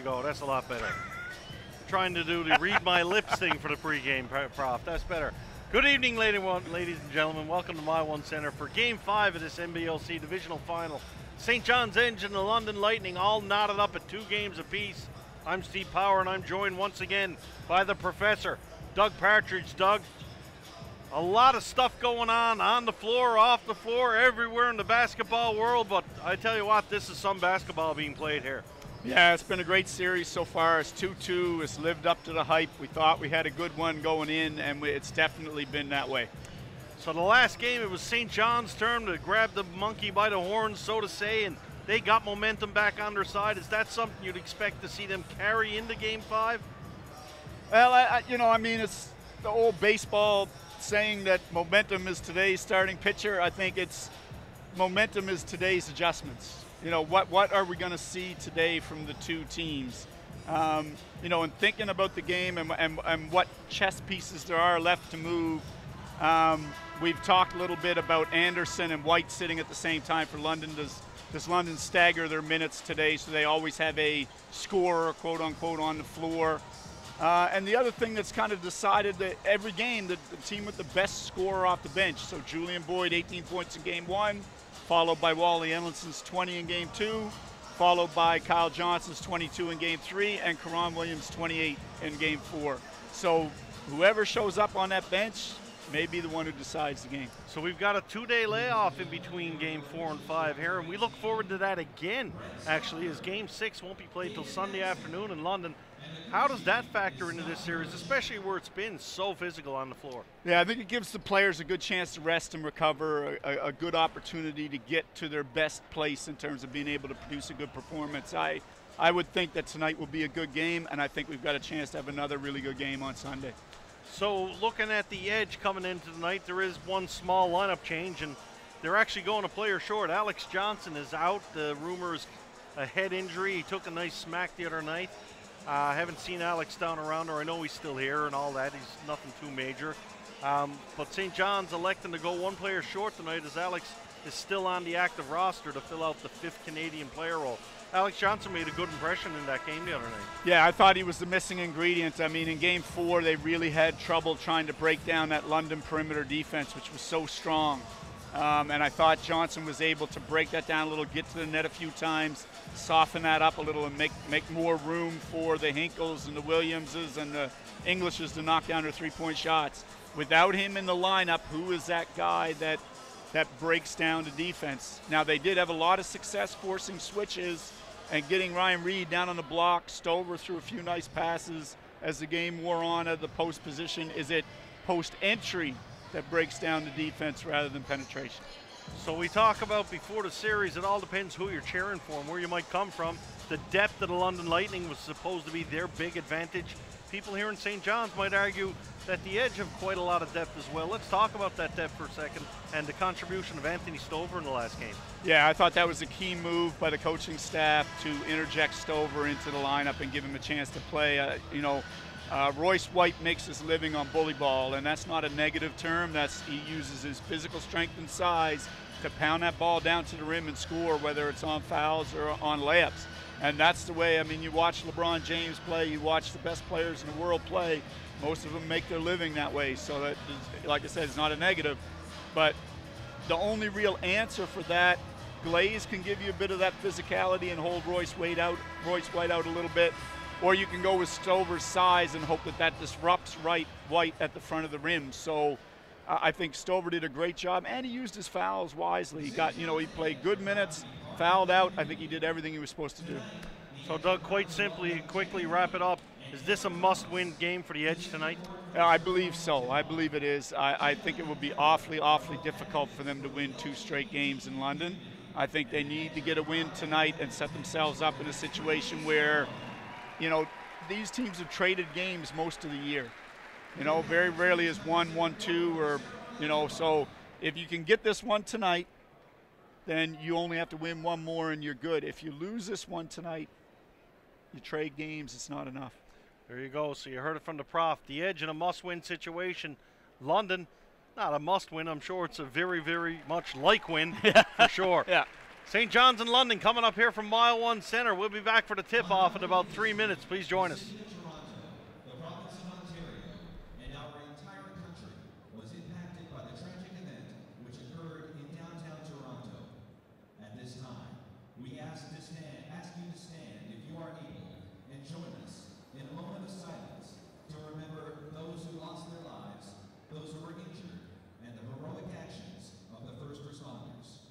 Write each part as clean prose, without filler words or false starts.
go. That's a lot better. Trying to do the read my lips thing for the pregame, Prof. That's better. Good evening, ladies and gentlemen. Welcome to My One Center for Game 5 of this NBLC Divisional Final. St. John's Edge and the London Lightning all knotted up at 2 games apiece. I'm Steve Power, and I'm joined once again by the professor, Doug Partridge. Doug, a lot of stuff going on the floor, off the floor, everywhere in the basketball world, but I tell you what, this is some basketball being played here. Yeah, it's been a great series so far. It's 2-2. It's lived up to the hype. We thought we had a good one going in, and it's definitely been that way. So the last game, it was St. John's turn to grab the monkey by the horns, so to say, and they got momentum back on their side. Is that something you'd expect to see them carry into Game 5? Well, I mean, it's the old baseball saying that momentum is today's starting pitcher. I think it's momentum is today's adjustments. You know, what are we going to see today from the two teams? You know, and thinking about the game and what chess pieces there are left to move, we've talked a little bit about Anderson and White sitting at the same time for London. Does London stagger their minutes today so they always have a scorer, quote unquote, on the floor? And the other thing that's kind of decided that every game, the team with the best scorer off the bench. So Julian Boyd, 18 points in Game 1, followed by Wally Ellinson's 20 in Game 2, followed by Kyle Johnson's 22 in Game 3, and Karan Williams' 28 in Game 4. So whoever shows up on that bench may be the one who decides the game. So we've got a 2-day layoff in between Game 4 and 5 here, and we look forward to that again, actually, as Game 6 won't be played till Sunday afternoon in London. How does that factor into this series, especially where it's been so physical on the floor? Yeah, I think it gives the players a good chance to rest and recover, a good opportunity to get to their best place in terms of being able to produce a good performance. I would think that tonight will be a good game, and I think we've got a chance to have another really good game on Sunday. So looking at the Edge coming into tonight, there is one small lineup change, and they're actually going a player short. Alex Johnson is out. The rumor is a head injury. He took a nice smack the other night. I haven't seen Alex down around, or I know he's still here and all that. He's nothing too major. But St. John's electing to go one player short tonight as Alex is still on the active roster to fill out the 5th Canadian player role. Alex Johnson made a good impression in that game the other night. Yeah, I thought he was the missing ingredient. I mean, in Game 4, they really had trouble trying to break down that London perimeter defense, which was so strong. And I thought Johnson was able to break that down a little, get to the net a few times, soften that up a little, and make more room for the Hinkles and the Williamses and the Englishes to knock down their three-point shots. Without him in the lineup, who is that guy that breaks down the defense? Now, they did have a lot of success forcing switches and getting Ryan Reed down on the block. Stover threw a few nice passes as the game wore on at the post position. Is it post-entry that breaks down the defense rather than penetration? So we talk about before the series, it all depends who you're cheering for and where you might come from. The depth of the London Lightning was supposed to be their big advantage. People here in St. John's might argue that the Edge have quite a lot of depth as well. Let's talk about that depth for a second and the contribution of Anthony Stover in the last game. Yeah, I thought that was a key move by the coaching staff to interject Stover into the lineup and give him a chance to play. Royce White makes his living on bully ball, and that's not a negative term. He uses his physical strength and size to pound that ball down to the rim and score, whether it's on fouls or on layups. And that's the way, I mean, you watch LeBron James play, you watch the best players in the world play, most of them make their living that way. So that, like I said, it's not a negative. But the only real answer for that, Glaze can give you a bit of that physicality and hold Royce White out a little bit. Or you can go with Stover's size and hope that disrupts White at the front of the rim. So I think Stover did a great job, and he used his fouls wisely. He played good minutes, fouled out. I think he did everything he was supposed to do. So Doug, quite simply, quickly wrap it up. Is this a must-win game for the Edge tonight? I believe so. I believe it is. I think it would be awfully, awfully difficult for them to win 2 straight games in London. I think they need to get a win tonight and set themselves up in a situation where, these teams have traded games most of the year. Very rarely is 1-1-2 or, so if you can get this one tonight, then you only have to win one more and you're good. If you lose this one tonight, you trade games, it's not enough. There you go. So you heard it from the prof. The Edge in a must-win situation. London, not a must-win. I'm sure it's a very, very much like win for sure. Yeah. St. John's in London coming up here from Mile 1 Center. We'll be back for the tip-off in about 3 minutes. Please join us. The province of Ontario and our entire country was impacted by the tragic event which occurred in downtown Toronto. At this time, we ask you to stand if you are able and join us in a moment of silence to remember those who lost their lives, those who were injured, and the heroic actions of the first responders.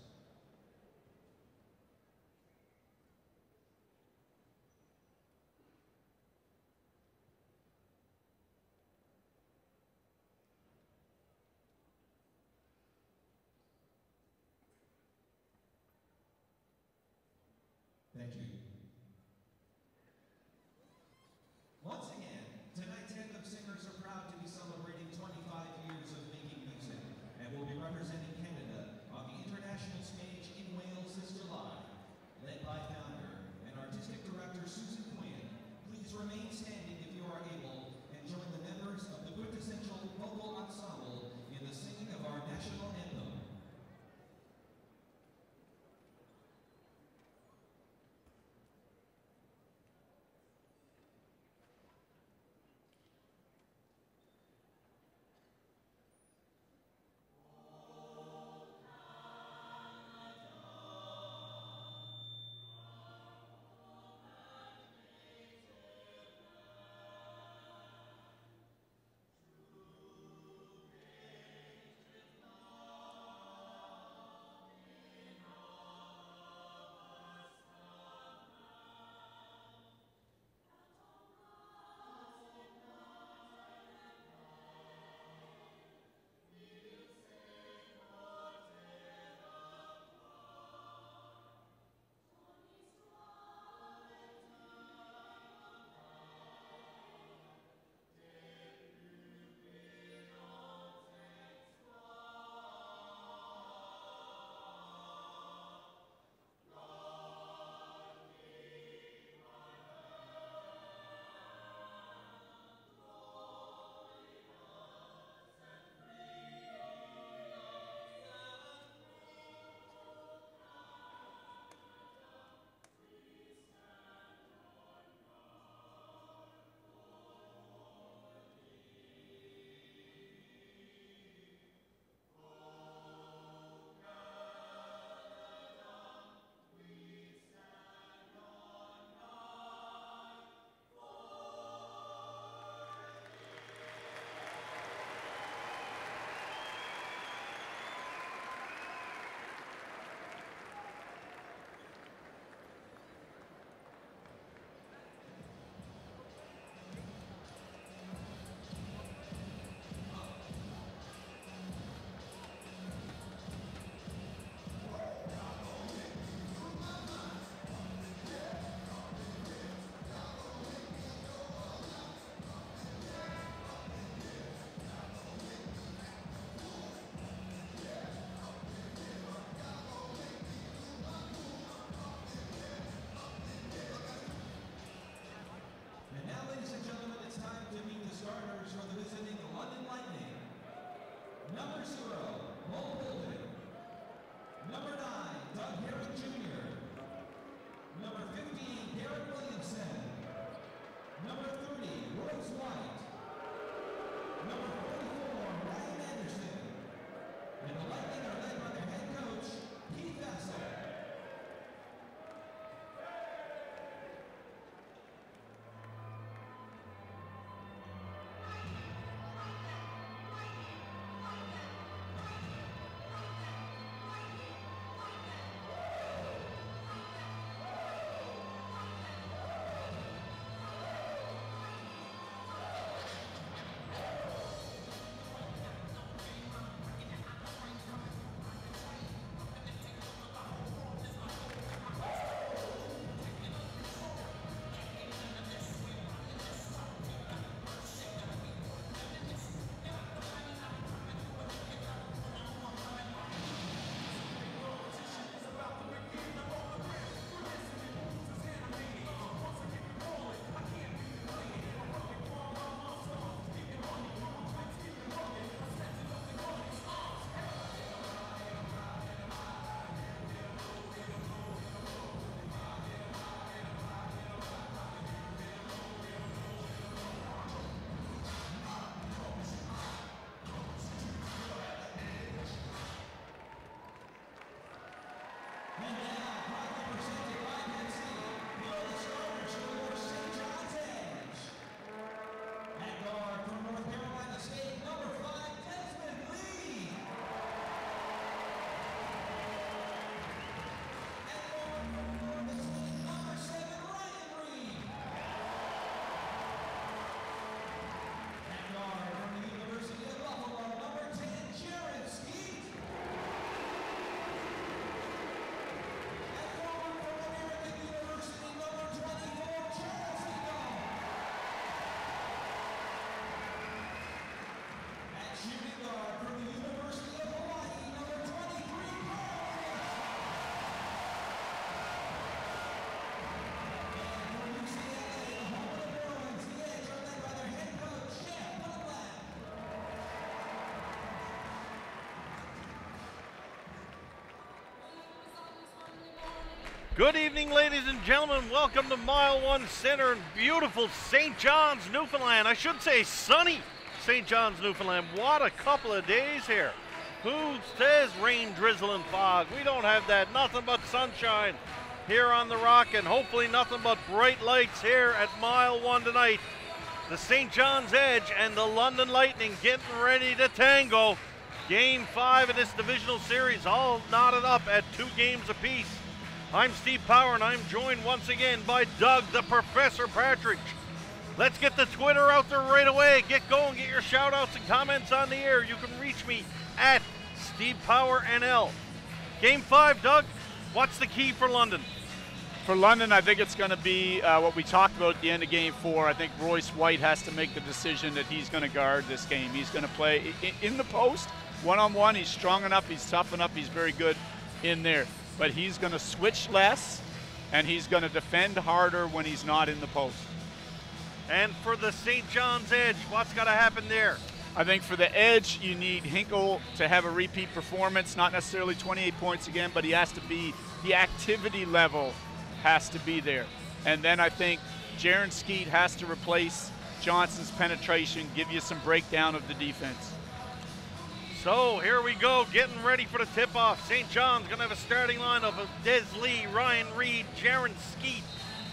Good evening, ladies and gentlemen. Welcome to Mile One Center in beautiful St. John's, Newfoundland. I should say sunny St. John's, Newfoundland. What a couple of days here. Who says rain, drizzle, and fog? We don't have that. Nothing but sunshine here on the Rock, and hopefully nothing but bright lights here at Mile One tonight. The St. John's Edge and the London Lightning getting ready to tango. Game 5 of this divisional series, all knotted up at 2 games apiece. I'm Steve Power, and I'm joined once again by Doug the Professor Partridge. Let's get the Twitter out there right away. Get going, get your shout-outs and comments on the air. You can reach me at StevePowerNL. Game 5, Doug, what's the key for London? For London, I think it's going to be what we talked about at the end of Game 4. I think Royce White has to make the decision that he's going to guard this game. He's going to play in the post, one-on-one. He's strong enough, he's tough enough, he's very good in there. But he's going to switch less, and he's going to defend harder when he's not in the post. And for the St. John's Edge, what's got to happen there? I think for the Edge, you need Hinkle to have a repeat performance, not necessarily 28 points again, but he has to be, the activity level has to be there. And then I think Jaron Skeet has to replace Johnson's penetration, give you some breakdown of the defense. So here we go, getting ready for the tip-off. St. John's going to have a starting lineup of Des Lee, Ryan Reed, Jaron Skeet,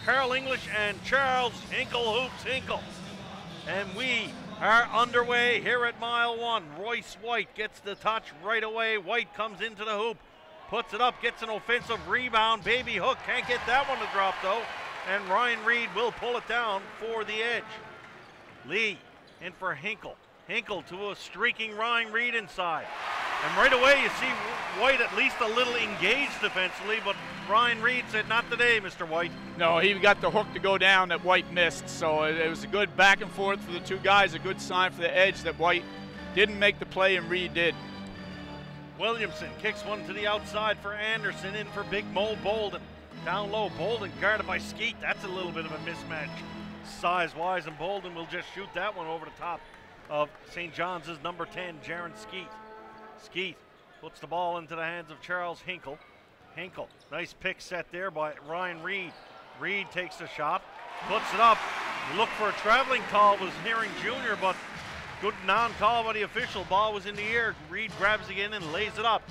Carl English, and Charles Hinkle Hoops Hinkle. And we are underway here at Mile One. Royce White gets the touch right away. White comes into the hoop, puts it up, gets an offensive rebound. Baby Hook can't get that one to drop though. And Ryan Reed will pull it down for the Edge. Lee in for Hinkle. Hinkle to a streaking Ryan Reed inside. And right away you see White at least a little engaged defensively, but Ryan Reed said, not today, Mr. White. No, he got the hook to go down that White missed, so it was a good back and forth for the two guys, a good sign for the Edge that White didn't make the play and Reed did. Williamson kicks one to the outside for Anderson, in for Big Mo Bolden. Down low, Bolden guarded by Skeet. That's a little bit of a mismatch size-wise, and Bolden will just shoot that one over the top of St. John's' number 10, Jaron Skeet. Skeet puts the ball into the hands of Charles Hinkle. Hinkle, nice pick set there by Ryan Reed. Reed takes the shot, puts it up. You look for a traveling call, was Herring Jr., but good non-call by the official. Ball was in the air. Reed grabs it again and lays it up.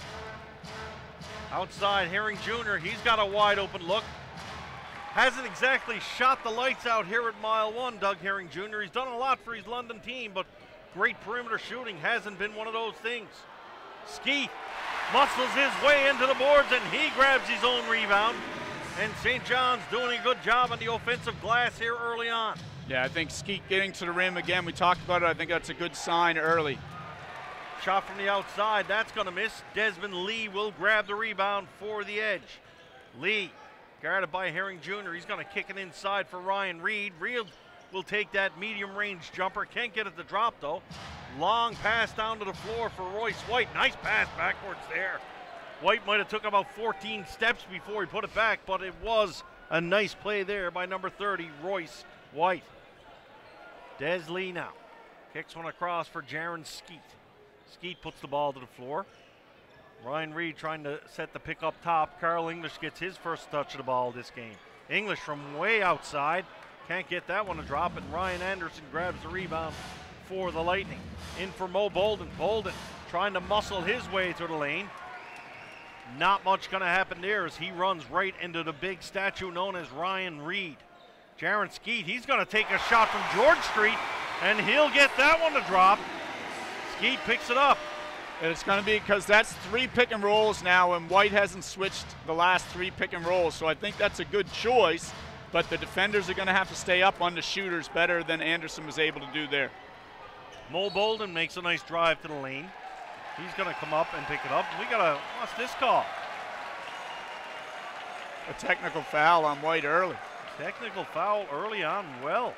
Outside, Herring Jr., he's got a wide open look. Hasn't exactly shot the lights out here at Mile One, Doug Herring Jr. He's done a lot for his London team, but great perimeter shooting hasn't been one of those things. Skeet muscles his way into the boards, and he grabs his own rebound. And St. John's doing a good job on the offensive glass here early on. Yeah, I think Skeet getting to the rim again, we talked about it, I think that's a good sign early. Shot from the outside, that's gonna miss. Desmond Lee will grab the rebound for the Edge. Lee, guarded by Herring Jr., he's gonna kick it inside for Ryan Reed. Reed will take that medium range jumper, can't get it to drop though. Long pass down to the floor for Royce White. Nice pass backwards there. White might have took about 14 steps before he put it back, but it was a nice play there by number 30, Royce White. Des Lee now kicks one across for Jaron Skeet. Skeet puts the ball to the floor. Ryan Reed trying to set the pick up top. Carl English gets his first touch of the ball this game. English from way outside. Can't get that one to drop, and Ryan Anderson grabs the rebound for the Lightning. In for Mo Bolden. Bolden trying to muscle his way through the lane. Not much going to happen there as he runs right into the big statue known as Ryan Reed. Jaron Skeet, he's going to take a shot from George Street, and he'll get that one to drop. Skeet picks it up. And it's going to be because that's 3 pick and rolls now, and White hasn't switched the last 3 pick and rolls, so I think that's a good choice, but the defenders are going to have to stay up on the shooters better than Anderson was able to do there. Mo Bolden makes a nice drive to the lane. He's going to come up and pick it up. We got what's this call? A technical foul on White early. Technical foul early on. Well,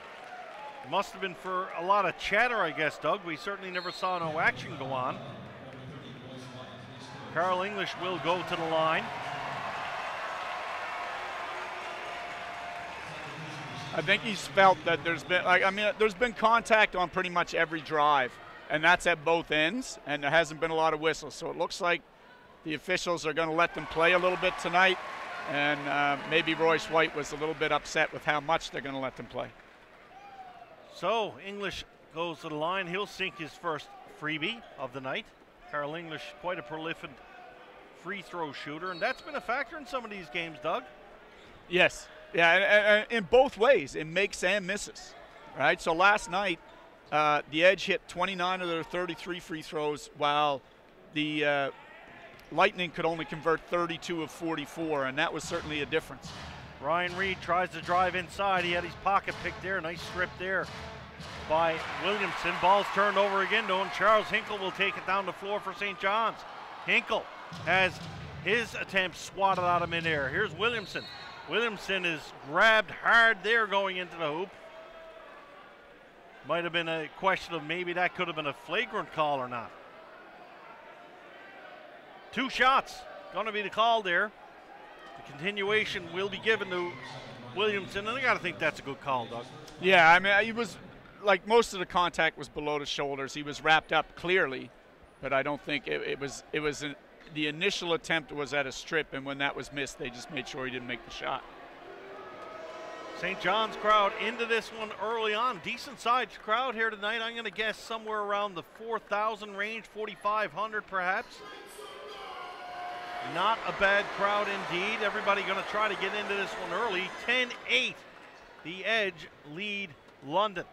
must have been for a lot of chatter, I guess, Doug. We certainly never saw no action go on. Carl English will go to the line. I think he's felt that there's been, there's been contact on pretty much every drive, and that's at both ends, and there hasn't been a lot of whistles. So it looks like the officials are going to let them play a little bit tonight. And maybe Royce White was a little bit upset with how much they're going to let them play. So English goes to the line. He'll sink his first freebie of the night. Carl English, quite a prolific free throw shooter, and that's been a factor in some of these games, Doug. Yes. Yeah, and in both ways, it makes and misses, right? So last night, the Edge hit 29 of their 33 free throws, while the Lightning could only convert 32 of 44, and that was certainly a difference. Ryan Reed tries to drive inside. He had his pocket picked there. Nice strip there by Williamson. Ball's turned over again to him. Charles Hinkle will take it down the floor for St. John's. Hinkle has his attempt swatted out of midair. Here's Williamson. Williamson is grabbed hard there going into the hoop. Might have been a question of maybe that could have been a flagrant call or not. 2 shots going to be the call there. The continuation will be given to Williamson, and I got to think that's a good call, Doug. Yeah, I mean, he was, like, most of the contact was below the shoulders. He was wrapped up clearly, but I don't think the initial attempt was at a strip, and when that was missed, they just made sure he didn't make the shot. St. John's crowd into this one early on. Decent sized crowd here tonight. I'm going to guess somewhere around the 4,000 range, 4,500 perhaps. Not a bad crowd indeed. Everybody going to try to get into this one early. 10-8, the Edge lead London.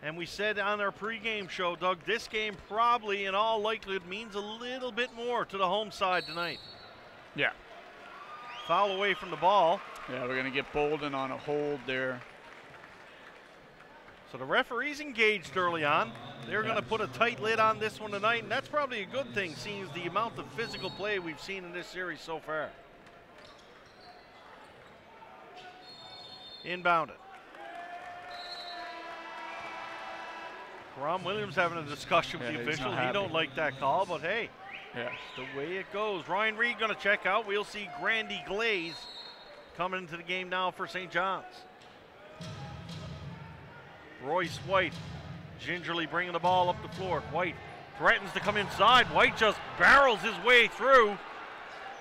And we said on our pregame show, Doug, this game probably in all likelihood means a little bit more to the home side tonight. Yeah. Foul away from the ball. Yeah, we're going to get Bolden on a hold there. So the referee's engaged early on. They're going to put a tight lid on this one tonight, and that's probably a good thing, seeing as the amount of physical play we've seen in this series so far. Inbounded. Ron Williams having a discussion with the official. He don't like that call, but hey, it's the way it goes. Ryan Reed going to check out. We'll see Grandy Glaze coming into the game now for St. John's. Royce White gingerly bringing the ball up the floor. White threatens to come inside. White just barrels his way through.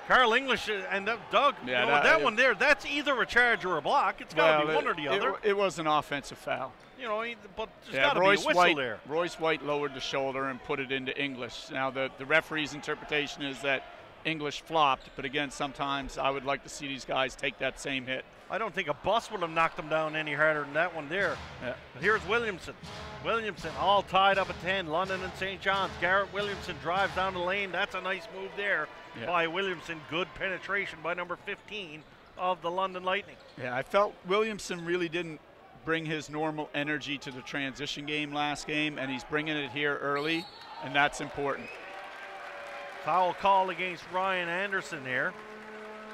Carl English and Doug, that one there, that's either a charge or a block. It's got to be one or the other. It was an offensive foul. You know, but there's got to be a whistle there. Royce White lowered the shoulder and put it into English. Now, the referee's interpretation is that English flopped, but again, sometimes I would like to see these guys take that same hit. I don't think a bus would have knocked them down any harder than that one there. Yeah. But here's Williamson. Williamson all tied up at 10, London and St. John's. Garrett Williamson drives down the lane. That's a nice move there by Williamson. Good penetration by number 15 of the London Lightning. Yeah, I felt Williamson really didn't bring his normal energy to the transition game last game, and he's bringing it here early, and that's important. Foul call against Ryan Anderson here.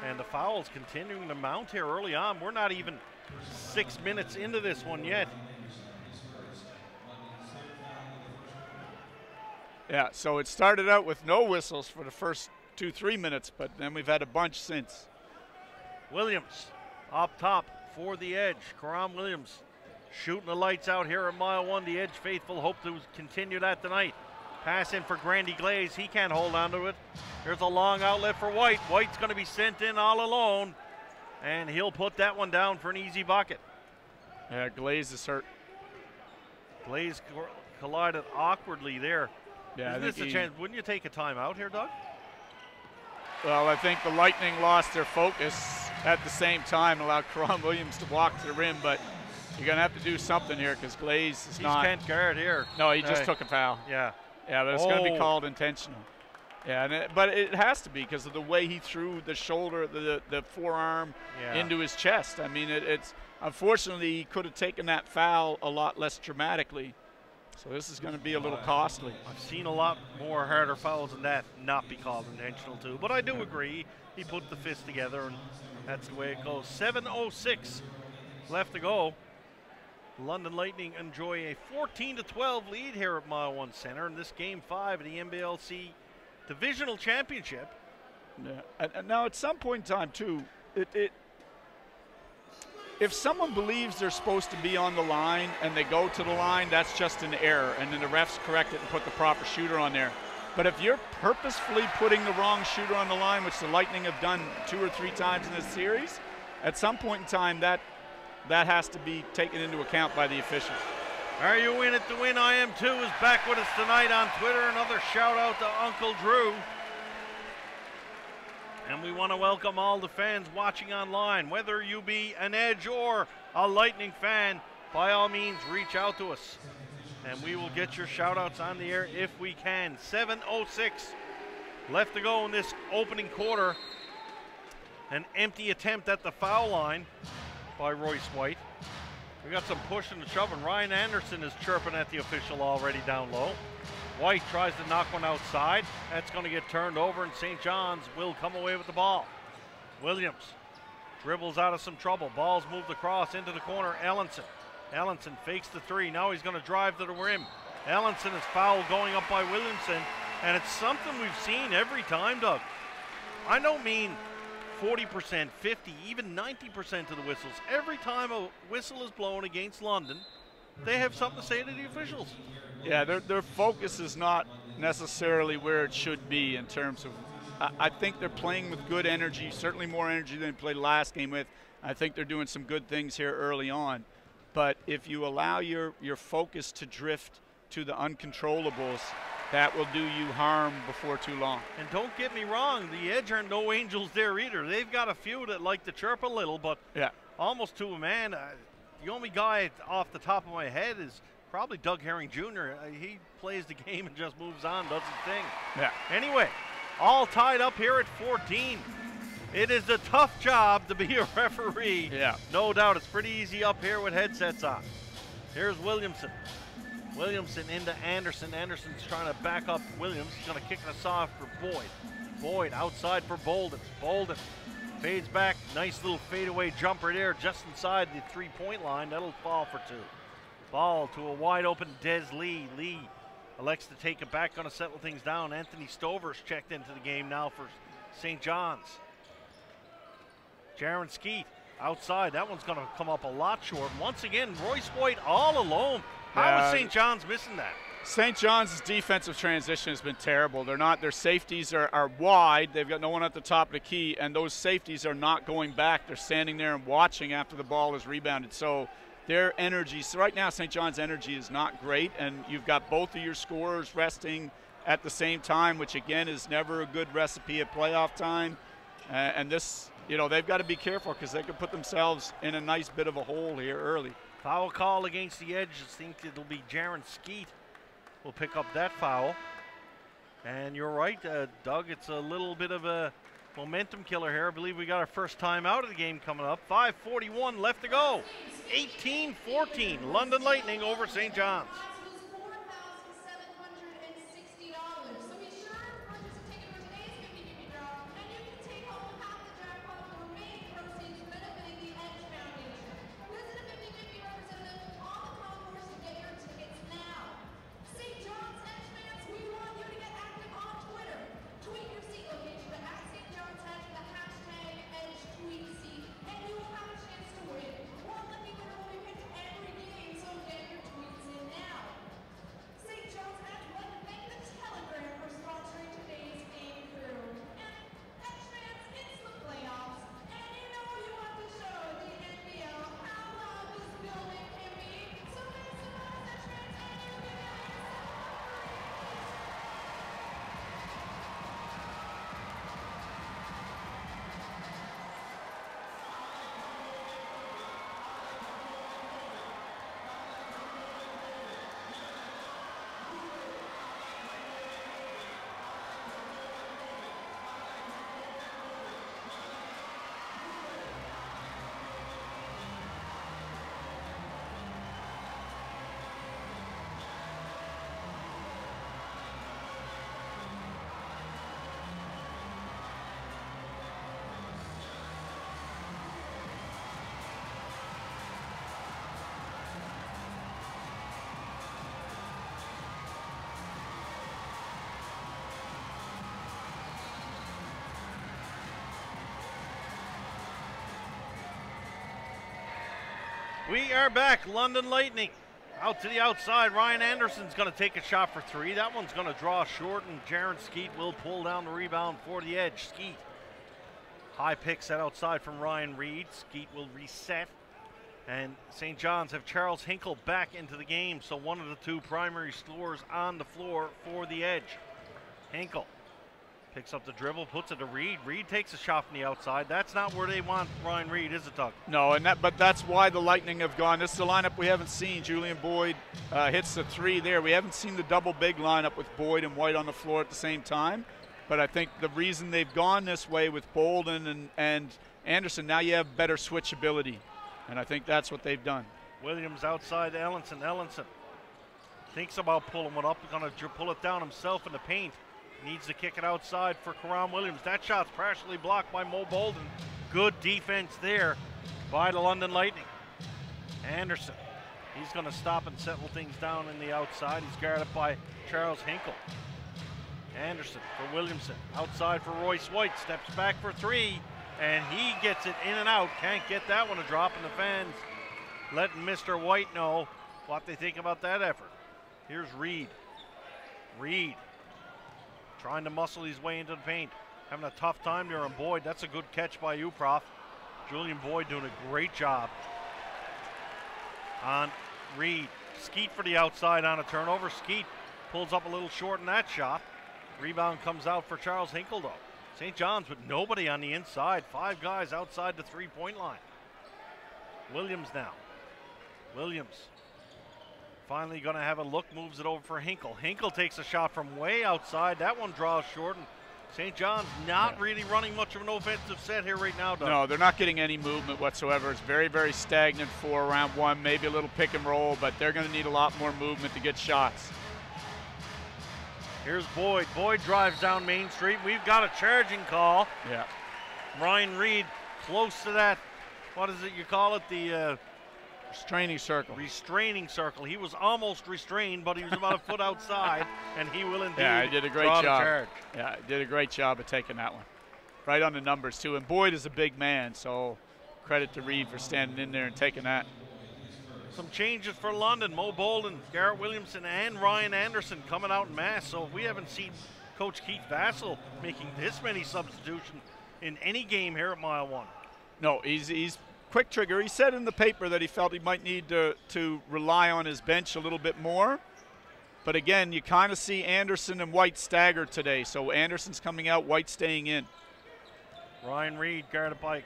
And the foul's continuing to mount here early on. We're not even 6 minutes into this one yet. Yeah, so it started out with no whistles for the first 2-3 minutes, but then we've had a bunch since. Williams up top for the Edge. Karam Williams shooting the lights out here at mile 1. The Edge faithful hope to continue that tonight. Pass in for Grandy Glaze. He can't hold on to it. There's a long outlet for White. White's going to be sent in all alone, and he'll put that one down for an easy bucket. Yeah, Glaze is hurt. Glaze collided awkwardly there. Yeah, Isn't this a chance? Wouldn't you take a timeout here, Doug? Well, I think the Lightning lost their focus at the same time, allowed Karam Williams to walk to the rim, but you're going to have to do something here because Glaze is not. He can't guard here. No, he just took a foul. Yeah. Yeah, but it's going to be called intentional. Yeah, but it has to be because of the way he threw the shoulder, the forearm into his chest. I mean, it's unfortunately he could have taken that foul a lot less dramatically. So this is going to be a little costly. I've seen a lot more harder fouls than that not be called intentional too. But I do agree. He put the fist together, and that's the way it goes. 7:06 left to go. London Lightning enjoy a 14-12 lead here at Mile One Center in this Game 5 of the NBLC Divisional Championship. Yeah. And now at some point in time, too, if someone believes they're supposed to be on the line and they go to the line, that's just an error, and then the refs correct it and put the proper shooter on there. But if you're purposefully putting the wrong shooter on the line, which the Lightning have done 2 or 3 times in this series, at some point in time that has to be taken into account by the officials. Are you in it to win? I am too is back with us tonight on Twitter. Another shout out to Uncle Drew. And we want to welcome all the fans watching online. Whether you be an Edge or a Lightning fan, by all means reach out to us. And we will get your shout outs on the air if we can. 7:06 left to go in this opening quarter. An empty attempt at the foul line by Royce White. We got some pushing and shoving. Ryan Anderson is chirping at the official already down low. White tries to knock one outside. That's going to get turned over, and St. John's will come away with the ball. Williams dribbles out of some trouble. Ball's moved across into the corner. Ellenson fakes the 3. Now he's going to drive to the rim. Ellenson is fouled going up by Williamson, and it's something we've seen every time, Doug. I don't mean 40%, 50, even 90% of the whistles. Every time a whistle is blown against London, they have something to say to the officials. Yeah, their focus is not necessarily where it should be in terms of, I think they're playing with good energy, certainly more energy than they played last game with. I think they're doing some good things here early on. But if you allow your focus to drift to the uncontrollables, that will do you harm before too long. And don't get me wrong, the Edge aren't no angels there either. They've got a few that like to chirp a little, but yeah, almost to a man. The only guy off the top of my head is probably Doug Herring Jr. He plays the game and just moves on, does his thing. Yeah. Anyway, all tied up here at 14. It is a tough job to be a referee. Yeah. No doubt. It's pretty easy up here with headsets on. Here's Williamson. Williamson into Anderson. Anderson's trying to back up Williams. He's going to kick us off for Boyd. Boyd outside for Bolden. Bolden fades back. Nice little fadeaway jumper there just inside the 3-point line. That'll fall for 2. Ball to a wide open Des Lee. Lee elects to take it back, going to settle things down. Anthony Stover's checked into the game now for St. John's. Jaron Skeet outside. That one's going to come up a lot short. Once again, Royce White all alone. How is St. John's missing that? St. John's defensive transition has been terrible. Their safeties are wide. They've got no one at the top of the key, and those safeties are not going back. They're standing there and watching after the ball is rebounded. So their energy, so right now St. John's energy is not great, and you've got both of your scorers resting at the same time, which again is never a good recipe at playoff time. And this, they've got to be careful because they could put themselves in a nice bit of a hole here early. Foul call against the Edge. I think it'll be Jaron Skeet will pick up that foul. And you're right, Doug, it's a little bit of a momentum killer here. I believe we got our first time out of the game coming up. 5:41 left to go. 18-14, London Lightning over St. John's. We are back, London Lightning Out to the outside, Ryan Anderson's going to take a shot for three. That one's going to draw short, and Jaron Skeet will pull down the rebound for the Edge. Skeet, high pick set outside from Ryan Reed. Skeet will reset, and St. John's have Charles Hinkle back into the game, so one of the two primary scorers on the floor for the Edge. Hinkle picks up the dribble, puts it to Reed. Reed takes a shot from the outside. That's not where they want Ryan Reed, is it, Doug? No, but that's why the Lightning have gone. This is a lineup we haven't seen. Julian Boyd hits the three there. We haven't seen the double big lineup with Boyd and White on the floor at the same time. But I think the reason they've gone this way with Bolden and Anderson, now you have better switchability. And I think that's what they've done. Williams outside to Ellenson. Ellenson thinks about pulling one up. He's going to pull it down himself in the paint. Needs to kick it outside for Karam Williams. That shot's partially blocked by Mo Bolden. Good defense there by the London Lightning. Anderson, he's going to stop and settle things down in the outside. He's guarded by Charles Hinkle. Anderson for Williamson. Outside for Royce White. Steps back for three, and he gets it in and out. Can't get that one to drop, and the fans letting Mr. White know what they think about that effort. Here's Reed. Reed trying to muscle his way into the paint. Having a tough time there on Boyd. That's a good catch by you, Prof. Julian Boyd doing a great job on Reed. Skeet for the outside on a turnover. Skeet pulls up a little short in that shot. Rebound comes out for Charles Hinkle, though. St. John's with nobody on the inside. 5 guys outside the three-point line. Williams now. Williams finally going to have a look, moves it over for Hinkle. Hinkle takes a shot from way outside. That one draws short, and St. John's not really running much of an offensive set here right now, Doug. No, they're not getting any movement whatsoever. It's very, very stagnant for round one, maybe a little pick and roll, but they're going to need a lot more movement to get shots. Here's Boyd. Boyd drives down Main Street. We've got a charging call. Yeah. Ryan Reed close to that, what is it you call it, the restraining circle. Restraining circle. He was almost restrained, but he was about a foot outside, and he will indeed he did a great draw the job. charge. Yeah, he did a great job of taking that one. Right on the numbers, too. And Boyd is a big man, so credit to Reed for standing in there and taking that. Some changes for London. Mo Bolden, Garrett Williamson, and Ryan Anderson coming out in mass. So we haven't seen Coach Keith Vassell making this many substitutions in any game here at Mile One. No, he's quick trigger. He said in the paper that he felt he might need to rely on his bench a little bit more. But again, you kind of see Anderson and White staggered today. So Anderson's coming out, White staying in. Ryan Reed guarded by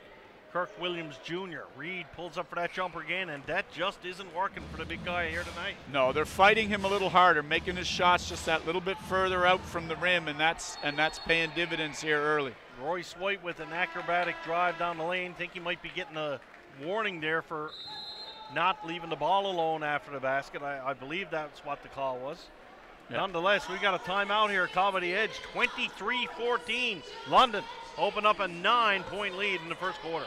Kirk Williams Jr. Reed pulls up for that jumper again, and that just isn't working for the big guy here tonight. No, they're fighting him a little harder, making his shots just that little bit further out from the rim, and that's paying dividends here early. Royce White with an acrobatic drive down the lane. Think he might be getting a warning there for not leaving the ball alone after the basket. I believe that's what the call was. Yep. Nonetheless, we got a timeout here at Comedy Edge. 23-14. London open up a 9-point lead in the first quarter.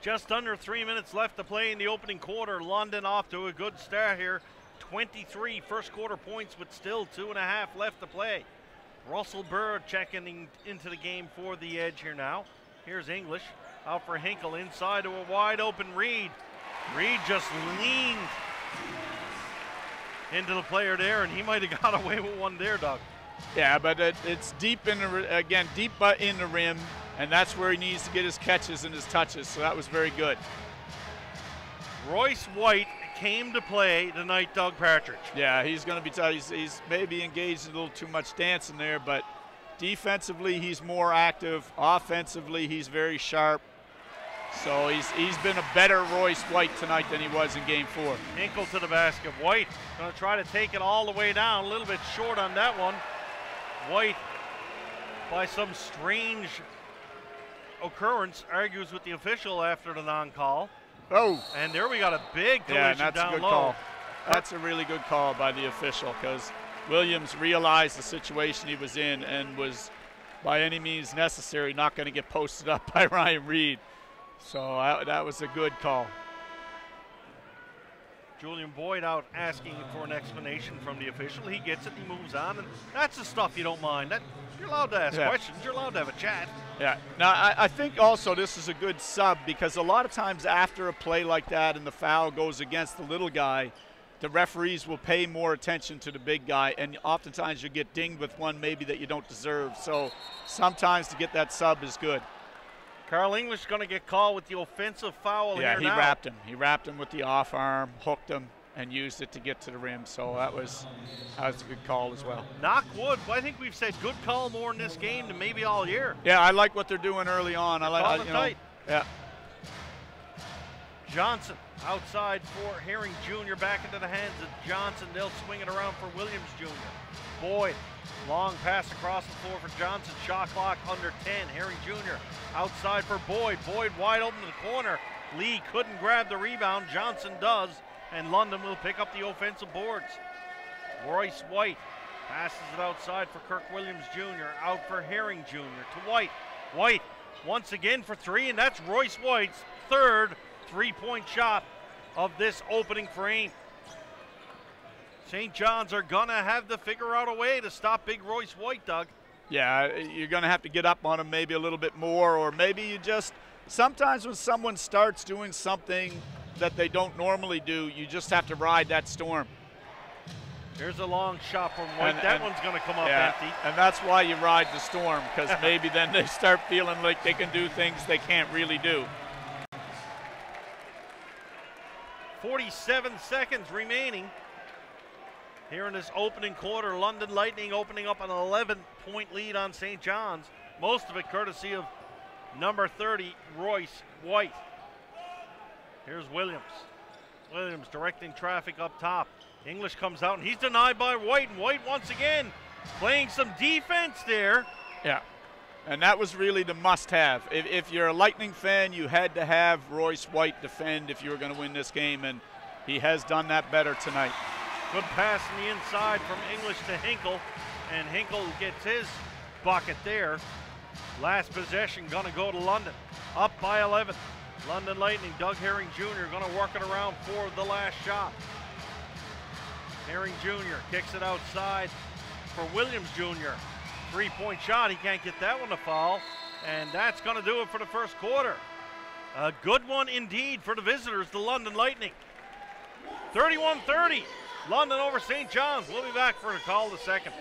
Just under 3 minutes left to play in the opening quarter. London off to a good start here. 23 first quarter points, but still 2.5 left to play. Russell Bird checking into the game for the Edge here now. Here's English out for Hinkle inside to a wide open Reed. Reed just leaned into the player there, and he might have got away with one there, Doug. Yeah, but it's deep in the deep in the rim, and that's where he needs to get his catches and his touches. So that was very good. Royce White came to play tonight, Doug Partridge. Yeah, he's going to be tough. He's maybe engaged in a little too much dancing there, but defensively he's more active. Offensively he's very sharp. So he's been a better Royce White tonight than he was in Game 4. Hinkle to the basket. White going to try to take it all the way down. A little bit short on that one. White, by some strange occurrence, argues with the official after the non-call. Oh. And there we got a big collision yeah, and that's down a good low. Call. That's a really good call by the official, because Williams realized the situation he was in and was, by any means necessary, not going to get posted up by Ryan Reed. So that was a good call. Julian Boyd out asking for an explanation from the official. He gets it, he moves on, and that's the stuff you don't mind. You're allowed to ask questions, you're allowed to have a chat. Yeah, now I think also this is a good sub, because a lot of times after a play like that and the foul goes against the little guy, the referees will pay more attention to the big guy, and oftentimes you get dinged with one maybe that you don't deserve. So sometimes to get that sub is good. Carl English going to get called with the offensive foul here now. Yeah, he wrapped him. He wrapped him with the off arm, hooked him, and used it to get to the rim. So that was a good call as well. Knock wood. I think we've said good call more in this game than maybe all year. Yeah, I like what they're doing early on. I like, you know, yeah. Johnson outside for Herring Jr. Back into the hands of Johnson. They'll swing it around for Williams Jr. Boyd, long pass across the floor for Johnson. Shot clock under 10. Herring Jr. outside for Boyd. Boyd wide open to the corner. Lee couldn't grab the rebound. Johnson does, and London will pick up the offensive boards. Royce White passes it outside for Kirk Williams Jr. Out for Herring Jr. to White. White once again for three, and that's Royce White's third three-point shot of this opening frame. St. John's are gonna have to figure out a way to stop big Royce White, Doug. Yeah, you're gonna have to get up on him maybe a little bit more, or maybe you just, sometimes when someone starts doing something that they don't normally do, you just have to ride that storm. Here's a long shot from White. That one's gonna come up empty. And that's why you ride the storm, because maybe then they start feeling like they can do things they can't really do. 47 seconds remaining here in this opening quarter. London Lightning opening up an 11-point lead on St. John's. Most of it courtesy of number 30, Royce White. Here's Williams. Williams directing traffic up top. English comes out, and he's denied by White. And White once again playing some defense there. Yeah, and that was really the must-have. If you're a Lightning fan, you had to have Royce White defend if you were going to win this game, and he has done that better tonight. Good pass in the inside from English to Hinkle, and Hinkle gets his bucket there. Last possession gonna go to London, up by 11. London Lightning, Doug Herring Jr. gonna work it around for the last shot. Herring Jr. kicks it outside for Williams Jr. Three-point shot, he can't get that one to fall, and that's gonna do it for the first quarter. A good one indeed for the visitors, the London Lightning. 31-30. London over St. John's. We'll be back for a call the second.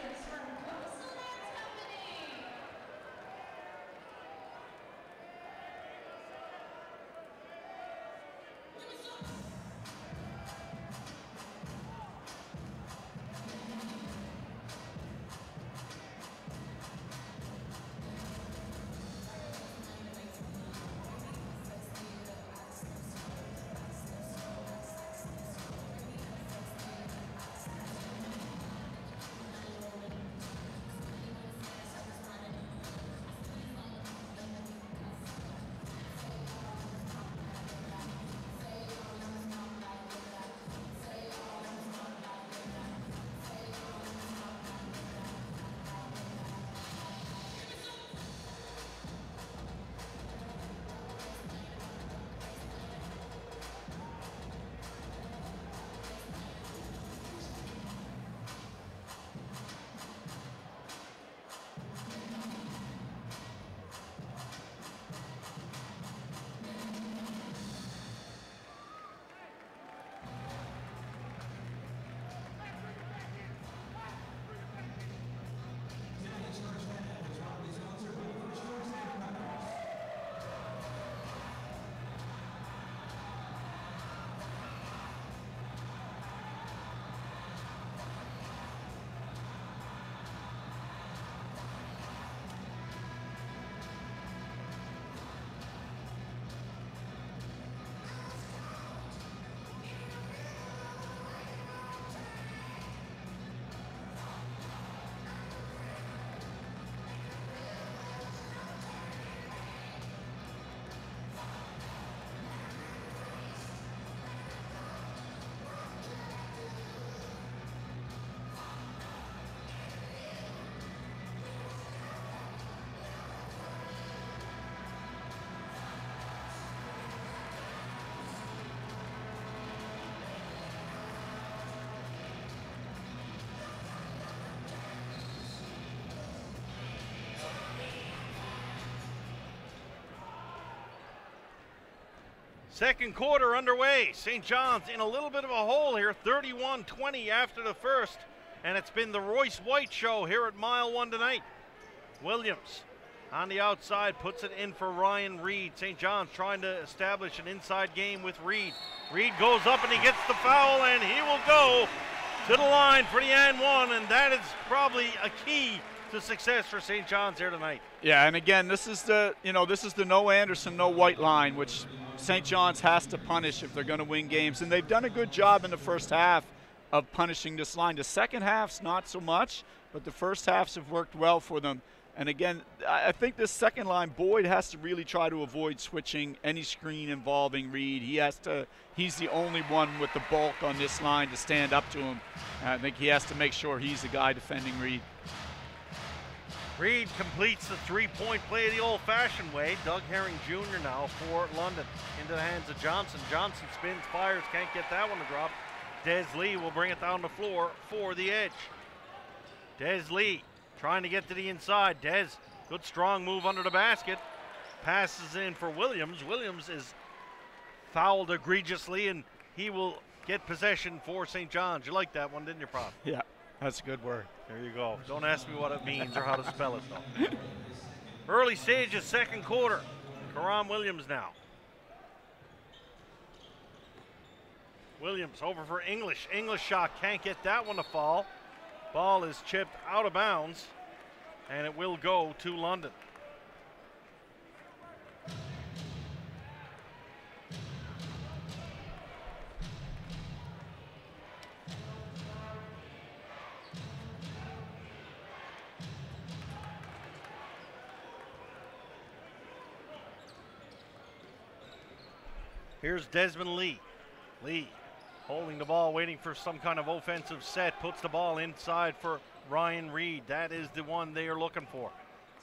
Second quarter underway. St. John's in a little bit of a hole here, 31-20 after the first. And it's been the Royce White show here at Mile 1 tonight. Williams on the outside puts it in for Ryan Reed. St. John's trying to establish an inside game with Reed. Reed goes up and he gets the foul, and he will go to the line for the and one, and that is probably a key to success for St. John's here tonight. Yeah, and again, this is the no Anderson, no White line, which St. John's has to punish if they're going to win games, and they've done a good job in the first half of punishing this line. The second half's not so much, but the first halves have worked well for them. And again, I think this second line, Boyd has to really try to avoid switching any screen involving Reed. He's the only one with the bulk on this line to stand up to him. I think he has to make sure he's the guy defending Reed. Reed completes the three-point play the old-fashioned way. Doug Herring Jr. now for London. Into the hands of Johnson. Johnson spins, fires, can't get that one to drop. Des Lee will bring it down the floor for the Edge. Des Lee trying to get to the inside. Des, good strong move under the basket. Passes in for Williams. Williams is fouled egregiously, and he will get possession for St. John's. You liked that one, didn't you, Prof? Yeah, that's a good word. There you go. Don't ask me what it means or how to spell it, though. Early stages, second quarter. Karam Williams now. Williams over for English. English shot, can't get that one to fall. Ball is chipped out of bounds, and it will go to London. Here's Desmond Lee. Lee holding the ball, waiting for some kind of offensive set, puts the ball inside for Ryan Reed. That is the one they are looking for.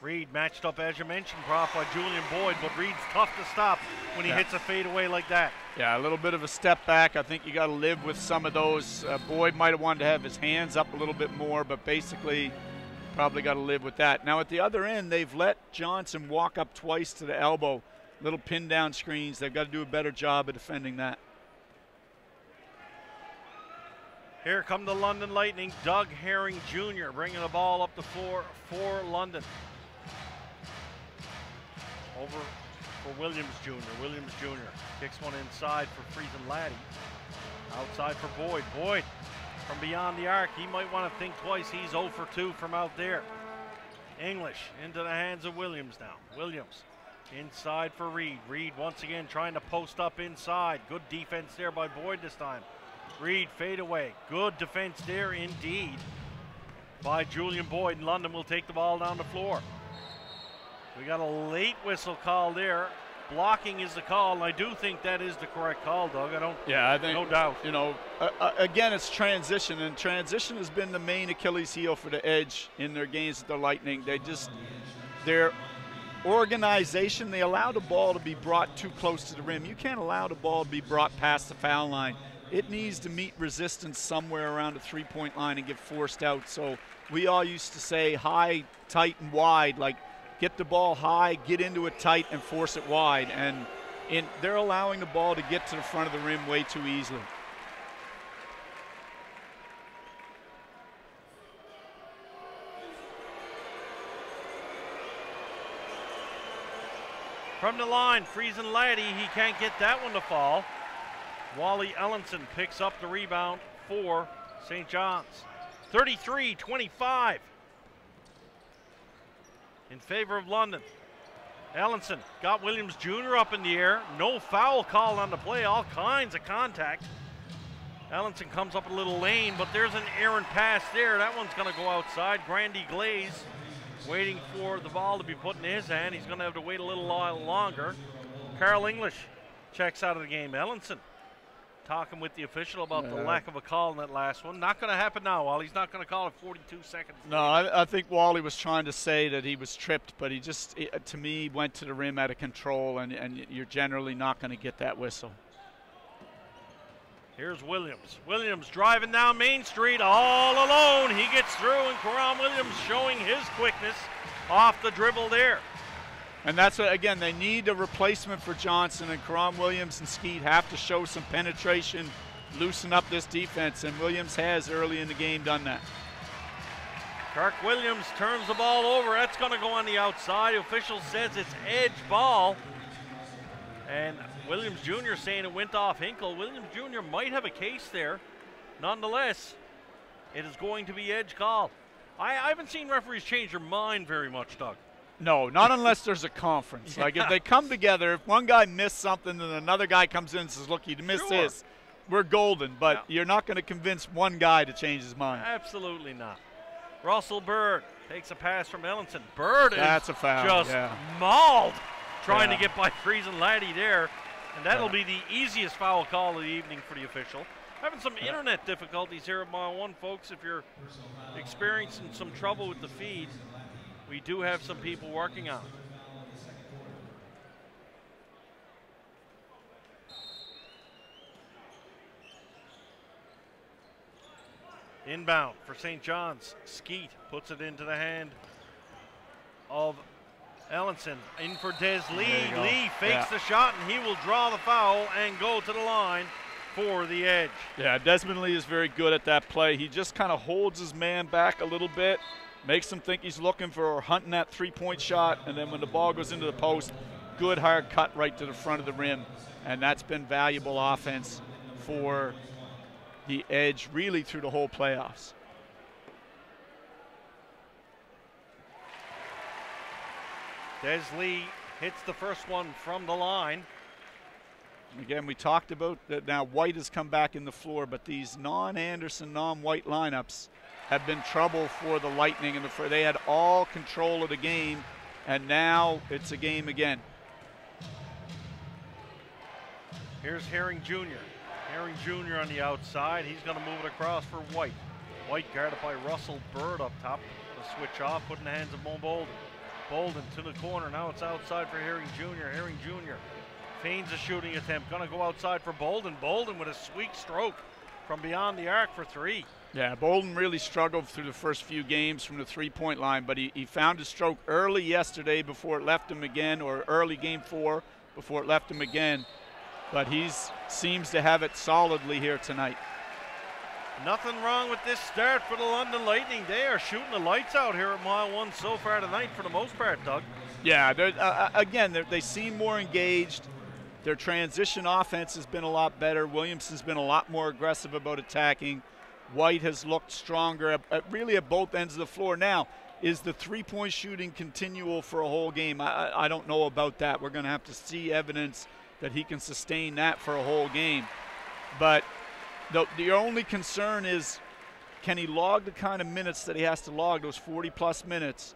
Reed matched up, as you mentioned, Prof, by Julian Boyd, but Reed's tough to stop when he hits a fadeaway like that. Yeah, a little bit of a step back. I think you got to live with some of those. Boyd might have wanted to have his hands up a little bit more, but basically probably got to live with that. Now at the other end, they've let Johnson walk up twice to the elbow. Little pin down screens. They've got to do a better job of defending that. Here come the London Lightning. Doug Herring Jr. bringing the ball up the floor for London. Over for Williams Jr. Williams Jr. kicks one inside for Friesen Laddie. Outside for Boyd. Boyd from beyond the arc. He might want to think twice. He's 0 for 2 from out there. English into the hands of Williams now. Williams inside for Reed. Reed once again trying to post up inside. Good defense there by Boyd this time. Reed fade away. Good defense there indeed by Julian Boyd. And London will take the ball down the floor. We got a late whistle call there. Blocking is the call, and I do think that is the correct call, Doug. I think, no doubt. You know, again, it's transition, and transition has been the main Achilles heel for the Edge in their games with the Lightning. Their organization, they allow the ball to be brought too close to the rim. You can't allow the ball to be brought past the foul line. It needs to meet resistance somewhere around the three-point line and get forced out. So we all used to say high, tight, and wide, like get the ball high, get into it tight, and force it wide. And they're allowing the ball to get to the front of the rim way too easily. From the line, Friesen Laddie, he can't get that one to fall. Wally Ellenson picks up the rebound for St. John's. 33-25 in favor of London. Ellenson got Williams Jr. up in the air. No foul call on the play, all kinds of contact. Ellenson comes up a little lane, but there's an errant pass there. That one's going to go outside. Grandy Glaze waiting for the ball to be put in his hand. He's going to have to wait a little while longer. Carl English checks out of the game. Ellenson talking with the official about the lack of a call in that last one. Not going to happen now, Wally. He's not going to call it 42 seconds. No, I think Wally was trying to say that he was tripped, but he just, to me, went to the rim out of control, and you're generally not going to get that whistle. Here's Williams. Williams driving down Main Street all alone. He gets through, and Karam Williams showing his quickness off the dribble there. And that's what, again, they need a replacement for Johnson, and Karam Williams and Skeet have to show some penetration, loosen up this defense, and Williams has early in the game done that. Kirk Williams turns the ball over. That's going to go on the outside. The official says it's edge ball. And Williams Jr. saying it went off Hinkle. Williams Jr. might have a case there. Nonetheless, it is going to be edge call. I haven't seen referees change their mind very much, Doug. No, not unless there's a conference. Like if they come together, if one guy missed something and another guy comes in and says, look, you missed this, we're golden. But you're not going to convince one guy to change his mind. Absolutely not. Russell Bird takes a pass from Ellenson. Bird That's is a foul. just mauled trying to get by Friesen Laddie there. And that'll be the easiest foul call of the evening for the official. Having some internet difficulties here at Mile 1, folks. If you're experiencing some trouble with the feed, we do have some people working on it. Inbound for St. John's. Skeet puts it into the hand of Ellenson. In for Des Lee. Lee fakes the shot, and he will draw the foul and go to the line for the edge. Yeah, Desmond Lee is very good at that play. He just kind of holds his man back a little bit, makes him think he's looking for or hunting that three-point shot, and then when the ball goes into the post, good hard cut right to the front of the rim. And that's been valuable offense for the edge really through the whole playoffs. Des Lee hits the first one from the line. Again, we talked about that now White has come back in the floor, but these non-Anderson, non-White lineups have been trouble for the Lightning. They had all control of the game, and now it's a game again. Here's Herring Jr. Herring Jr. on the outside. He's going to move it across for White. White guarded by Russell Bird up top. The switch off, put in the hands of Mo Bolden. Bolden to the corner. Now it's outside for Herring Jr. Herring Jr. feigns a shooting attempt. Going to go outside for Bolden. Bolden with a sweet stroke from beyond the arc for three. Yeah, Bolden really struggled through the first few games from the three-point line, but he found his stroke early yesterday before it left him again, or early game 4 before it left him again. But he seems to have it solidly here tonight. Nothing wrong with this start for the London Lightning. They are shooting the lights out here at Mile 1 so far tonight for the most part, Doug. Yeah, again, they seem more engaged. Their transition offense has been a lot better. Williamson's been a lot more aggressive about attacking. White has looked stronger really at both ends of the floor. Now, is the three-point shooting continual for a whole game? I don't know about that. We're going to have to see evidence that he can sustain that for a whole game. But the only concern is, can he log the kind of minutes that he has to log, those 40-plus minutes,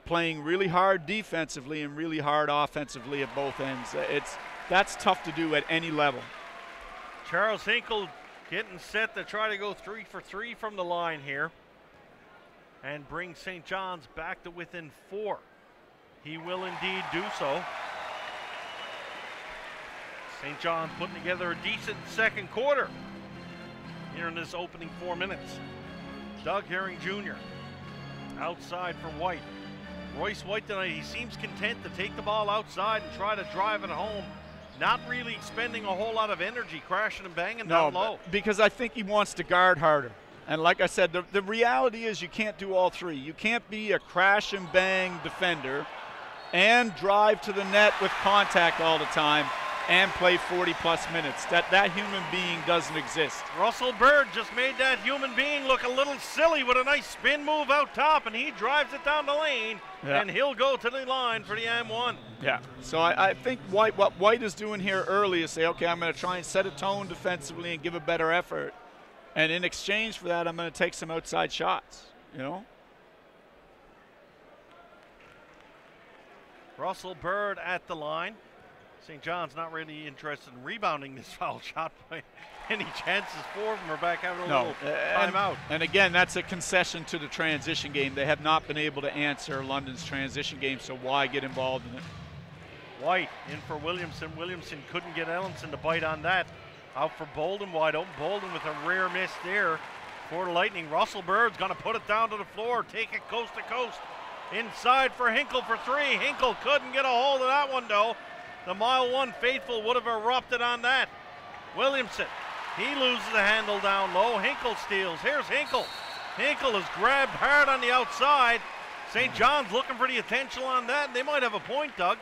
playing really hard defensively and really hard offensively at both ends? That's tough to do at any level. Charles Hinkle getting set to try to go 3 for 3 from the line here and bring St. John's back to within 4. He will indeed do so. St. John's putting together a decent second quarter here in this opening 4 minutes. Doug Herring Jr. outside for White. Royce White tonight, he seems content to take the ball outside and try to drive it home. Not really expending a whole lot of energy, crashing and banging down low. Because I think he wants to guard harder. And like I said, the reality is you can't do all three. You can't be a crash and bang defender and drive to the net with contact all the time and play 40-plus minutes. That human being doesn't exist. Russell Bird just made that human being look a little silly with a nice spin move out top, and he drives it down the lane, and he'll go to the line for the M1. Yeah, so I think what White is doing here early is say, okay, I'm going to try and set a tone defensively and give a better effort. And in exchange for that, I'm going to take some outside shots, you know? Russell Bird at the line. St. John's not really interested in rebounding this foul shot by any chances for them. We're back having a little timeout. And again, that's a concession to the transition game. They have not been able to answer London's transition game, so why get involved in it? White in for Williamson. Williamson couldn't get Ellenson to bite on that. Out for Bolden, wide open. Bolden with a rare miss there for the Lightning. Russell Bird's going to put it down to the floor, take it coast to coast. Inside for Hinkle for three. Hinkle couldn't get a hold of that one, though. The Mile 1 faithful would have erupted on that. Williamson, he loses the handle down low. Hinkle steals. Here's Hinkle. Hinkle is grabbed hard on the outside. St. John's looking for the attention on that. They might have a point, Doug.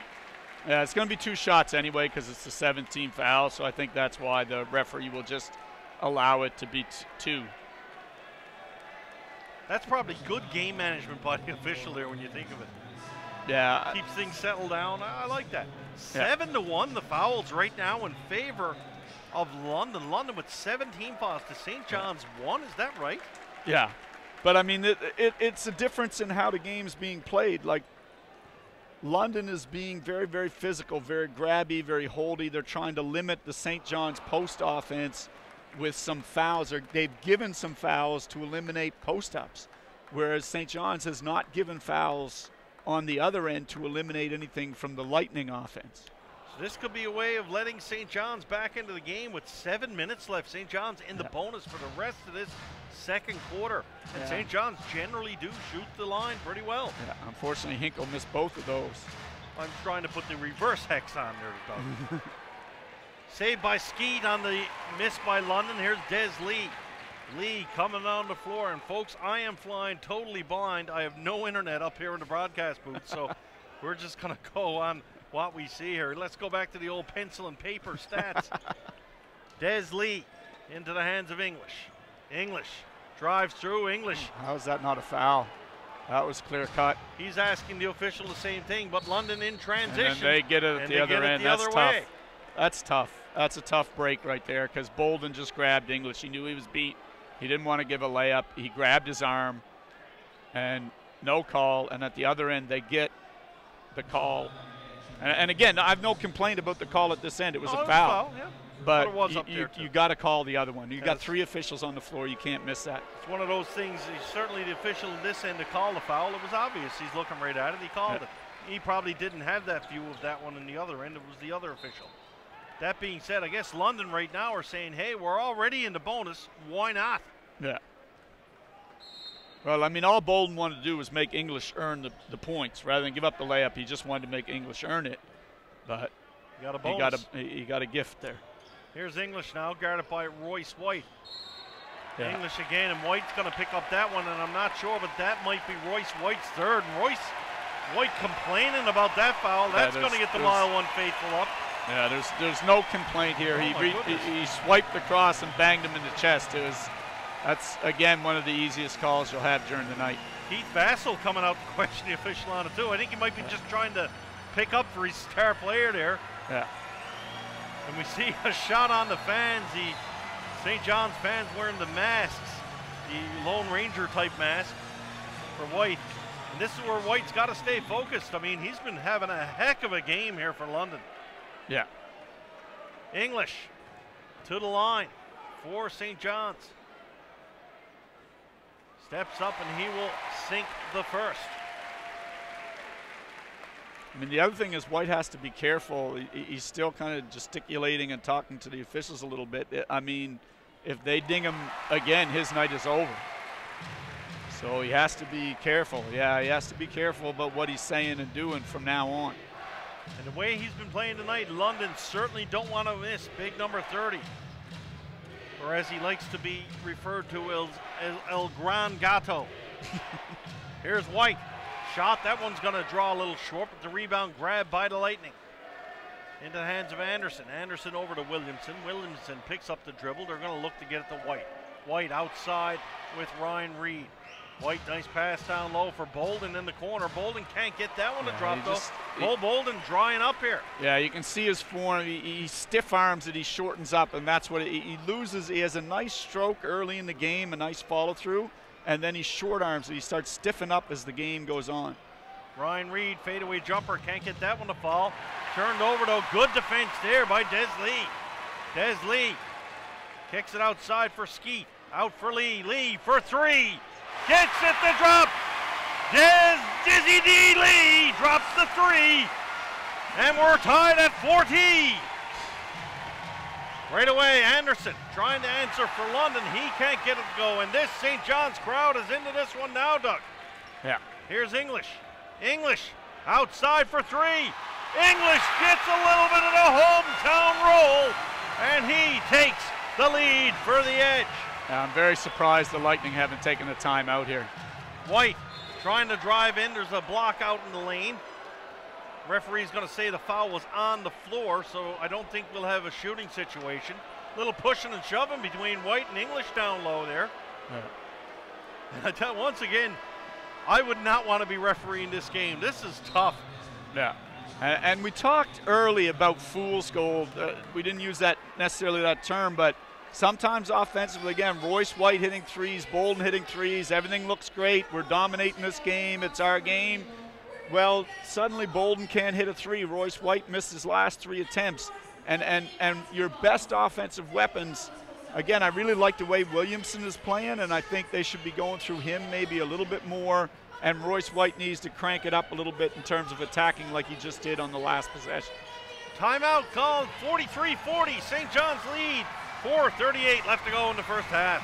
Yeah, it's going to be 2 shots anyway because it's the 17th foul, so I think that's why the referee will just allow it to be 2. That's probably good game management by the official there when you think of it. Yeah. Keeps things settled down. I like that. Yeah. 7-1 the fouls right now in favor of London. London with 17 fouls to St. John's 1. Is that right? Yeah. But, I mean, it's a difference in how the game's being played. Like, London is being very, very physical, very grabby, very holdy. They're trying to limit the St. John's post offense with some fouls. They've given some fouls to eliminate post-ups, whereas St. John's has not given fouls on the other end to eliminate anything from the Lightning offense. So this could be a way of letting St. John's back into the game with 7 minutes left. St. John's in the bonus for the rest of this second quarter. And St. John's generally do shoot the line pretty well. Yeah, unfortunately, Hinkle missed both of those. I'm trying to put the reverse hex on there, Doug. Saved by Skeet on the miss by London. Here's Des Lee. Lee coming on the floor. And folks, I am flying totally blind. I have no internet up here in the broadcast booth, so we're just going to go on what we see here. Let's go back to the old pencil and paper stats. Des Lee into the hands of English. English drives through. English. How is that not a foul? That was clear cut. He's asking the official the same thing, but London in transition. And then they get it at the other end. That's tough. That's tough. That's a tough break right there because Bolden just grabbed English. He knew he was beat. He didn't want to give a layup. He grabbed his arm and no call. And at the other end, they get the call. And again, I have no complaint about the call at this end. It was a foul. Yeah. But you got to call the other one. You got 3 officials on the floor. You can't miss that. It's one of those things. Certainly the official at this end to call the foul. It was obvious. He's looking right at it. He called it. He probably didn't have that view of that one in the other end. It was the other official. That being said, I guess London right now are saying, hey, we're already in the bonus. Why not? Yeah. Well, I mean, all Bolden wanted to do was make English earn the points rather than give up the layup. He just wanted to make English earn it. But he got a bonus. He got a gift there. Here's English now, guarded by Royce White. Yeah. English again, and White's going to pick up that one, and I'm not sure, but that might be Royce White's third. And Royce White complaining about that foul. That's going to get the Mile 1 faithful up. Yeah, there's no complaint here. He swiped across and banged him in the chest. That's again one of the easiest calls you'll have during the night. Keith Vassell coming out to question the official on it too. I think he might be just trying to pick up for his star player there. Yeah. And we see a shot on the fans. The St. John's fans wearing the masks, the Lone Ranger type mask for White. And this is where White's got to stay focused. I mean, he's been having a heck of a game here for London. Yeah. English to the line for St. John's. Steps up and he will sink the first. I mean, the other thing is White has to be careful. He's still kind of gesticulating and talking to the officials a little bit. I mean, if they ding him again, his night is over. So he has to be careful. Yeah, he has to be careful about what he's saying and doing from now on. And the way he's been playing tonight, London certainly don't want to miss big number 30. Or as he likes to be referred to as El Gran Gato. Here's White. Shot, that one's going to draw a little short, but the rebound grabbed by the Lightning. Into the hands of Anderson. Anderson over to Williamson. Williamson picks up the dribble. They're going to look to get it to White. White outside with Ryan Reed. White, nice pass down low for Bolden in the corner. Bolden can't get that one to drop though. Bolden drying up here. Yeah, you can see his form. He stiff arms it, he shortens up, and that's what he loses. He has a nice stroke early in the game, a nice follow through, and then he short arms it. He starts stiffing up as the game goes on. Ryan Reed, fadeaway jumper, can't get that one to fall. Turned over though, good defense there by Des Lee. Des Lee kicks it outside for Skeet. Out for Lee. Lee for three. Gets it to drop. Dizzy D. Lee drops the three. And we're tied at 14. Right away, Anderson trying to answer for London. He can't get it to go. And this St. John's crowd is into this one now, Doug. Yeah. Here's English. English outside for three. English gets a little bit of a hometown roll, and he takes the lead for the Edge. I'm very surprised the Lightning haven't taken a timeout here. White trying to drive in. There's a block out in the lane. Referee's going to say the foul was on the floor, so I don't think we'll have a shooting situation. Little pushing and shoving between White and English down low there. Yeah. And I tell you, once again, I would not want to be refereeing this game. This is tough. Yeah. And we talked early about fool's gold. We didn't use that necessarily that term, but sometimes offensively, again, Royce White hitting threes, Bolden hitting threes, everything looks great. We're dominating this game. It's our game. Well, suddenly Bolden can't hit a three. Royce White missed his last 3 attempts. And your best offensive weapons, again, I really like the way Williamson is playing, and I think they should be going through him maybe a little bit more. And Royce White needs to crank it up a little bit in terms of attacking like he just did on the last possession. Timeout called, 43-40, St. John's lead. 4:38 left to go in the first half.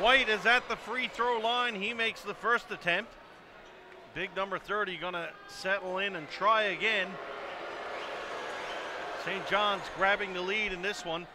White is at the free throw line. He makes the first attempt. Big number 30 going to settle in and try again. St. John's grabbing the lead in this one.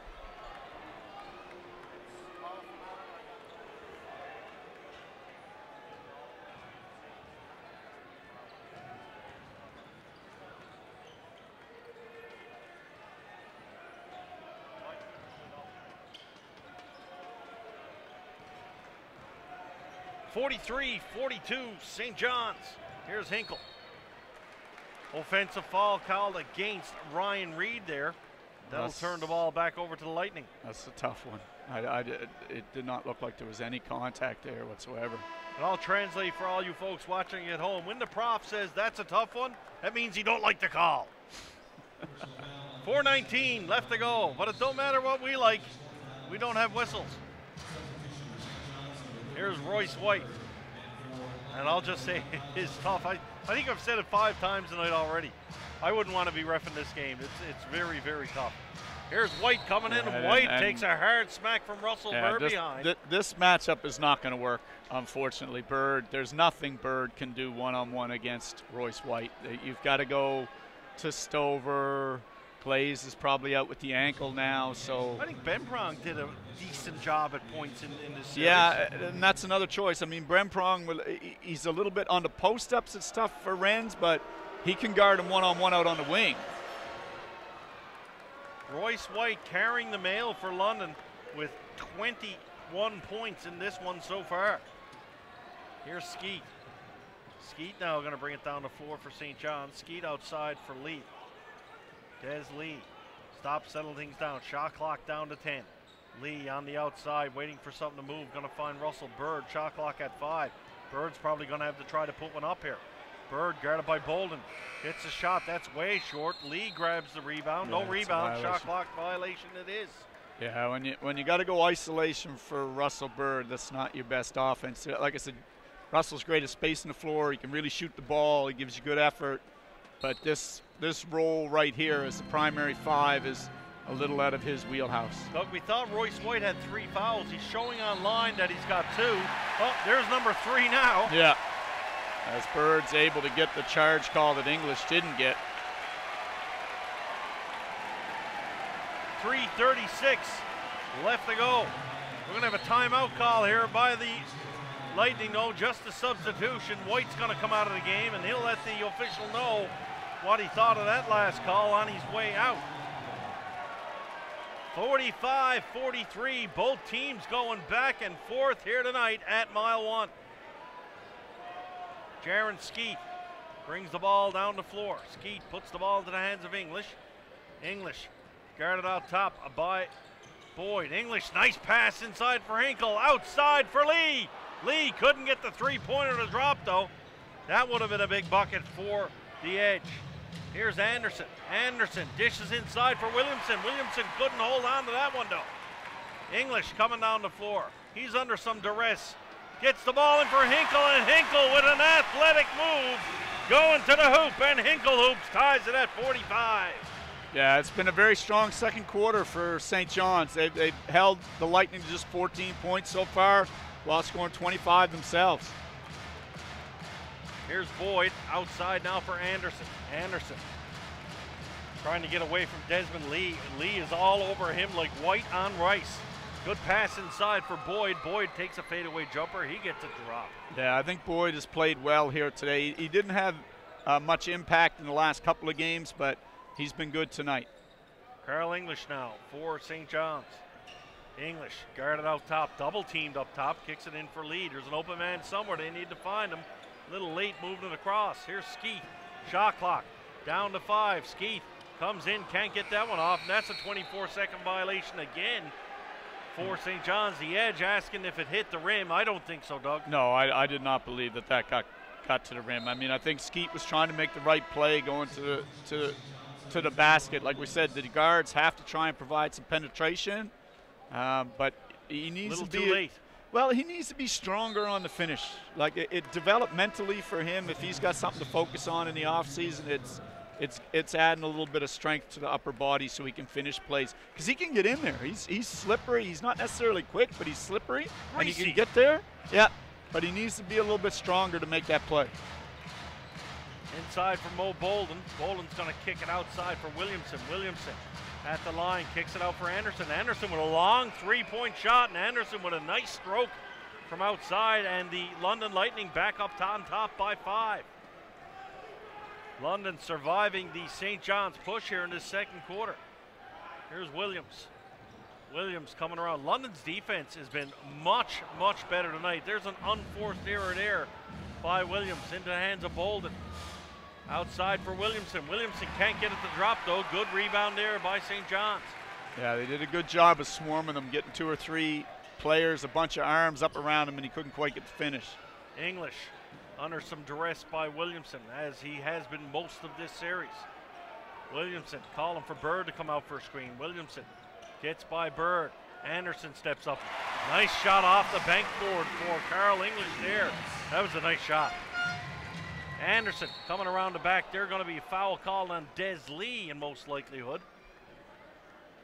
(43-42) St. John's. Here's Hinkle. Offensive foul called against Ryan Reed there. That'll turn the ball back over to the Lightning. That's a tough one. It did not look like there was any contact there whatsoever. And I'll translate for all you folks watching at home. When the prof says that's a tough one, that means he don't like the call. 4:19 left to go, but it don't matter what we like. We don't have whistles. Here's Royce White. And I'll just say it's tough. I think I've said it 5 times tonight already. I wouldn't want to be reffing this game. It's very, very tough. Here's White coming in, and White takes a hard smack from Russell Bird behind. This matchup is not going to work, unfortunately. Bird, there's nothing Bird can do one-on-one against Royce White. You've got to go to Stover. Glaze is probably out with the ankle now, so I think Benprong did a decent job at points in this series. Yeah, and that's another choice. I mean, Benprong, he's a little bit on the post-ups. It's tough for Renz, but he can guard him one-on-one out on the wing. Royce White carrying the mail for London with 21 points in this one so far. Here's Skeet. Skeet now going to bring it down the floor for St. John's. Skeet outside for Lee. Des Lee, stop, settle things down. Shot clock down to 10. Lee on the outside, waiting for something to move. Going to find Russell Bird. Shot clock at 5. Bird's probably going to have to try to put one up here. Bird guarded by Bolden. Hits a shot. That's way short. Lee grabs the rebound. No rebound. Shot clock violation it is. Yeah, when you got to go isolation for Russell Bird, that's not your best offense. Like I said, Russell's great at spacing the floor. He can really shoot the ball. He gives you good effort. But this this role right here as the primary 5 is a little out of his wheelhouse. Doug, we thought Royce White had 3 fouls. He's showing online that he's got 2. Oh, there's number 3 now. Yeah. As Bird's able to get the charge call that English didn't get. 3:36 left to go. We're going to have a timeout call here by the Lightning. No, just a substitution. White's going to come out of the game, and he'll let the official know what he thought of that last call on his way out. 45-43, both teams going back and forth here tonight at mile 1. Jaron Skeet brings the ball down the floor. Skeet puts the ball into the hands of English. English guarded out top by Boyd. English, nice pass inside for Hinkle, outside for Lee. Lee couldn't get the 3-pointer to drop though. That would have been a big bucket for the Edge. Here's Anderson. Anderson dishes inside for Williamson. Williamson couldn't hold on to that one though. English coming down the floor. He's under some duress. Gets the ball in for Hinkle, and Hinkle with an athletic move going to the hoop, and Hinkle hoops, ties it at 45. Yeah, it's been a very strong second quarter for St. John's. They've held the Lightning to just 14 points so far while scoring 25 themselves. Here's Boyd outside now for Anderson. Anderson trying to get away from Desmond Lee. Lee is all over him like white on rice. Good pass inside for Boyd. Boyd takes a fadeaway jumper. He gets a drop. Yeah, I think Boyd has played well here today. He didn't have much impact in the last couple of games, but he's been good tonight. Carl English now for St. John's. English guarded out top, double teamed up top, kicks it in for Lee. There's an open man somewhere. They need to find him. A little late moving it across. Here's Skeet. Shot clock down to 5. Skeet comes in, can't get that one off, and that's a 24-second violation again for St. John's. The Edge asking if it hit the rim. I don't think so, Doug. No, I did not believe that got to the rim. I mean, I think Skeet was trying to make the right play going to the basket. Like we said, the guards have to try and provide some penetration, but he needs to be too late. Well, he needs to be stronger on the finish. Like it developmentally for him, if he's got something to focus on in the offseason, it's adding a little bit of strength to the upper body so he can finish plays. Because he can get in there. He's slippery. He's not necessarily quick, but he's slippery. And he can get there. Yeah, but he needs to be a little bit stronger to make that play. Inside for Mo Bolden. Bolden's going to kick it outside for Williamson. Williamson at the line, kicks it out for Anderson. Anderson with a long 3-point shot, and Anderson with a nice stroke from outside, and the London Lightning back up on top by 5. London surviving the St. John's push here in this second quarter. Here's Williams. Williams coming around. London's defense has been much, much better tonight. There's an unforced error there by Williams into the hands of Bolden. Outside for Williamson. Williamson can't get it to drop though. Good rebound there by St. John's. Yeah, they did a good job of swarming them, getting 2 or 3 players, a bunch of arms up around him, and he couldn't quite get the finish. English under some duress by Williamson, as he has been most of this series. Williamson calling for Bird to come out for a screen. Williamson gets by Bird. Anderson steps up. Nice shot off the bank board for Carl English there. That was a nice shot. Anderson coming around the back. They're going to be a foul called on Des Lee in most likelihood.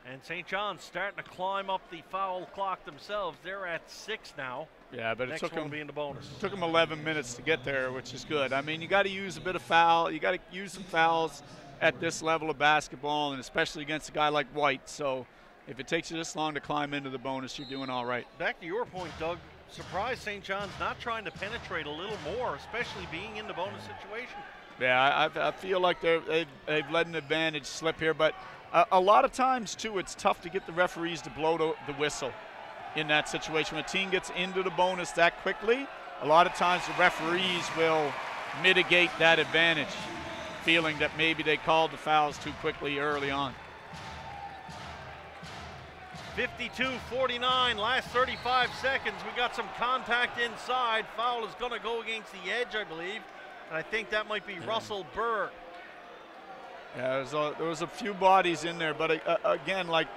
And St. John's starting to climb up the foul clock themselves. They're at 6 now. Yeah, but Next it took one him being the bonus. Took him 11 minutes to get there, which is good. I mean, you got to use a bit of foul. You got to use some fouls at this level of basketball, and especially against a guy like White. So if it takes you this long to climb into the bonus, you're doing all right. Back to your point, Doug. Surprised St. John's not trying to penetrate a little more, especially being in the bonus situation. Yeah, I feel like they've let an advantage slip here, but a lot of times, too, it's tough to get the referees to blow the whistle in that situation. When a team gets into the bonus that quickly, a lot of times the referees will mitigate that advantage, feeling that maybe they called the fouls too quickly early on. 52-49, last 35 seconds. We got some contact inside. Foul is going to go against the Edge, I believe. And I think that might be Russell Bird. Yeah, there was a few bodies in there, but again, like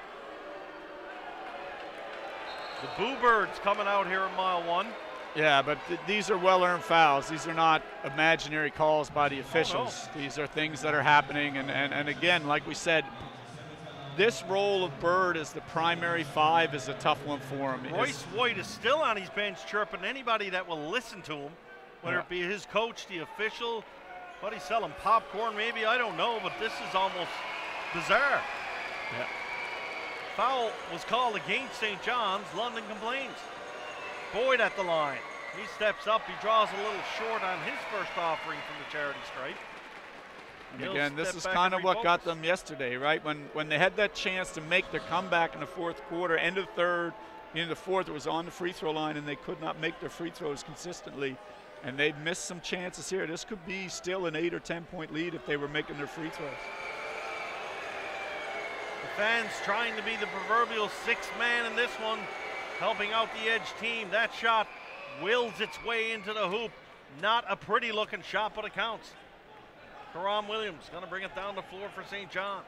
the Boo Birds coming out here at mile 1. Yeah, but these are well-earned fouls. These are not imaginary calls by the officials. No. These are things that are happening. And again, like we said, this role of Bird as the primary five is a tough one for him. Royce White is still on his bench chirping anybody that will listen to him, whether it be his coach, the official, what he's selling, popcorn maybe, I don't know, but this is almost bizarre. Yeah. Foul was called against St. John's. London complains. Boyd at the line. He steps up. He draws a little short on his first offering from the charity stripe. And again, this is kind of what got them yesterday, right? When they had that chance to make their comeback in the fourth quarter, end of the third, into the fourth, it was on the free throw line, and they could not make their free throws consistently. And they've missed some chances here. This could be still an 8 or 10-point lead if they were making their free throws. The fans trying to be the proverbial sixth man in this one, helping out the Edge team. That shot wills its way into the hoop. Not a pretty looking shot, but it counts. Karam Williams gonna bring it down the floor for St. John's.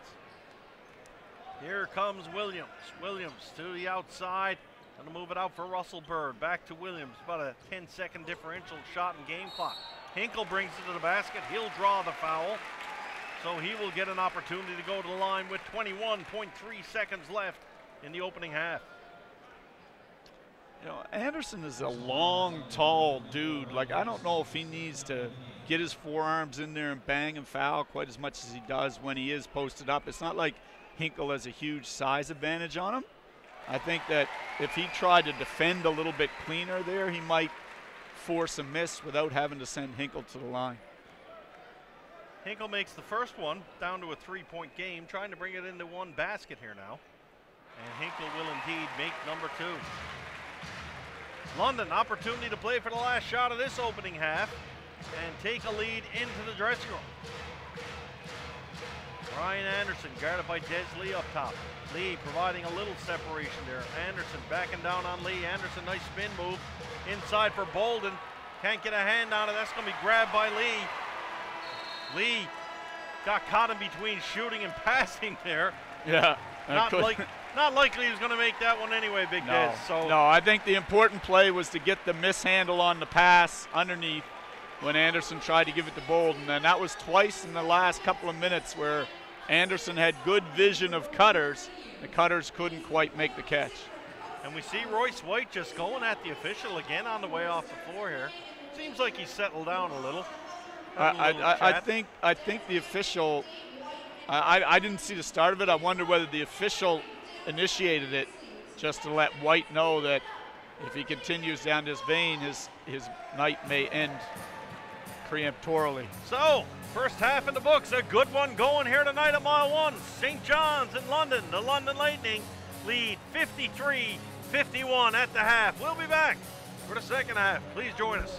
Here comes Williams. Williams to the outside. Gonna move it out for Russell Bird. Back to Williams. About a 10-second differential shot in game clock. Hinkle brings it to the basket. He'll draw the foul. So he will get an opportunity to go to the line with 21.3 seconds left in the opening half. You know, Anderson is a long, tall dude. Like, I don't know if he needs to get his forearms in there and bang and foul quite as much as he does when he is posted up. It's not like Hinkle has a huge size advantage on him. I think that if he tried to defend a little bit cleaner there, he might force a miss without having to send Hinkle to the line. Hinkle makes the first one down to a 3-point game, trying to bring it into one basket here now. And Hinkle will indeed make number 2. London, opportunity to play for the last shot of this opening half and take a lead into the dressing room. Ryan Anderson guarded by Des Lee up top. Lee providing a little separation there. Anderson backing down on Lee. Anderson, nice spin move. Inside for Bolden. Can't get a hand on it. That's going to be grabbed by Lee. Lee got caught in between shooting and passing there. Yeah. Not likely he was going to make that one anyway, Big Des. No, I think the important play was to get the mishandle on the pass underneath when Anderson tried to give it to Bolden. And that was twice in the last couple of minutes where Anderson had good vision of Cutters. The Cutters couldn't quite make the catch. And we see Royce White just going at the official again on the way off the floor here. Seems like he's settled down a little. I think the official, I didn't see the start of it. I wonder whether the official initiated it just to let White know that if he continues down this vein, his night may end preemptorily. So, first half in the books, a good one going here tonight at Mile 1. St. John's in London. The London Lightning lead 53-51 at the half. We'll be back for the second half. Please join us.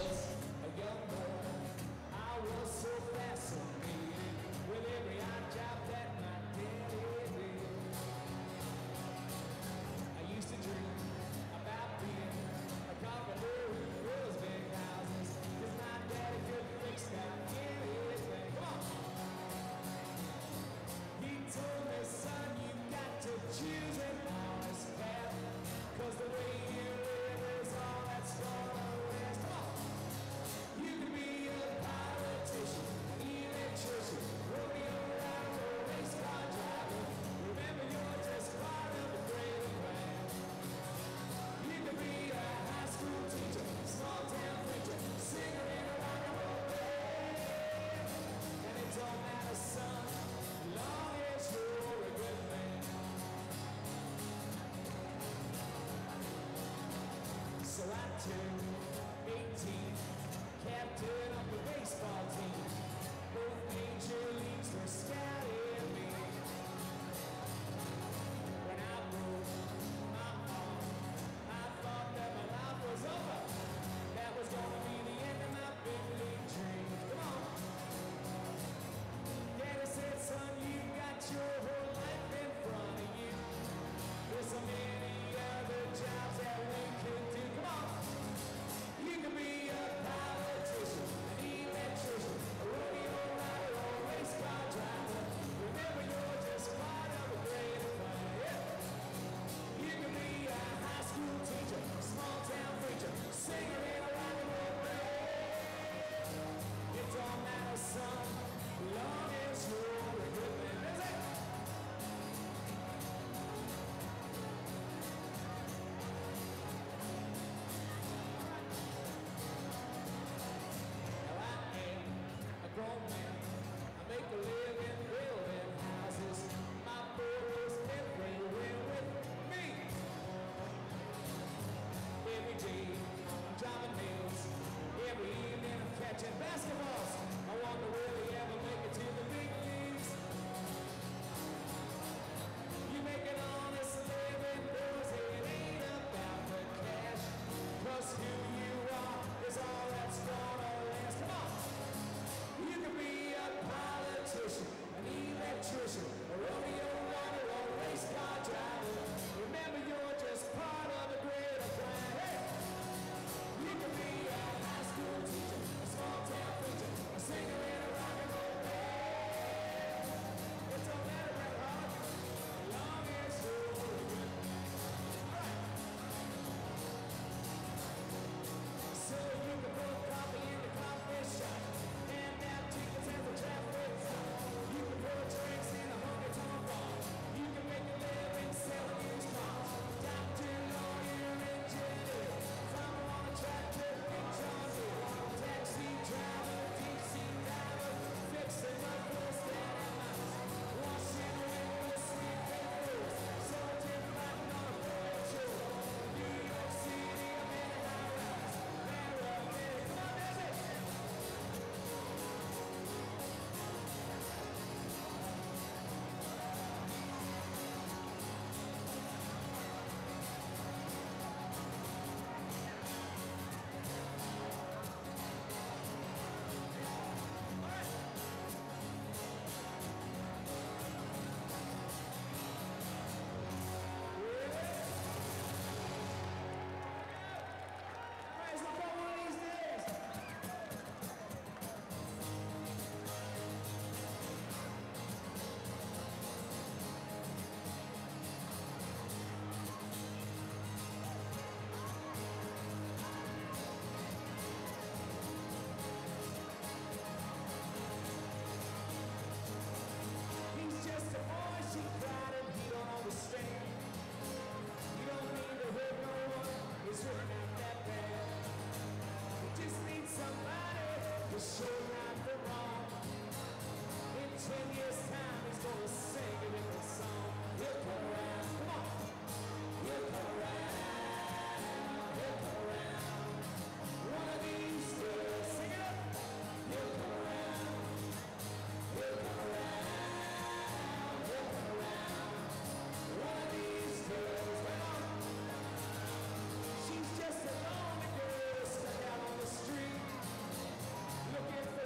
show right from wrong. In 10 years' time, he's gonna sing a different song. He'll come around, come on. He'll come around, he'll come around. One of these days, sing it up. He'll come around, he'll come around, he'll come around. One of these days, come on. She's just a lonely girl stuck out on the street, looking for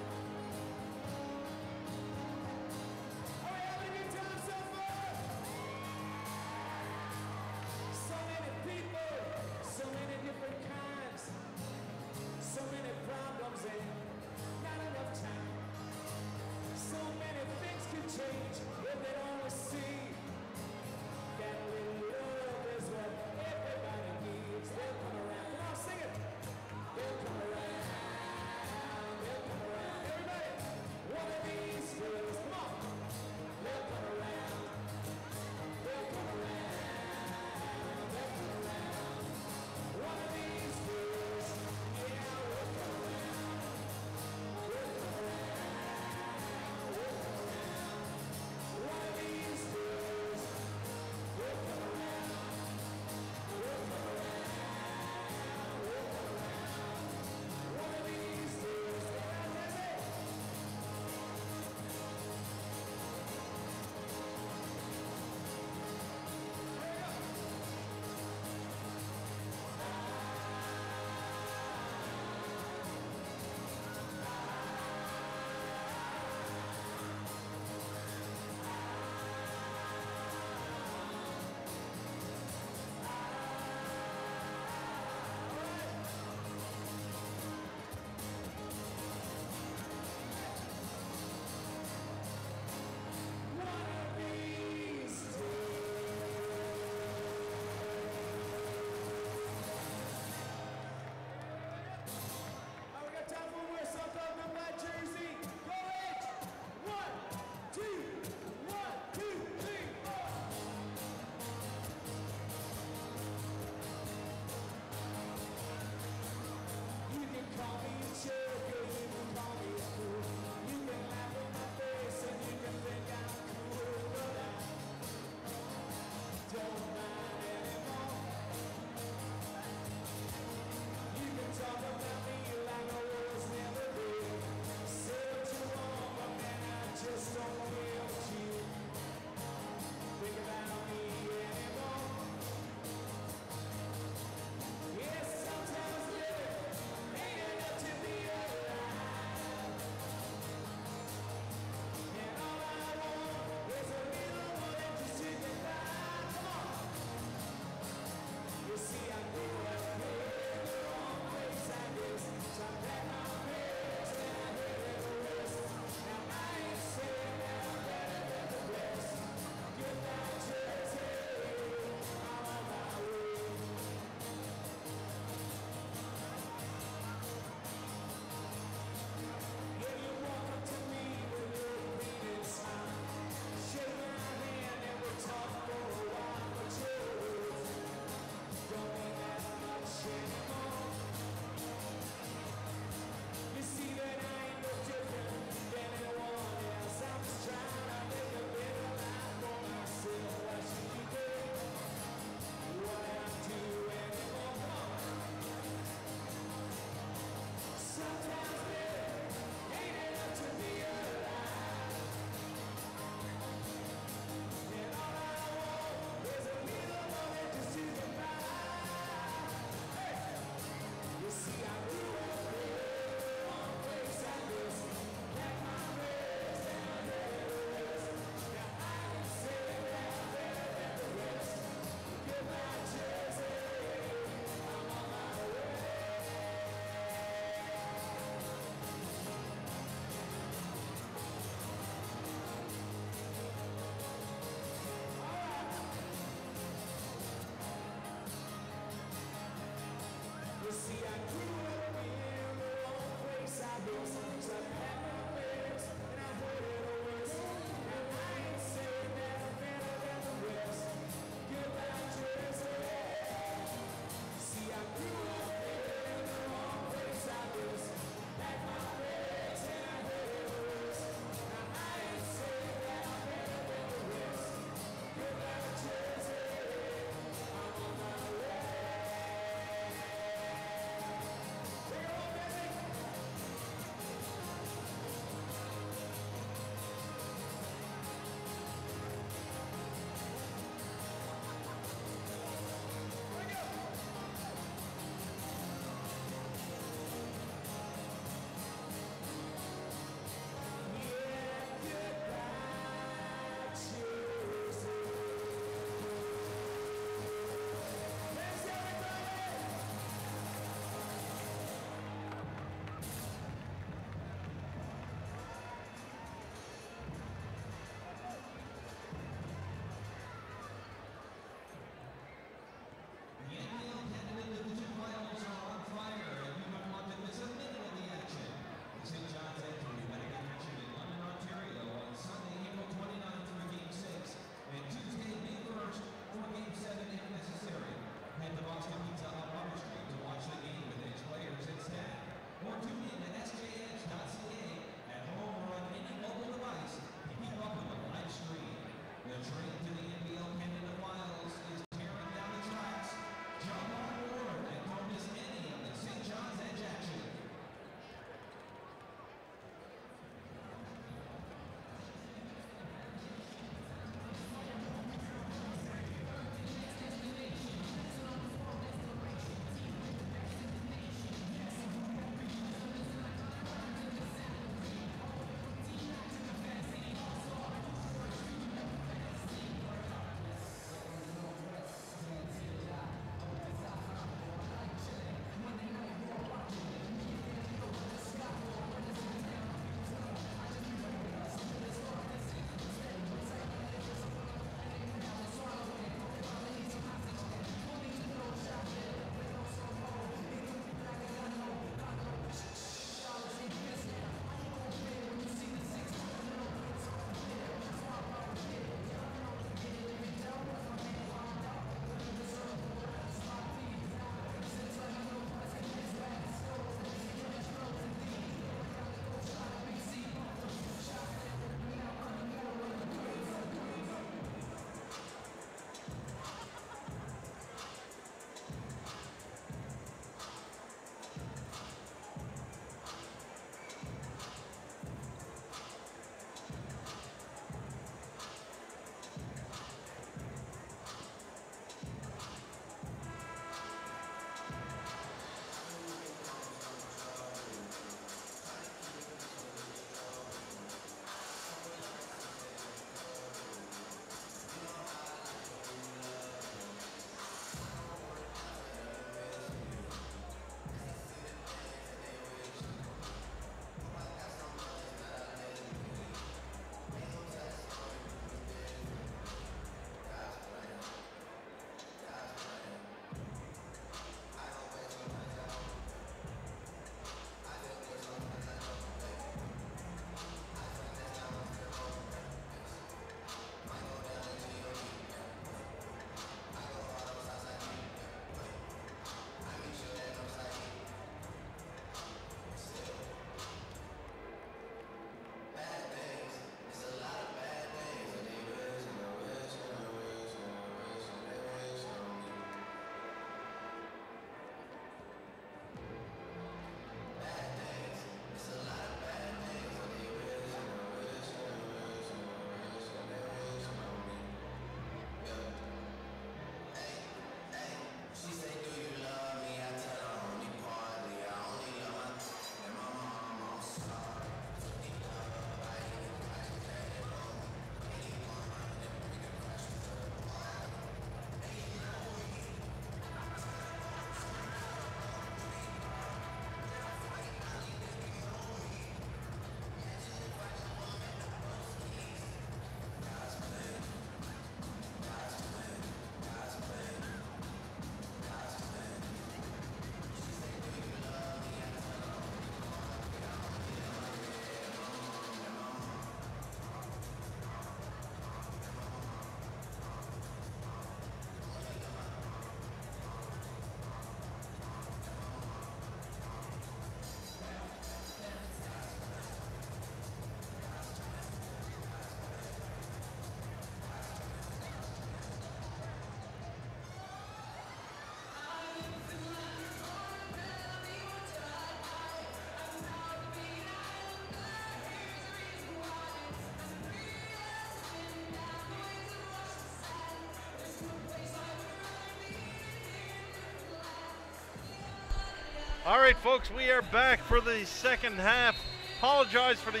All right, folks, we are back for the second half. Apologize for the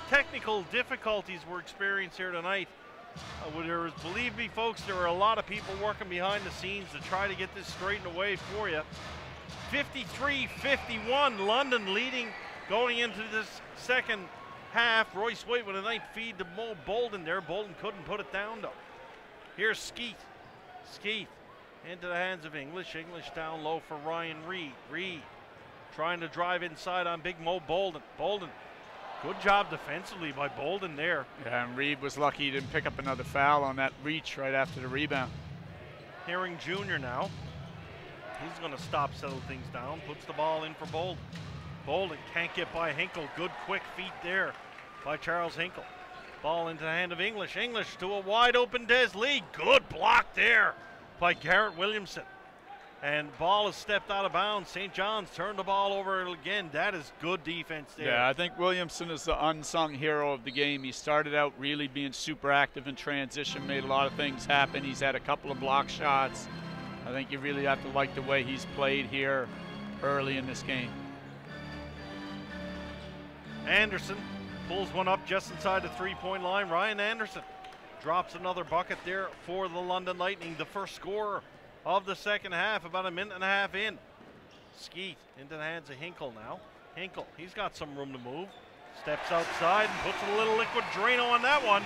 technical difficulties we're experiencing here tonight. Believe me, folks, there are a lot of people working behind the scenes to try to get this straightened away for you. 53-51, London leading going into this second half. Royce White with a nice feed to Mo Bolden there. Bolden couldn't put it down, though. Here's Skeet. Skeet into the hands of English. English down low for Ryan Reed. Reed trying to drive inside on big Mo Bolden. Bolden, good job defensively by Bolden there. Yeah, and Reed was lucky he didn't pick up another foul on that reach right after the rebound. Herring Jr. now. He's going to stop, settle things down. Puts the ball in for Bolden. Bolden can't get by Hinkle. Good quick feet there by Charles Hinkle. Ball into the hand of English. English to a wide open Des Lee. Good block there by Garrett Williamson. And ball is stepped out of bounds. St. John's turned the ball over again. That is good defense there. Yeah, I think Williamson is the unsung hero of the game. He started out really being super active in transition, made a lot of things happen. He's had a couple of block shots. I think you really have to like the way he's played here early in this game. Anderson pulls one up just inside the three-point line. Ryan Anderson drops another bucket there for the London Lightning, the first scorer of the second half, about a minute and a half in. Skeet into the hands of Hinkle now. Hinkle, he's got some room to move. Steps outside and puts a little liquid Drano on that one.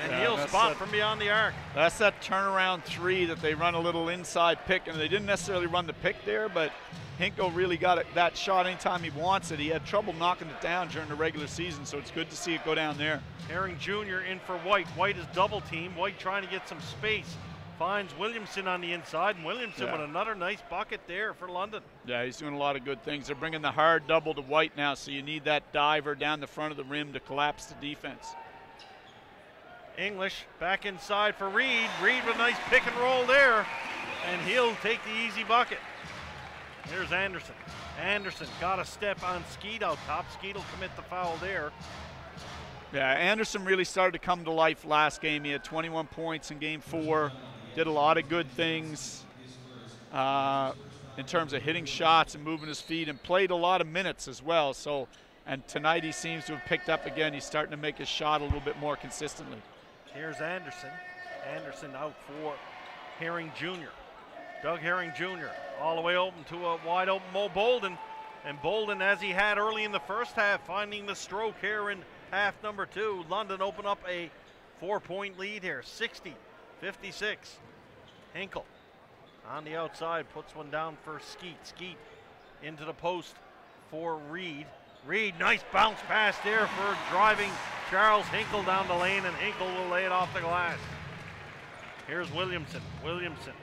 And he'll spot from beyond the arc. That's that turnaround three that they run a little inside pick, and they didn't necessarily run the pick there, but Hinkle really got that shot anytime he wants it. He had trouble knocking it down during the regular season, so it's good to see it go down there. Herring Jr. in for White. White is double teamed. White trying to get some space. Finds Williamson on the inside, and Williamson with another nice bucket there for London. Yeah, he's doing a lot of good things. They're bringing the hard double to White now, so you need that diver down the front of the rim to collapse the defense. English back inside for Reed. Reed with a nice pick and roll there, and he'll take the easy bucket. Here's Anderson. Anderson got a step on Skeet out top. Skeet will commit the foul there. Yeah, Anderson really started to come to life last game. He had 21 points in game 4. Did a lot of good things in terms of hitting shots and moving his feet, and played a lot of minutes as well. So, and tonight he seems to have picked up again. He's starting to make his shot a little bit more consistently. Here's Anderson. Anderson out for Herring Jr. Doug Herring Jr. all the way open to a wide open Mo Bolden. And Bolden, as he had early in the first half, finding the stroke here in half number 2. London open up a 4-point lead here, 60-56. Hinkle on the outside puts one down for Skeet. Skeet into the post for Reed. Reed, nice bounce pass there for driving Charles Hinkle down the lane, and Hinkle will lay it off the glass. Here's Williamson. Williamson.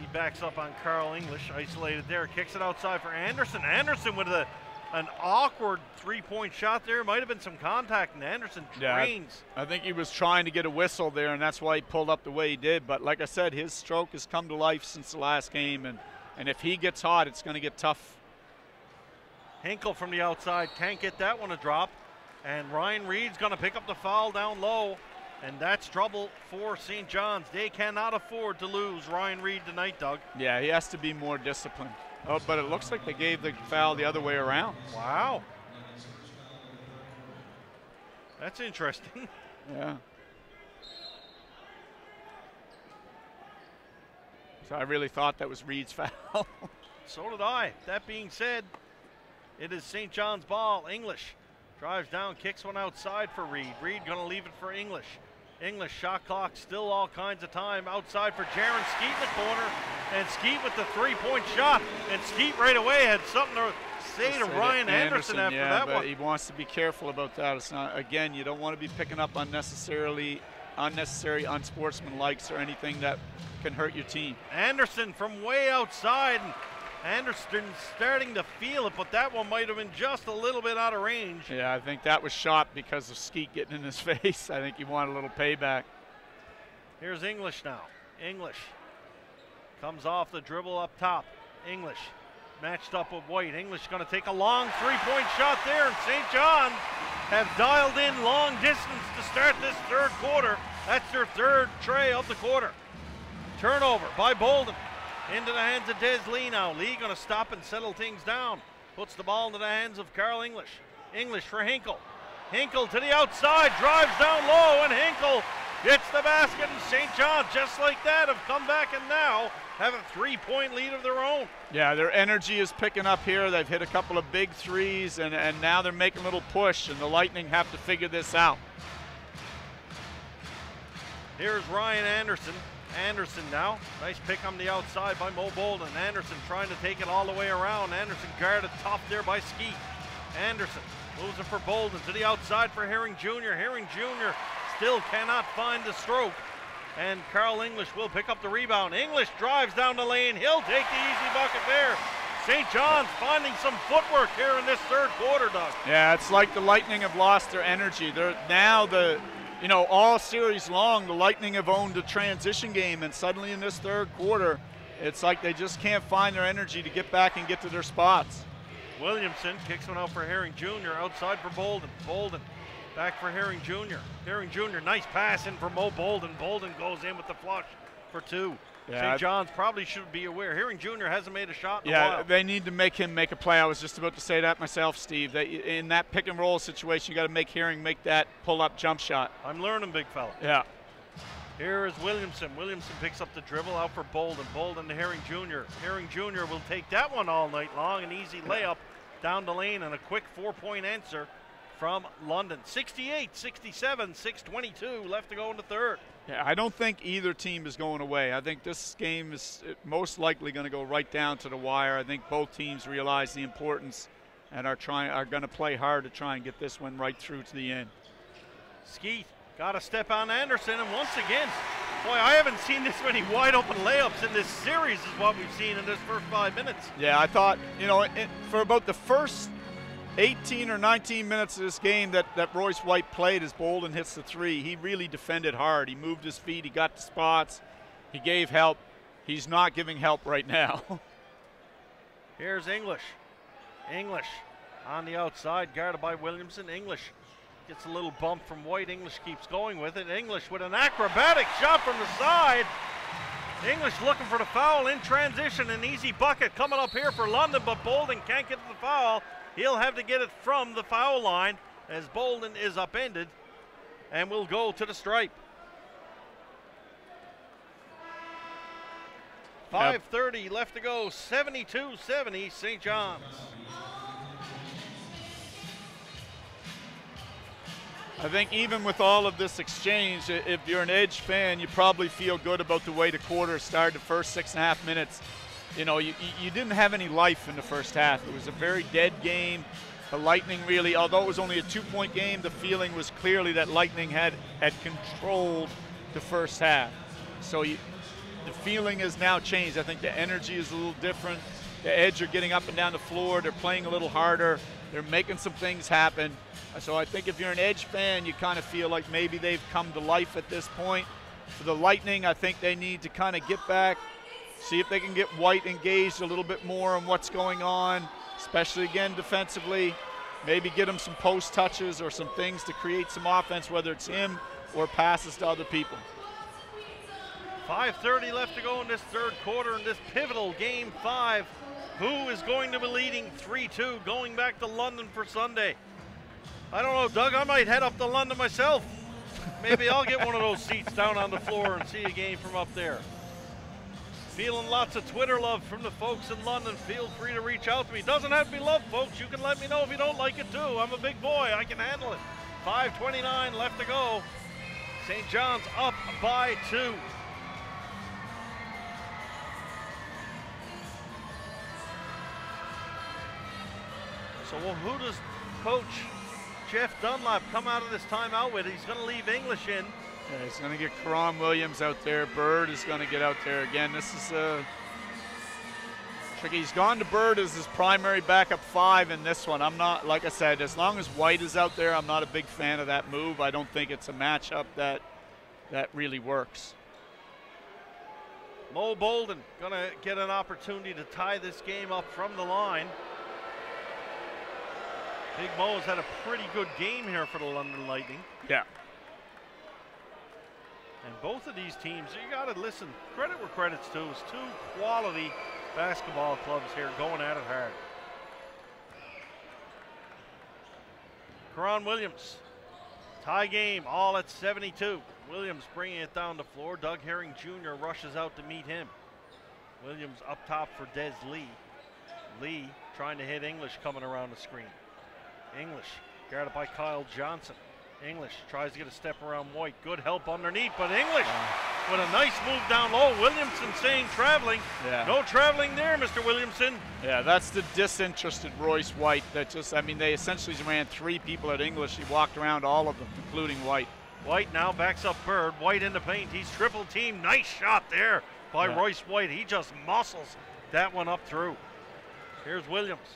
He backs up on Carl English, isolated there, kicks it outside for Anderson. Anderson with an awkward three-point shot there. Might have been some contact, and Anderson drains. Yeah, I think he was trying to get a whistle there, and that's why he pulled up the way he did. But like I said, his stroke has come to life since the last game, and if he gets hot, it's going to get tough. Hinkle from the outside can't get that one to drop, and Ryan Reed's going to pick up the foul down low, and that's trouble for St. John's. They cannot afford to lose Ryan Reed tonight, Doug. Yeah, he has to be more disciplined. Oh, but it looks like they gave the foul the other way around. Wow. That's interesting. Yeah. So I really thought that was Reed's foul. So did I. That being said, it is St. John's ball. English drives down, kicks one outside for Reed. Reed going to leave it for English. English shot clock still all kinds of time. Outside for Jaron Skeet in the corner. And Skeet with the three-point shot. And Skeet right away had something to say to Ryan Anderson after that one. He wants to be careful about that. It's not, again, you don't want to be picking up unnecessary, unsportsmanlikes or anything that can hurt your team. Anderson from way outside. And Anderson's starting to feel it, but that one might have been just a little bit out of range. Yeah, I think that was shot because of Skeet getting in his face. I think he wanted a little payback. Here's English now. English comes off the dribble up top. English matched up with White. English going to take a long three-point shot there, and St. John's have dialed in long distance to start this third quarter. That's their third tray of the quarter. Turnover by Bolden. Into the hands of Des Lee now. Lee going to stop and settle things down. Puts the ball into the hands of Carl English. English for Hinkle. Hinkle to the outside, drives down low, and Hinkle gets the basket, and St. John's, just like that, have come back and now have a 3-point lead of their own. Yeah, their energy is picking up here. They've hit a couple of big threes, and now they're making a little push, and the Lightning have to figure this out. Here's Ryan Anderson. Anderson now. Nice pick on the outside by Mo Bolden. Anderson trying to take it all the way around. Anderson guarded top there by Skeet. Anderson moves it for Bolden to the outside for Herring Jr. Herring Jr. still cannot find the stroke. And Carl English will pick up the rebound. English drives down the lane. He'll take the easy bucket there. St. John's finding some footwork here in this third quarter, Doug. Yeah, it's like the Lightning have lost their energy. They're now all series long, the Lightning have owned the transition game, and suddenly in this third quarter, it's like they just can't find their energy to get back and get to their spots. Williamson kicks one out for Herring Jr. outside for Bolden. Bolden back for Herring Jr. Herring Jr. nice pass in for Mo Bolden. Bolden goes in with the flush for two. Yeah, St. John's probably should be aware. Herring Jr. hasn't made a shot in a yeah, while. they need to make him make a play. I was just about to say that myself, Steve. In that pick and roll situation, you got to make Herring make that pull-up jump shot. I'm learning, big fella. Yeah. Here is Williamson. Williamson picks up the dribble out for Bolden. Bolden to Herring Jr. Herring Jr. will take that one all night long. An easy layup down the lane and a quick 4-point answer from London. 68-67, 6:22 left to go in the third. Yeah, I don't think either team is going away. I think this game is most likely going to go right down to the wire. I think both teams realize the importance and are going to play hard to try and get this one right through to the end. Skeet got a step on Anderson, and once again, boy, I haven't seen this many wide open layups in this series is what we've seen in this first 5 minutes. Yeah, I thought, for about the first 18 or 19 minutes of this game that Royce White played as Bolden hits the three, he really defended hard. He moved his feet, he got the spots, he gave help. He's not giving help right now. Here's English. English on the outside, guarded by Williamson. English gets a little bump from White. English keeps going with it. English with an acrobatic shot from the side. English looking for the foul in transition. An easy bucket coming up here for London, but Bolden can't get to the foul. He'll have to get it from the foul line as Bolden is upended and will go to the stripe. 5:30 left to go, 72-70 St. John's. I think even with all of this exchange, if you're an Edge fan, you probably feel good about the way the quarter started, the first 6.5 minutes. You didn't have any life in the first half. It was a very dead game. The Lightning really, although it was only a 2-point game, the feeling was clearly that Lightning had controlled the first half. So the feeling has now changed. I think the energy is a little different. The Edge are getting up and down the floor. They're playing a little harder. They're making some things happen. So I think if you're an Edge fan, you kind of feel like maybe they've come to life at this point. For the Lightning, I think they need to kind of get back, see if they can get White engaged a little bit more on what's going on, especially again defensively. Maybe get him some post touches or some things to create some offense, whether it's him or passes to other people. 5:30 left to go in this third quarter in this pivotal Game 5. Who is going to be leading 3-2 going back to London for Sunday? I don't know, Doug. I might head up to London myself. Maybe I'll get one of those seats down on the floor and see a game from up there. Feeling lots of Twitter love from the folks in London. Feel free to reach out to me. Doesn't have to be love, folks. You can let me know if you don't like it, too. I'm a big boy. I can handle it. 5:29 left to go. St. John's up by 2. So who does Coach Jeff Dunlap come out of this timeout with? He's going to leave English in. Yeah, he's going to get Karan Williams out there. Bird is going to get out there again. This is tricky. He's gone to Bird as his primary backup 5 in this one. I'm not, like I said, as long as White is out there, I'm not a big fan of that move. I don't think it's a matchup that really works. Mo Bolden going to get an opportunity to tie this game up from the line. Big Mo's had a pretty good game here for the London Lightning. Yeah. And both of these teams, you got to listen, credit where credit's due. It's two quality basketball clubs here going at it hard. Karan Williams, tie game, all at 72. Williams bringing it down the floor. Doug Herring Jr. rushes out to meet him. Williams up top for Des Lee. Lee trying to hit English coming around the screen. English guarded by Kyle Johnson. English tries to get a step around White. Good help underneath, but English with a nice move down low. Williamson saying traveling. Yeah. No traveling there, Mr. Williamson. Yeah, that's the disinterested Royce White. That just, I mean, they essentially ran 3 people at English. He walked around all of them, including White. White now backs up Bird. White in the paint. He's triple teamed. Nice shot there by Royce White. He just muscles that one up through. Here's Williams.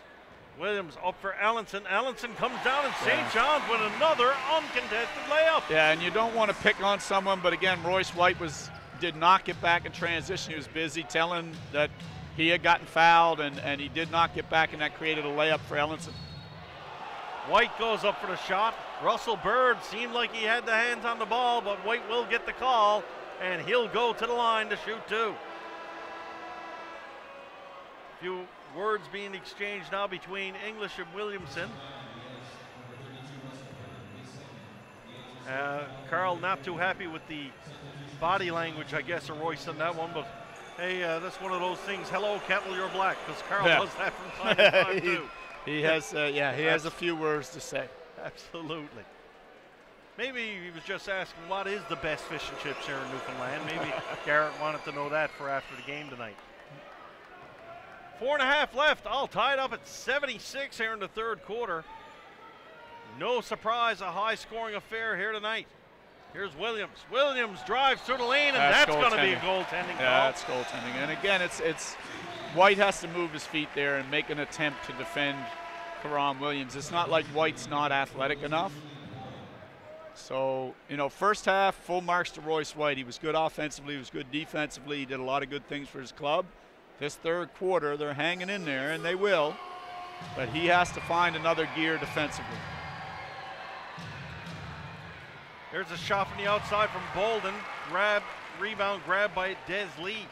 Williams up for Allenson. Allenson comes down, and St. John's with another uncontested layup. Yeah, and you don't want to pick on someone, but again, Royce White did not get back in transition. He was busy telling that he had gotten fouled, and he did not get back, and that created a layup for Allenson. White goes up for the shot. Russell Bird seemed like he had the hands on the ball, but White will get the call, and he'll go to the line to shoot 2. Few words being exchanged now between English and Williamson. Carl not too happy with the body language, I guess, of Royce on that one, but hey, that's one of those things. Hello, Kettle, you're black, because Carl does that from time to time too. He has, he has a few words to say. Absolutely. Maybe he was just asking what is the best fish and chips here in Newfoundland. Maybe Garrett wanted to know that for after the game tonight. 4.5 left, all tied up at 76 here in the third quarter. No surprise, a high-scoring affair here tonight. Here's Williams. Williams drives through the lane, and that's going to be a goaltending call. Yeah, that's goaltending. And again, it's White has to move his feet there and make an attempt to defend Karan Williams. It's not like White's not athletic enough. So, you know, first half, full marks to Royce White. He was good offensively, he was good defensively, he did a lot of good things for his club. This third quarter, they're hanging in there, and they will, but he has to find another gear defensively. There's a shot from the outside from Bolden. Rebound grabbed by Des Lee.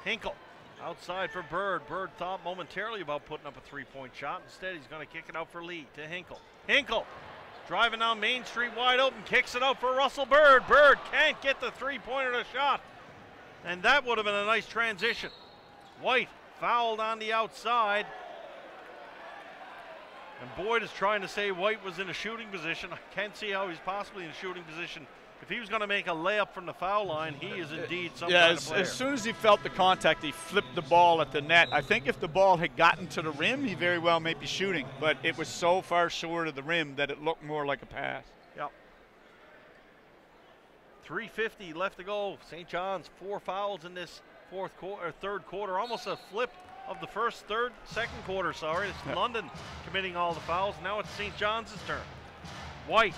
Hinkle outside for Bird. Bird thought momentarily about putting up a 3-point shot. Instead, he's going to kick it out for Lee to Hinkle. Hinkle driving down Main Street wide open, kicks it out for Russell Bird. Bird can't get the 3-pointer to shot. And that would have been a nice transition. White fouled on the outside. And Boyd is trying to say White was in a shooting position. I can't see how he's possibly in a shooting position. If he was going to make a layup from the foul line, he is indeed some kind of player. As soon as he felt the contact, he flipped the ball at the net. I think if the ball had gotten to the rim, he very well may be shooting. But it was so far short of the rim that it looked more like a pass. Yep. 3:50 left to go. St. John's 4 fouls in this third quarter. Almost a flip of the second quarter, sorry. It's London committing all the fouls. Now it's St. John's turn. White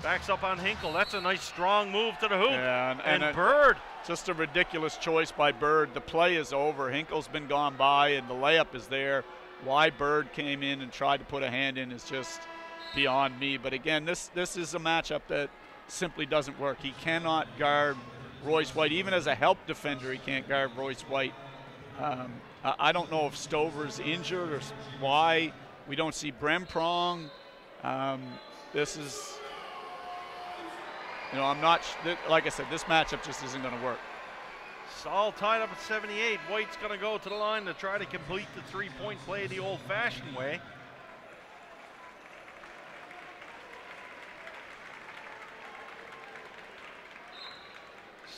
backs up on Hinkle. That's a nice strong move to the hoop. Yeah, and Bird. Just a ridiculous choice by Bird. The play is over. Hinkle's been gone by, and the layup is there. Why Bird came in and tried to put a hand in is just beyond me. But again, this is a matchup that simply doesn't work. He cannot guard Royce White. Even as a help defender, he can't guard Royce White. I don't know if Stover's injured or why we don't see Bremprong. This is, you know, I'm not, like I said, this matchup just isn't going to work. It's all tied up at 78. White's going to go to the line to try to complete the 3-point play the old-fashioned way.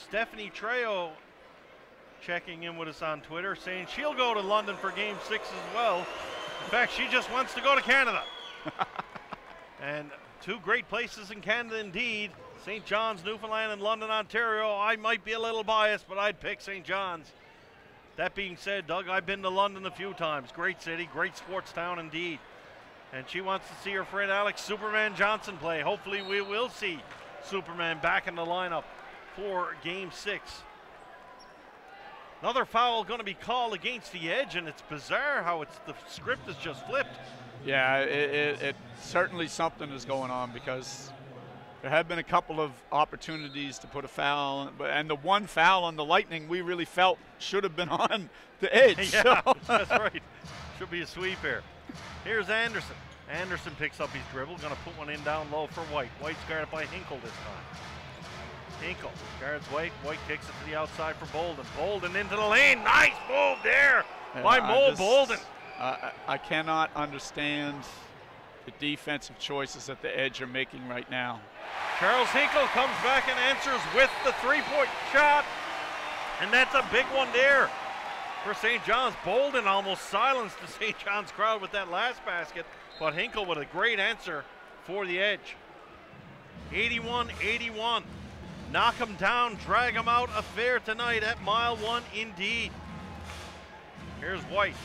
Stephanie Trejo checking in with us on Twitter, saying she'll go to London for Game 6 as well. In fact, she just wants to go to Canada. And 2 great places in Canada indeed. St. John's, Newfoundland, and London, Ontario. I might be a little biased, but I'd pick St. John's. That being said, Doug, I've been to London a few times. Great city, great sports town indeed. And she wants to see her friend Alex Superman Johnson play. Hopefully we will see Superman back in the lineup for Game 6. Another foul going to be called against the Edge, and it's bizarre how the script is just flipped. Yeah, it certainly something is going on, because There have been a couple of opportunities to put a foul, and the one foul on the Lightning we really felt should have been on the edge. Yeah, so. that's right. Should be a sweep here. Here's Anderson. Anderson picks up his dribble, going to put one in down low for White. White's guarded by Hinkle this time. Hinkle guards White. White kicks it to the outside for Bolden. Bolden into the lane. Nice move there by Mo Bolden. I cannot understand the defensive choices that the Edge are making right now. Charles Hinkle comes back and answers with the three-point shot. And that's a big one there for St. John's. Bolden almost silenced the St. John's crowd with that last basket. But Hinkle with a great answer for the Edge. 81-81. Knock him down, drag him out affair tonight at mile one indeed. Here's White.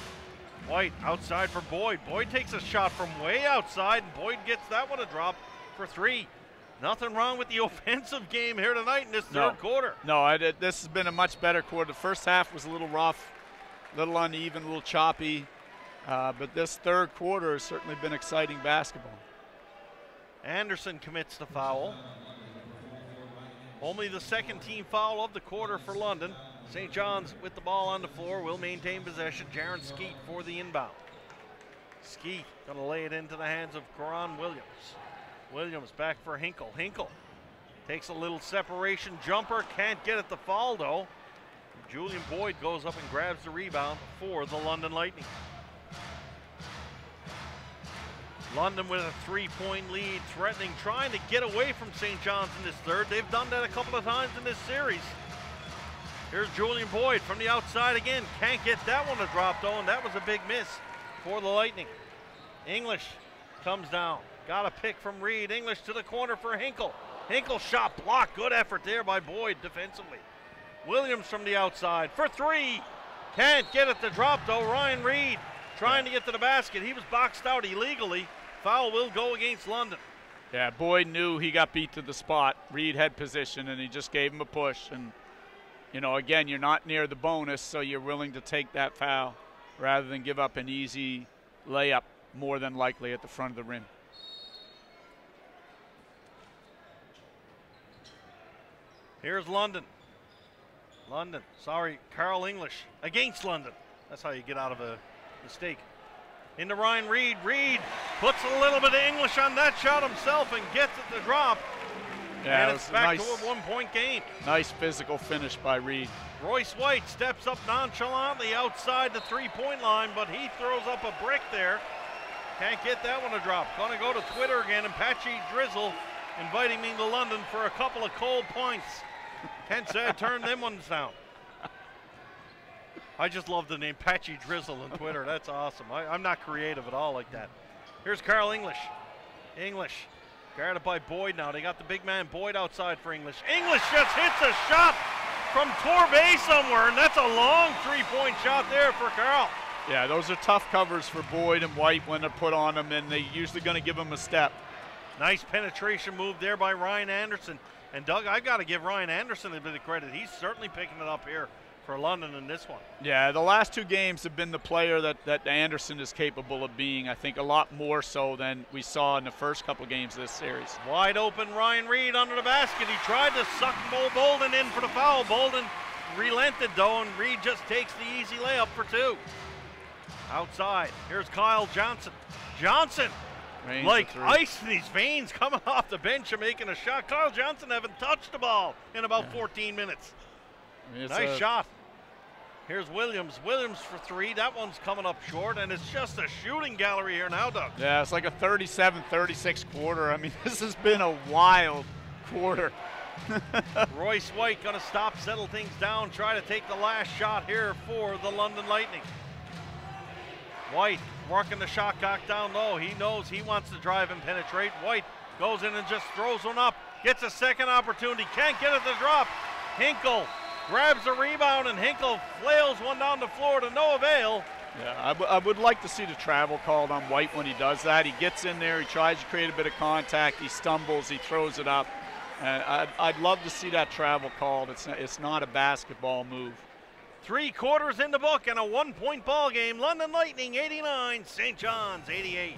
White outside for Boyd. Boyd takes a shot from way outside, and Boyd gets that one a drop for three. Nothing wrong with the offensive game here tonight in this third quarter. No, this has been a much better quarter. The first half was a little rough, a little uneven, a little choppy. But this third quarter has certainly been exciting basketball. Anderson commits the foul. Only the second team foul of the quarter for London. St. John's with the ball on the floor will maintain possession. Jaron Skeet for the inbound. Skeet gonna lay it into the hands of Karan Williams. Williams back for Hinkle. Hinkle takes a little separation jumper. Can't get it to fall though. Julian Boyd goes up and grabs the rebound for the London Lightning. London with a three-point lead, threatening, trying to get away from St. John's in this third. They've done that a couple of times in this series. Here's Julian Boyd from the outside again. Can't get that one to drop though, and that was a big miss for the Lightning. English comes down. Got a pick from Reed. English to the corner for Hinkle. Hinkle shot blocked. Good effort there by Boyd defensively. Williams from the outside for three. Can't get it to drop though. Ryan Reed trying to get to the basket. He was boxed out illegally. Foul will go against London. Yeah, Boyd knew he got beat to the spot. Reed had position, and he just gave him a push. And, you know, again, you're not near the bonus, so you're willing to take that foul rather than give up an easy layup, more than likely at the front of the rim. Here's London. Carl English against London. That's how you get out of a mistake. Into Ryan Reed. Reed puts a little bit of English on that shot himself and gets it to drop. Yeah, and it's back to a one-point game. Nice physical finish by Reed. Royce White steps up nonchalantly outside the three-point line, but he throws up a brick there. Can't get that one to drop. Gonna go to Twitter again, and Patchy Drizzle inviting me to London for a couple of cold points. Can't say I turned them ones down. I just love the name Patchy Drizzle on Twitter. That's awesome. I'm not creative at all like that. Here's Carl English. English guarded by Boyd now. They got the big man Boyd outside for English. English just hits a shot from Torbay somewhere, and that's a long three-point shot there for Carl. Yeah, those are tough covers for Boyd and White when they're put on them, and they're usually going to give them a step. Nice penetration move there by Ryan Anderson. And Doug, I've got to give Ryan Anderson a bit of credit. He's certainly picking it up here for London in this one. Yeah, the last two games have been the player that Anderson is capable of being. I think a lot more so than we saw in the first couple of games of this series. Wide open Ryan Reed under the basket. He tried to suck Mo Bolden in for the foul. Bolden relented though, and Reed just takes the easy layup for two. Outside, here's Kyle Johnson. Johnson, Range like ice in his veins, coming off the bench and making a shot. Kyle Johnson haven't touched the ball in about 14 minutes. Nice shot. Here's Williams. Williams for three. That one's coming up short, and it's just a shooting gallery here now, Doug. Yeah, it's like a 37-36 quarter. I mean, this has been a wild quarter. Royce White going to stop, settle things down, try to take the last shot here for the London Lightning. White working the shot clock down low. He knows he wants to drive and penetrate. White goes in and just throws one up. Gets a second opportunity. Can't get it to drop. Hinkle grabs the rebound, and Hinkle flails one down the floor to no avail. Yeah, I would like to see the travel called on White when he does that. He gets in there, he tries to create a bit of contact, he stumbles, he throws it up. And I'd love to see that travel called. It's not a basketball move. 3 quarters in the book and a 1-point ball game. London Lightning 89, St. John's 88.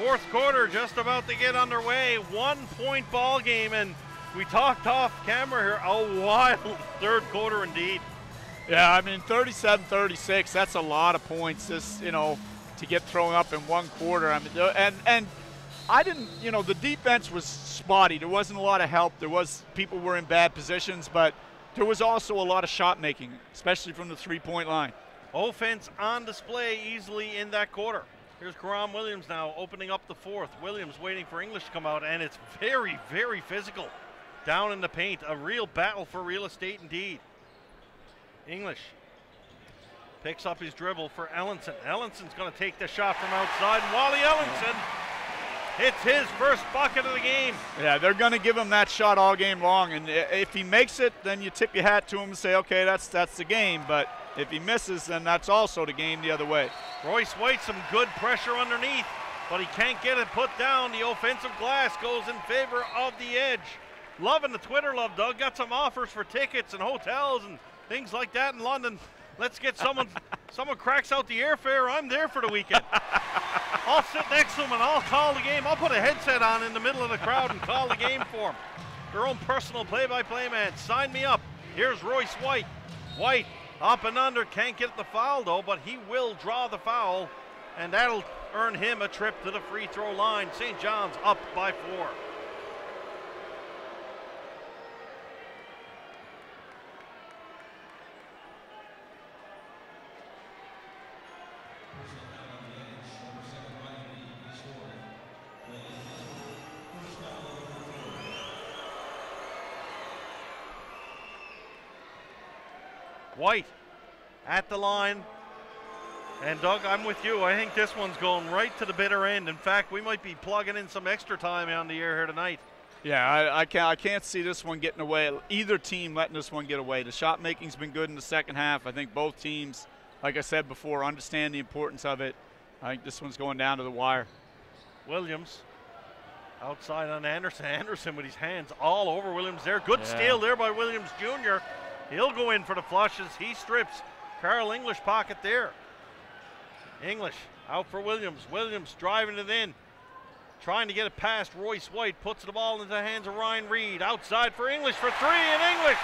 Fourth quarter just about to get underway. 1 point ball game, and we talked off camera here. A wild third quarter indeed. Yeah, I mean 37-36. That's a lot of points. This, to get thrown up in one quarter. I mean, and I didn't. The defense was spotty. There wasn't a lot of help. People were in bad positions, but there was also a lot of shot making, especially from the three-point line. Offense on display easily in that quarter. Here's Karam Williams now opening up the fourth. Williams waiting for English to come out, and it's very, very physical down in the paint. A real battle for real estate indeed. English picks up his dribble for Ellenson. Ellenson's going to take the shot from outside, and Wally Ellenson hits his first bucket of the game. Yeah, they're going to give him that shot all game long, and if he makes it, then you tip your hat to him and say, okay, that's the game, but if he misses, then that's also the game the other way. Royce White, some good pressure underneath, but he can't get it put down. The offensive glass goes in favor of the Edge. Loving the Twitter love, Doug. Got some offers for tickets and hotels and things like that in London. Let's get someone cracks out the airfare. I'm there for the weekend. I'll sit next to him and I'll call the game. I'll put a headset on in the middle of the crowd and call the game for him. Their own personal play-by-play man. Sign me up. Here's Royce White. White up and under, can't get the foul though, but he will draw the foul, and that'll earn him a trip to the free throw line. St. John's up by 4. White at the line, and Doug, I'm with you. I think this one's going right to the bitter end. In fact, we might be plugging in some extra time on the air here tonight. Yeah, I can't see this one getting away. Either team letting this one get away. The shot making's been good in the second half. I think both teams, like I said before, understand the importance of it. I think this one's going down to the wire. Williams outside on Anderson. Anderson with his hands all over Williams there. Good steal there by Williams Jr. He'll go in for the flush as he strips Carl English pocket there. English out for Williams. Williams driving it in, trying to get it past Royce White. Puts the ball into the hands of Ryan Reed. Outside for English for three, and English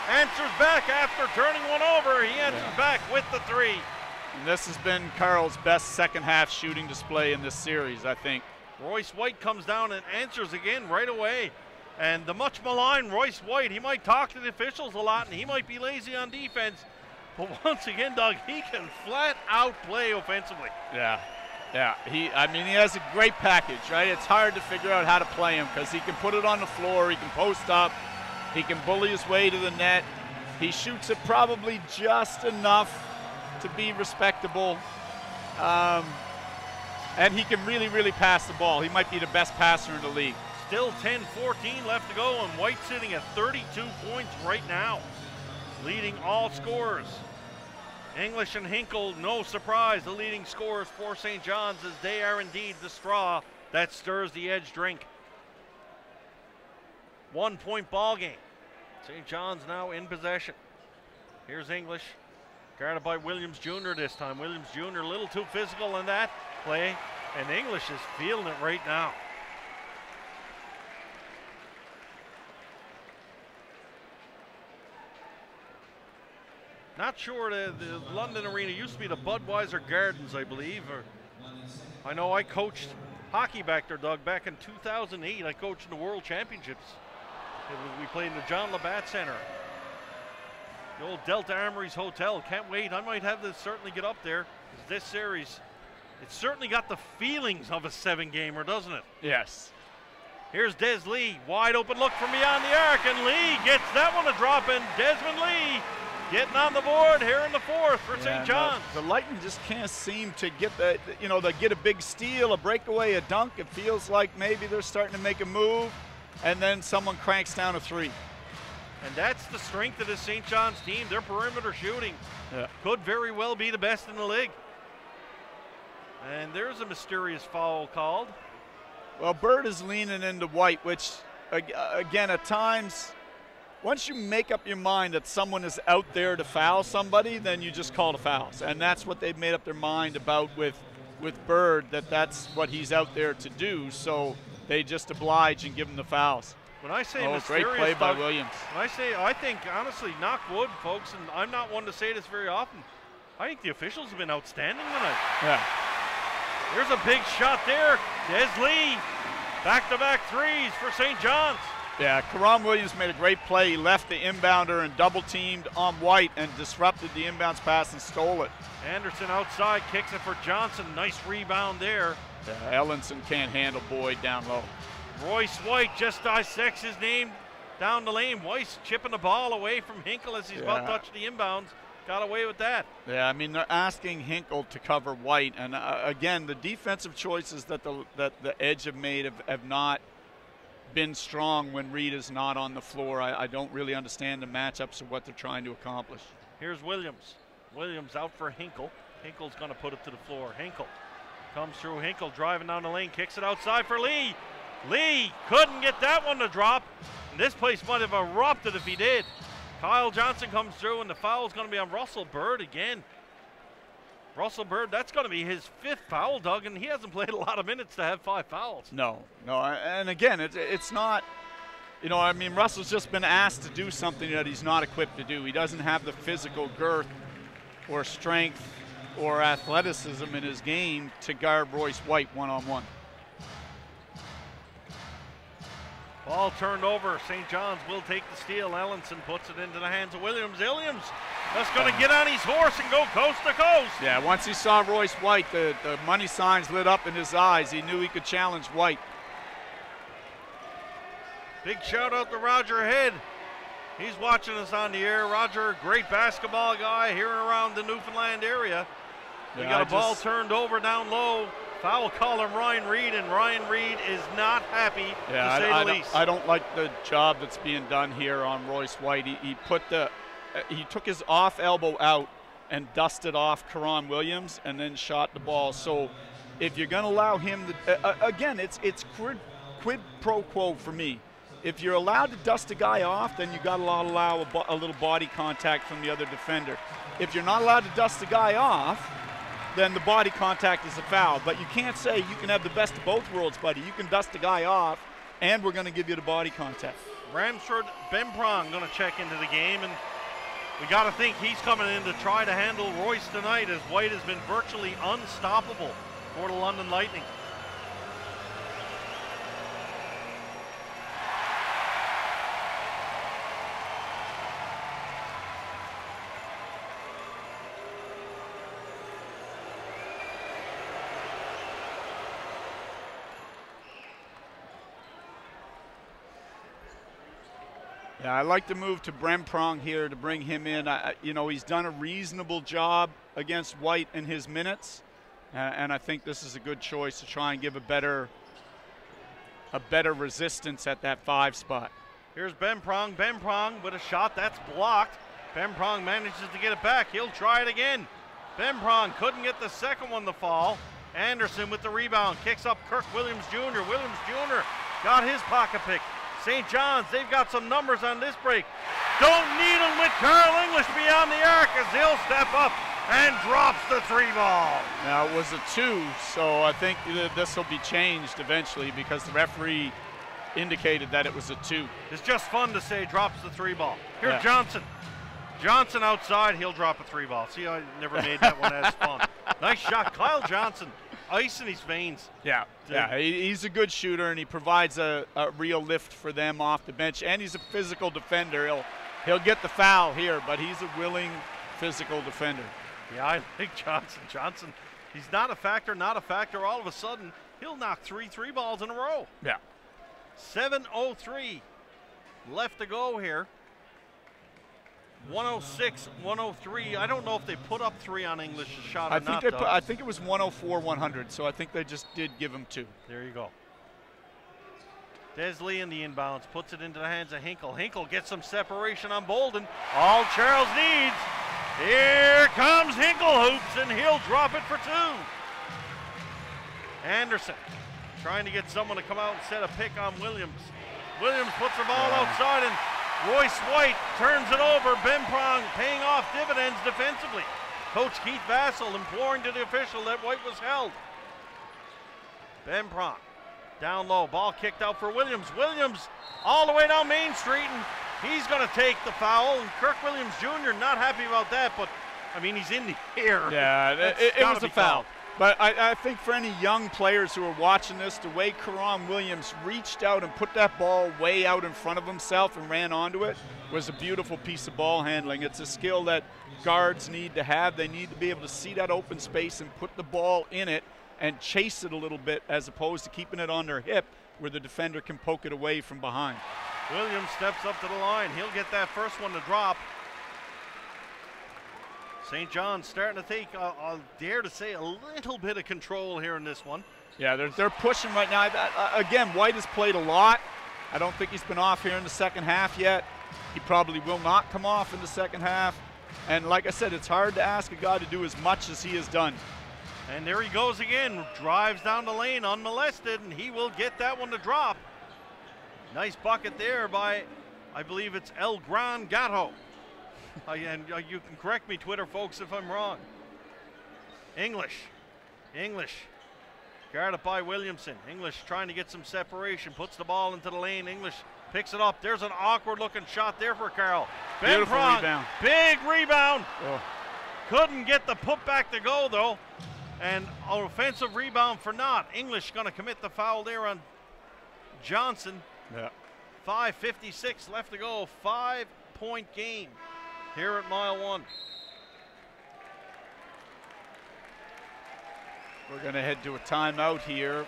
answers back after turning one over. He answers back with the three. And this has been Carl's best second half shooting display in this series, I think. Royce White comes down and answers again right away. And the much maligned Royce White, he might talk to the officials a lot and he might be lazy on defense, but once again, Doug, he can flat out play offensively. Yeah. He has a great package, right? It's hard to figure out how to play him because he can put it on the floor, he can post up, he can bully his way to the net. He shoots it probably just enough to be respectable. And he can really, really pass the ball. He might be the best passer in the league. Still 10-14 left to go, and White sitting at 32 points right now, leading all scorers. English and Hinkle, no surprise, the leading scorers for St. John's, as they are indeed the straw that stirs the Edge drink. 1 point ball game. St. John's now in possession. Here's English, guarded by Williams Jr. this time. Williams Jr. a little too physical in that play, and English is feeling it right now. Not sure, the London Arena used to be the Budweiser Gardens, I believe. I know I coached hockey back there, Doug, back in 2008. I coached in the World Championships. We played in the John Labatt Center. The old Delta Armories Hotel. Can't wait. I might have to certainly get up there. This series, it's certainly got the feelings of a 7-gamer, doesn't it? Yes. Here's Des Lee. Wide open look from beyond the arc, and Lee gets that one to drop in. Desmond Lee getting on the board here in the fourth for St. John's. The Lightning just can't seem to get the, they get a big steal, a breakaway, a dunk. It feels like maybe they're starting to make a move, and then someone cranks down a three. And that's the strength of the St. John's team. Their perimeter shooting could very well be the best in the league. And there's a mysterious foul called. Well, Bird is leaning into White, which, again, at times, once you make up your mind that someone is out there to foul somebody, then you just call the fouls. And that's what they've made up their mind about with with Bird that that's what he's out there to do, so they just oblige and give him the fouls. When I say great play by Williams. When I say, I think, honestly, knock wood, folks, and I'm not one to say this very often, I think the officials have been outstanding tonight. Yeah. There's a big shot there. Des Lee, back-to-back threes for St. John's. Yeah, Karan Williams made a great play. He left the inbounder and double-teamed on White and disrupted the inbounds pass and stole it. Anderson outside, kicks it for Johnson. Nice rebound there. Yeah, Ellenson can't handle Boyd down low. Royce White just dissects his name down the lane. Weiss chipping the ball away from Hinkle as he's about to touch the inbounds. Got away with that. Yeah, I mean, they're asking Hinkle to cover White. And again, the defensive choices that the Edge have made have not been strong when Reed is not on the floor. I don't really understand the matchups of what they're trying to accomplish. Here's Williams. Williams out for Hinkle. Hinkle's going to put it to the floor. Hinkle comes through. Hinkle driving down the lane, kicks it outside for Lee. Lee couldn't get that one to drop. And this place might have erupted if he did. Kyle Johnson comes through, and the foul is going to be on Russell Bird again. Russell Bird, that's going to be his 5th foul, Doug, and he hasn't played a lot of minutes to have 5 fouls. No, and again, it's not, you know, I mean, Russell's just been asked to do something that he's not equipped to do. He doesn't have the physical girth or strength or athleticism in his game to guard Royce White one-on-one. Ball turned over. St. John's will take the steal. Ellenson puts it into the hands of Williams. Williams just going to get on his horse and go coast to coast. Yeah, once he saw Royce White, the money signs lit up in his eyes. He knew he could challenge White. Big shout out to Roger Head. He's watching us on the air. Roger, great basketball guy here and around the Newfoundland area. We got a ball turned over down low. Foul call on Ryan Reed, and Ryan Reed is not happy, to say the least. I don't like the job that's being done here on Royce White. He took his off elbow out and dusted off Karan Williams and then shot the ball. So if you're going to allow him to, again, it's quid pro quo for me. If you're allowed to dust a guy off, then you got to allow a little body contact from the other defender. If you're not allowed to dust a guy off, then the body contact is a foul. But you can't say you can have the best of both worlds, buddy. You can dust a guy off, and we're going to give you the body contact. Ramsford Bemprong going to check into the game, and we got to think he's coming in to try to handle Royce tonight, as White has been virtually unstoppable for the London Lightning. Yeah, I like the move to Bemprong here to bring him in. You know, he's done a reasonable job against White in his minutes, and I think this is a good choice to try and give a better resistance at that 5 spot. Here's Bemprong. Bemprong with a shot that's blocked. Bemprong manages to get it back. He'll try it again. Bemprong couldn't get the second one to fall. Anderson with the rebound, kicks up Kirk Williams Jr. Williams Jr. got his pocket pick. St. John's, they've got some numbers on this break. Don't need him with Carl English beyond the arc as he'll step up and drops the 3 ball. Now it was a 2, so I think this will be changed eventually because the referee indicated that it was a 2. It's just fun to say drops the 3 ball. Here's Johnson. Johnson outside, he'll drop a 3 ball. See, I never made that one as fun. Nice shot, Kyle Johnson. Ice in his veins. Yeah, he's a good shooter, and he provides a real lift for them off the bench, and he's a physical defender. He'll get the foul here, but he's a willing physical defender. Yeah, I think Johnson, he's not a factor. All of a sudden, he'll knock 3 balls in a row. Yeah. 7:03 left to go here. 106-103. I don't know if they put up 3 on English's shot or not. I think it was 104-100, so I think they just did give him 2. There you go. Des Lee in the inbounds, puts it into the hands of Hinkle. Hinkle gets some separation on Bolden. All Charles needs. Here comes Hinkle hoops, and he'll drop it for 2. Anderson trying to get someone to come out and set a pick on Williams. Williams puts the ball outside, and Royce White turns it over. Bemprong paying off dividends defensively. Coach Keith Vassell imploring to the official that White was held. Ben Pronk down low, ball kicked out for Williams. Williams all the way down Main Street, and he's going to take the foul. And Kirk Williams Jr. not happy about that, but I mean, he's in the air. Yeah, it was a foul. But I think for any young players who are watching this, the way Karan Williams reached out and put that ball way out in front of himself and ran onto it was a beautiful piece of ball handling. It's a skill that guards need to have. They need to be able to see that open space and put the ball in it and chase it a little bit, as opposed to keeping it on their hip where the defender can poke it away from behind. Williams steps up to the line. He'll get that first one to drop. St. John's starting to take, I'll dare to say, a little bit of control here in this one. Yeah, they're pushing right now. Again, White has played a lot. I don't think he's been off here in the second half yet. He probably will not come off in the second half. And like I said, it's hard to ask a guy to do as much as he has done. And there he goes again, drives down the lane unmolested, and he will get that one to drop. Nice bucket there by, I believe it's El Gran Gato. And you can correct me, Twitter folks, if I'm wrong. English, guarded by Williamson. English trying to get some separation, puts the ball into the lane. English picks it up. There's an awkward looking shot there for Carroll. Ben Pronk, rebound. big rebound. Oh. Couldn't get the putback to go though. And an offensive rebound for Knott. English going to commit the foul there on Johnson. Yeah. 5:56 left to go. 5-point game here at mile one. We're going to head to a timeout here.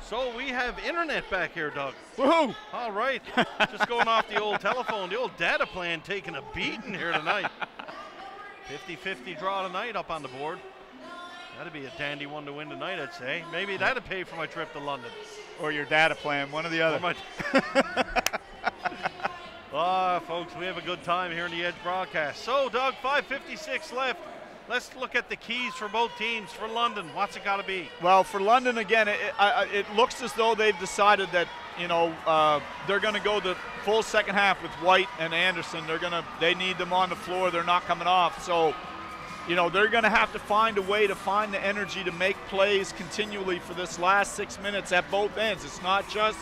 So we have internet back here, Doug. Woohoo! All right. Just going off the old telephone. The old data plan taking a beating here tonight. 50-50 draw tonight up on the board. That'd be a dandy one to win tonight, I'd say. Maybe that'd pay for my trip to London. Or your data plan, one or the other. Folks, we have a good time here in the Edge broadcast. So, Doug, 5:56 left. Let's look at the keys for both teams. For London, what's it got to be? Well, for London, again, it looks as though they've decided that, you know, they're going to go the full second half with White and Anderson. They need them on the floor. They're not coming off. So, you know, they're going to have to find a way to find the energy to make plays continually for this last 6 minutes at both ends. It's not just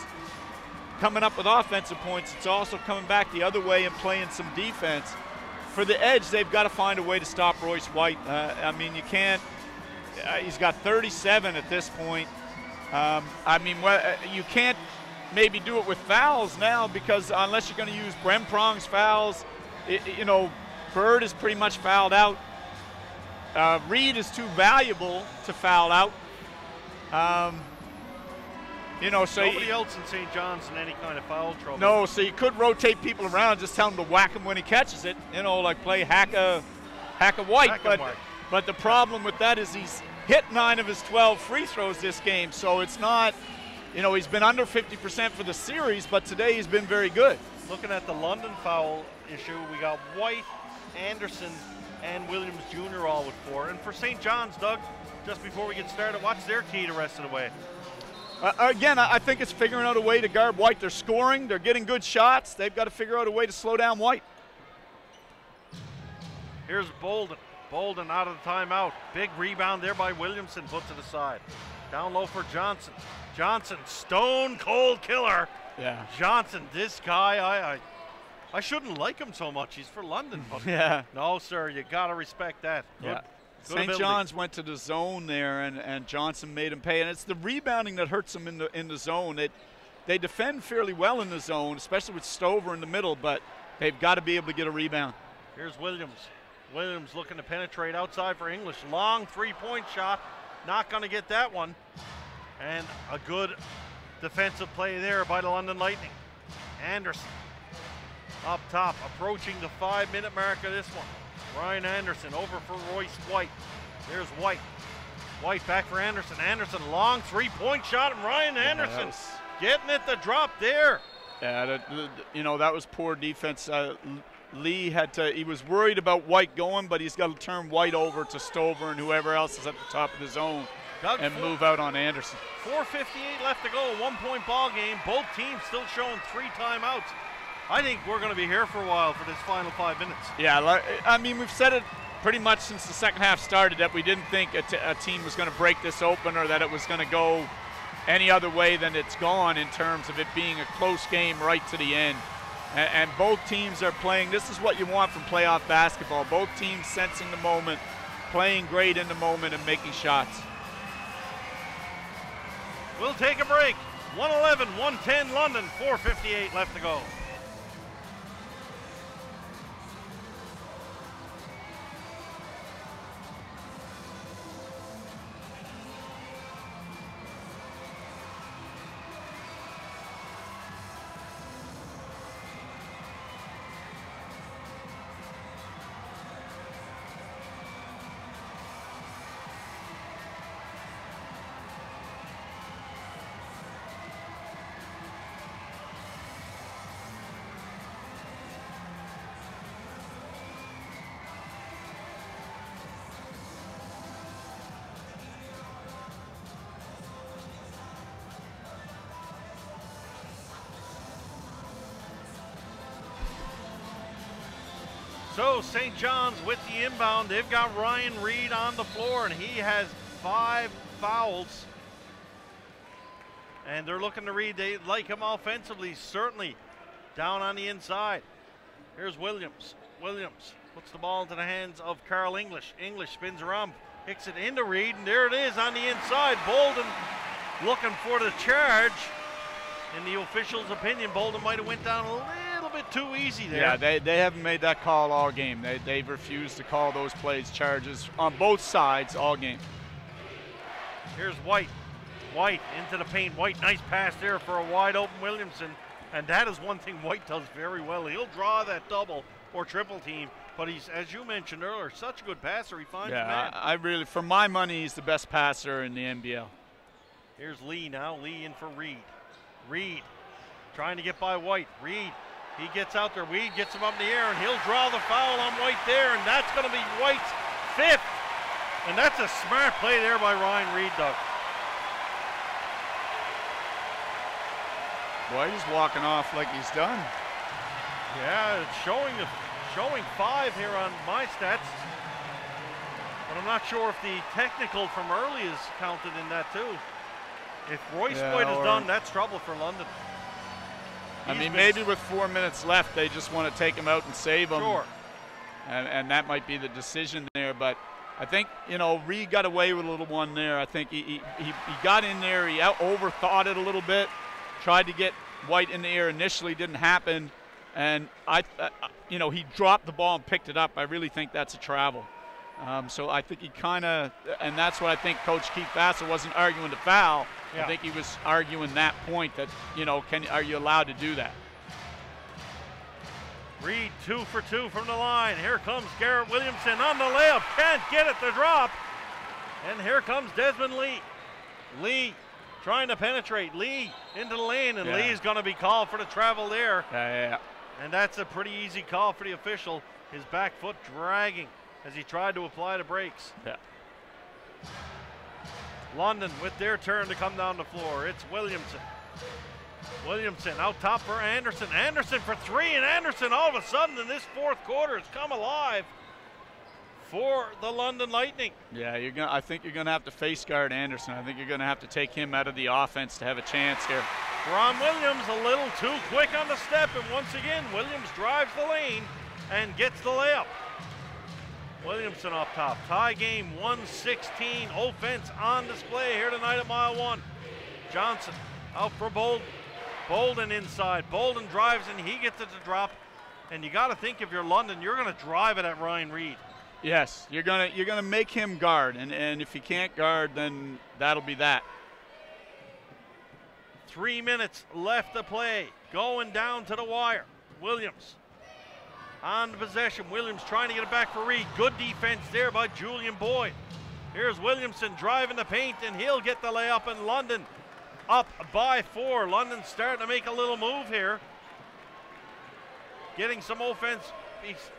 coming up with offensive points. It's also coming back the other way and playing some defense. For the Edge, they've got to find a way to stop Royce White. I mean, you can't. He's got 37 at this point. I mean, you can't maybe do it with fouls now, because unless you're going to use Bremprong's fouls, you know, Bird is pretty much fouled out. Reed is too valuable to foul out. You know, so nobody else in St. John's in any kind of foul trouble. No, so you could rotate people around, just tell him to whack him when he catches it. You know, like play hack a White. But the problem with that is he's hit 9 of his 12 free throws this game. So it's not, you know, he's been under 50% for the series, but today he's been very good. Looking at the London foul issue, we got White, Anderson, and Williams Jr. all with 4. And for St. John's, Doug, just before we get started, what's their key the rest of the way? Again, I think it's figuring out a way to guard White. They're scoring. They're getting good shots. They've got to figure out a way to slow down White. Here's Bolden. Bolden out of the timeout. Big rebound there by Williamson. Put to the side. Down low for Johnson. Johnson, stone cold killer. Yeah. Johnson, this guy, I shouldn't like him so much. He's for London. But yeah. No, sir, you got to respect that. Yeah. St. John's went to the zone there, and Johnson made him pay. And it's the rebounding that hurts them in the zone. They defend fairly well in the zone, especially with Stover in the middle, but they've got to be able to get a rebound. Here's Williams. Williams looking to penetrate outside for English. Long three-point shot. Not going to get that one. And a good defensive play there by the London Lightning. Anderson up top, approaching the 5-minute mark of this one. Ryan Anderson over for Royce White. There's White. White back for Anderson. Anderson, long three-point shot, and Ryan Anderson getting it to drop there. Yeah, you know, that was poor defense. Lee he was worried about White going, but he's got to turn White over to Stover and whoever else is at the top of the zone and move out on Anderson. 4:58 left to go, 1-point ball game. Both teams still showing 3 timeouts. I think we're going to be here for a while for this final 5 minutes. Yeah, I mean, we've said it pretty much since the second half started that we didn't think a team was going to break this open or that it was going to go any other way than it's gone in terms of it being a close game right to the end. And both teams are playing. This is what you want from playoff basketball. Both teams sensing the moment, playing great in the moment, and making shots. We'll take a break. 111, 110 London, 4:58 left to go. So St. John's with the inbound. They've got Ryan Reed on the floor, and he has 5 fouls. And they're looking to Reed. They like him offensively, certainly down on the inside. Here's Williams. Williams puts the ball into the hands of Carl English. English spins around, kicks it into Reed, and there it is on the inside. Bolden looking for the charge. In the official's opinion, Bolden might have went down a little bit too easy there. Yeah, they haven't made that call all game. They've refused to call those plays charges on both sides all game. Here's White. White into the paint. White, nice pass there for a wide open Williamson. And that is one thing White does very well. He'll draw that double or triple team, but he's, as you mentioned earlier, such a good passer. He finds the man. I really, for my money, he's the best passer in the NBL. Here's Lee now. Lee in for Reed. Reed trying to get by White. Reed, he gets out there. Reed gets him up in the air, and he'll draw the foul on White there, and that's going to be White's 5th. And that's a smart play there by Ryan Reed, Doug. White is walking off like he's done. Yeah, it's showing 5 here on my stats. But I'm not sure if the technical from early is counted in that too. If Royce Boyd is done, that's trouble for London. I mean, maybe with 4 minutes left, they just want to take him out and save him. Sure. And that might be the decision there. But I think, you know, Reed got away with a little one there. I think he got in there. He overthought it a little bit. Tried to get White in the air initially. Didn't happen. And, you know, he dropped the ball and picked it up. I really think that's a travel. So I think he kind of, and that's what I think Coach Keith Vassar wasn't arguing the foul. Yeah. I think he was arguing that point that, you know, are you allowed to do that? Reed 2 for 2 from the line. Here comes Garrett Williamson on the layup. Can't get it to drop. And here comes Desmond Lee. Lee trying to penetrate. Lee into the lane, and Lee's going to be called for the travel there. Yeah. And that's a pretty easy call for the official. His back foot dragging as he tried to apply the brakes. Yeah. London with their turn to come down the floor. It's Williamson. Williamson out top for Anderson. Anderson for 3, and Anderson all of a sudden in this 4th quarter has come alive for the London Lightning. Yeah, I think you're gonna have to face guard Anderson. I think you're gonna have to take him out of the offense to have a chance here. Ron Williams a little too quick on the step, and once again Williams drives the lane and gets the layup. Williamson off top. Tie game 116. Offense on display here tonight at Mile 1. Johnson out for Bolden. Bolden inside. Bolden drives and he gets it to drop. And you got to think if you're London, you're going to drive it at Ryan Reed. Yes, you're gonna make him guard, and if he can't guard, then that'll be that. 3 minutes left to play. Going down to the wire. Williams on the possession. Williams trying to get it back for Reed. Good defense there by Julian Boyd. Here's Williamson driving the paint, and he'll get the layup, and London up by 4. London starting to make a little move here. Getting some offense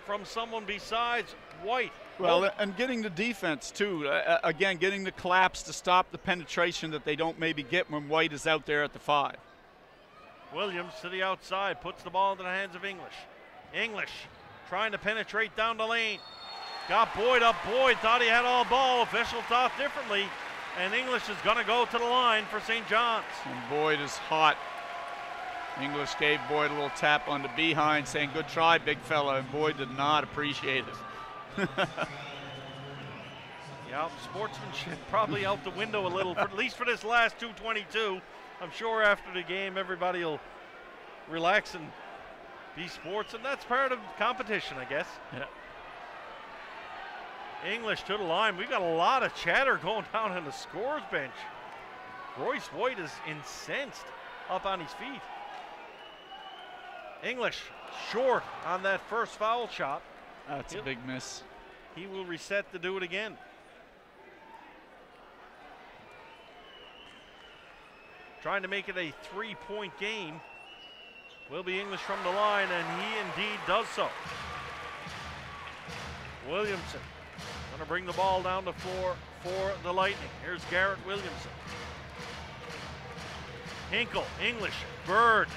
from someone besides White. Well, and getting the defense too. Again, getting the collapse to stop the penetration that they don't maybe get when White is out there at the 5. Williams to the outside, puts the ball into the hands of English. English trying to penetrate down the lane. Got Boyd up. Boyd thought he had all ball. Official thought differently. And English is going to go to the line for St. John's. And Boyd is hot. English gave Boyd a little tap on the behind saying, good try, big fella, and Boyd did not appreciate it. Yeah, sportsmanship probably out the window a little, at least for this last 2:22. I'm sure after the game everybody will relax and be sports, and that's part of competition, I guess. Yeah. English to the line. We've got a lot of chatter going down on the scores bench. Royce White is incensed up on his feet. English short on that first foul shot. That's a big miss. He will reset to do it again. Trying to make it a 3-point game. Will be English from the line, and he indeed does so. Williamson going to bring the ball down the floor for the Lightning. Here's Garrett Williamson. Hinkle, English, Bird,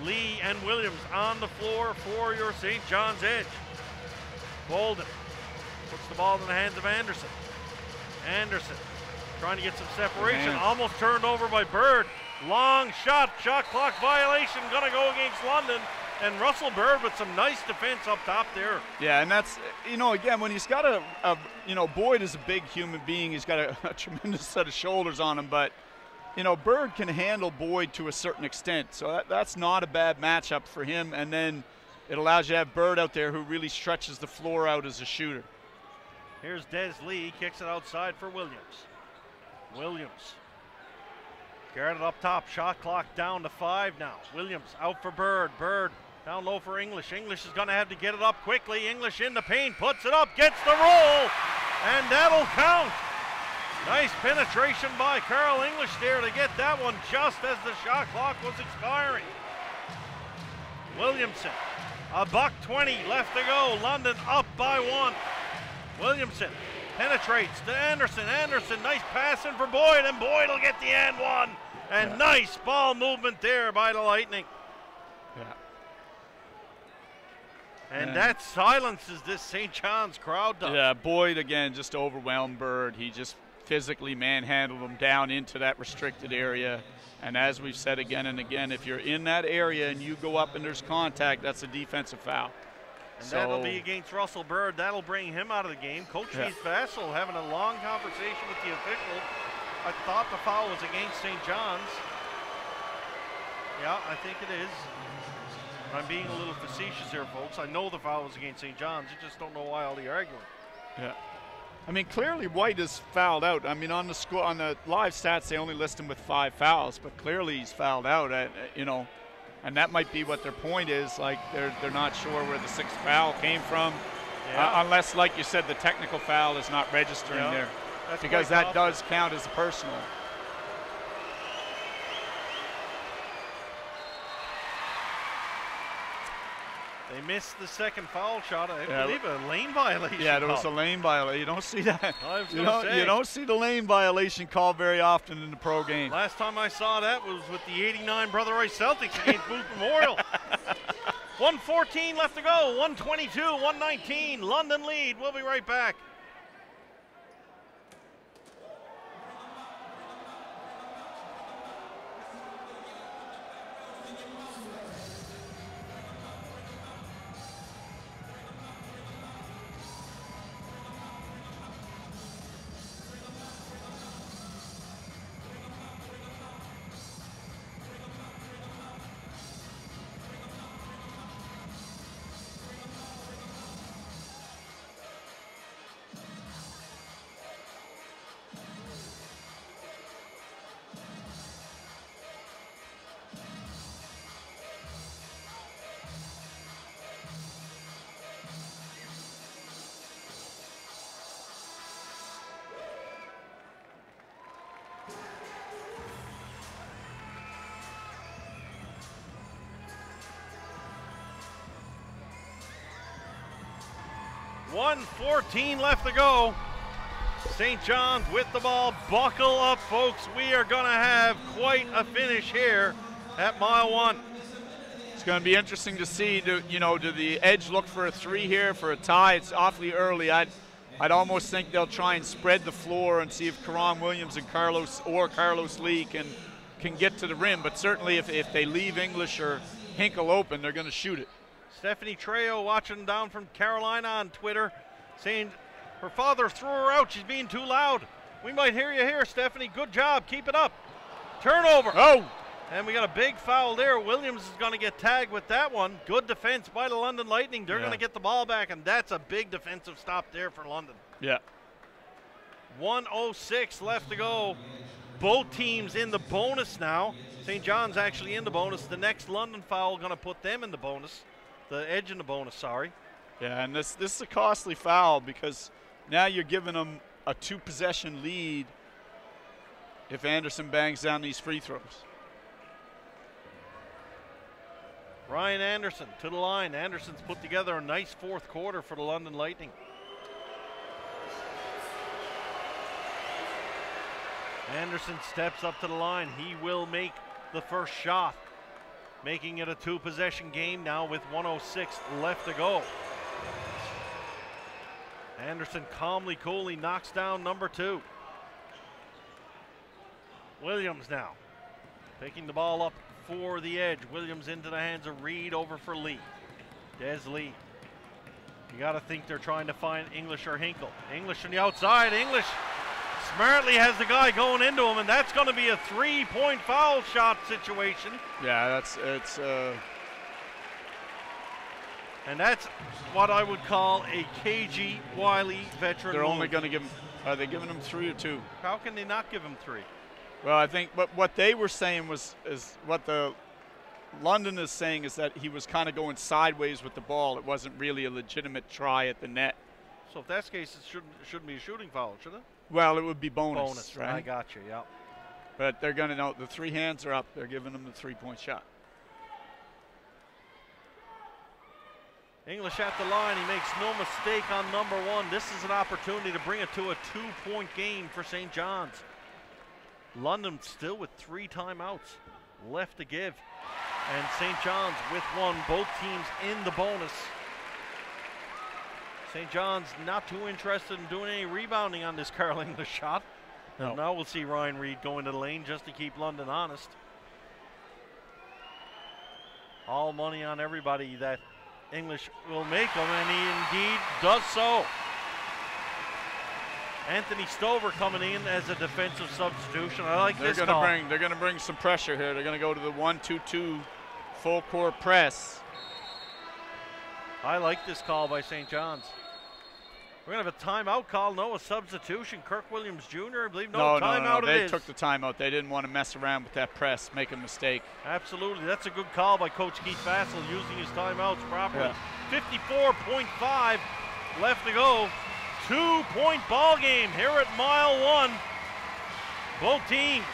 Lee, and Williams on the floor for your St. John's Edge. Bolden puts the ball in the hands of Anderson. Anderson trying to get some separation. Almost turned over by Bird. Long shot, shot clock violation, gonna go against London. And Russell Bird with some nice defense up top there. Yeah, and that's, you know, again, when he's got Boyd is a big human being. He's got a tremendous set of shoulders on him, but, you know, Bird can handle Boyd to a certain extent. So that's not a bad matchup for him. And then it allows you to have Bird out there who really stretches the floor out as a shooter. Here's Des Lee, kicks it outside for Williams. Williams guarded up top, shot clock down to 5 now. Williams out for Bird. Bird down low for English. English is going to have to get it up quickly. English in the paint, puts it up, gets the roll, and that'll count. Nice penetration by Carl English there to get that one just as the shot clock was expiring. Williamson, $1:20 left to go. London up by 1. Williamson penetrates to Anderson. Anderson, nice passing for Boyd, and Boyd will get the and one. And nice ball movement there by the Lightning. Yeah. And that silences this St. John's crowd does. Yeah, Boyd again just overwhelmed Bird. He just physically manhandled him down into that restricted area. And as we've said again and again, if you're in that area and you go up and there's contact, that's a defensive foul. And that'll be against Russell Bird. That'll bring him out of the game. Coach Vassell having a long conversation with the official. I thought the foul was against St. John's. Yeah, I think it is. I'm being a little facetious here, folks. I know the foul was against St. John's. You just don't know why all the arguing. Yeah. I mean, clearly White is fouled out. I mean, on the live stats, they only list him with 5 fouls, but clearly he's fouled out. You know, and that might be what their point is. Like they're not sure where the 6th foul came from, unless, like you said, the technical foul is not registering there, because that does count as a personal. They missed the 2nd foul shot. I believe a lane violation. Yeah, there was a lane violation. You don't see that. You don't see the lane violation called very often in the pro game. Last time I saw that was with the '89 Brother Rice Celtics against Booth Memorial. 1:14 left to go. 122, 119. London lead. We'll be right back. .14 left to go. St. John's with the ball. Buckle up, folks. We are going to have quite a finish here at mile 1. It's going to be interesting to see, do the Edge look for a 3 here for a tie? It's awfully early. I'd almost think they'll try and spread the floor and see if Karan Williams and Carlos Lee can get to the rim. But certainly if they leave English or Hinkle open, they're going to shoot it. Stephanie Trejo watching down from Carolina on Twitter, saying her father threw her out. She's being too loud. We might hear you here, Stephanie. Good job. Keep it up. Turnover. Oh! And we got a big foul there. Williams is going to get tagged with that one. Good defense by the London Lightning. They're going to get the ball back, and that's a big defensive stop there for London. Yeah. 1:06 left to go. Both teams in the bonus now. St. John's actually in the bonus. The next London foul going to put them in the bonus. The Edge in the bonus, sorry. Yeah, and this is a costly foul because now you're giving them a 2-possession lead if Anderson bangs down these free throws. Ryan Anderson to the line. Anderson's put together a nice fourth quarter for the London Lightning. Anderson steps up to the line. He will make the first shot, making it a 2-possession game now with 1:06 left to go. Anderson calmly, coolly knocks down number 2. Williams now picking the ball up for the Edge. Williams into the hands of Reed, over for Lee. Des Lee. You got to think they're trying to find English or Hinkle. English on the outside. English smartly has the guy going into him, and that's going to be a 3-point foul shot situation. Yeah, and that's what I would call a KG Wiley veteran They're move. only going to give him, are they giving him 3 or 2? How can they not give him 3? Well, I think what they were saying is what the London is saying is that he was kind of going sideways with the ball. It wasn't really a legitimate try at the net. So if that's the case, it shouldn't be a shooting foul, should it? Well, it would be bonus, right? I got you, yeah. But they're going to know the 3 hands are up. They're giving him the 3-point shot. English at the line. He makes no mistake on number 1. This is an opportunity to bring it to a 2-point game for St. John's. London still with 3 timeouts left to give. And St. John's with 1. Both teams in the bonus. St. John's not too interested in doing any rebounding on this Carl English shot. No. Now we'll see Ryan Reed go into the lane just to keep London honest. All money on everybody that English will make them, and he indeed does so. Anthony Stover coming in as a defensive substitution. I like this call. They're going to bring some pressure here. They're going to go to the 1-2-2 full court press. I like this call by St. John's. We're going to have a timeout call. No, a substitution. Kirk Williams Jr., I believe. No, timeout it is. They took the timeout. They didn't want to mess around with that press, make a mistake. Absolutely. That's a good call by Coach Keith Fassel, using his timeouts properly. Yeah. 54.5 left to go. 2-point ball game here at mile 1. Both teams.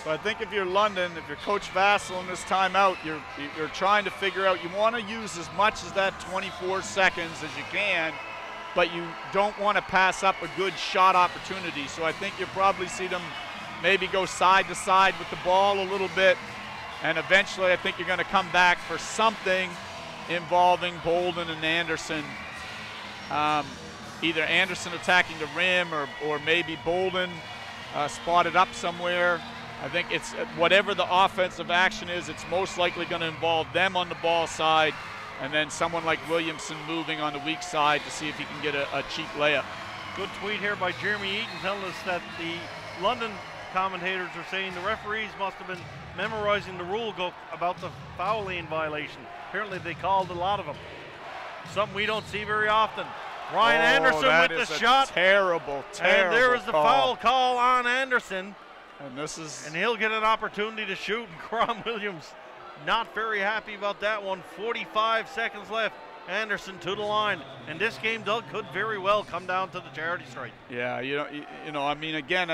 So I think if you're London, if you're Coach Vassell in this timeout, you're trying to figure out, you want to use as much as that 24 seconds as you can, but you don't want to pass up a good shot opportunity. So I think you'll probably see them maybe go side to side with the ball a little bit, and eventually I think you're going to come back for something involving Bolden and Anderson. Either Anderson attacking the rim or maybe Bolden spotted up somewhere. I think it's whatever the offensive action is, it's most likely going to involve them on the ball side and then someone like Williamson moving on the weak side to see if he can get a cheap layup. Good tweet here by Jeremy Eaton telling us that the London commentators are saying the referees must have been memorizing the rule about the foul lane violation. Apparently they called a lot of them. Something we don't see very often. Ryan Anderson with the shot. Terrible And there is the foul call on Anderson. And this is, and he'll get an opportunity to shoot, and Karan Williams Not very happy about that one. 45 seconds left. Anderson to the line. And this game, Doug, could very well come down to the charity stripe. Yeah, you know, I mean, again,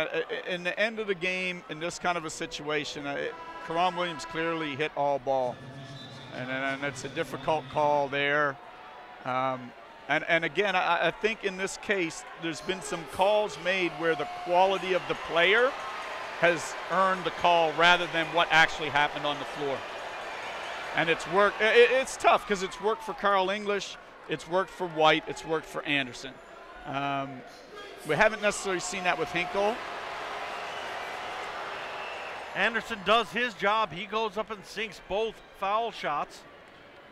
in the end of the game, in this kind of a situation, Karan Williams clearly hit all ball. And it's a difficult call there. And again, I think in this case, there's been some calls made where the quality of the player has earned the call rather than what actually happened on the floor. And it's worked. It's tough because it's worked for Carl English, it's worked for White, it's worked for Anderson. We haven't necessarily seen that with Hinkle. Anderson does his job. He goes up and sinks both foul shots.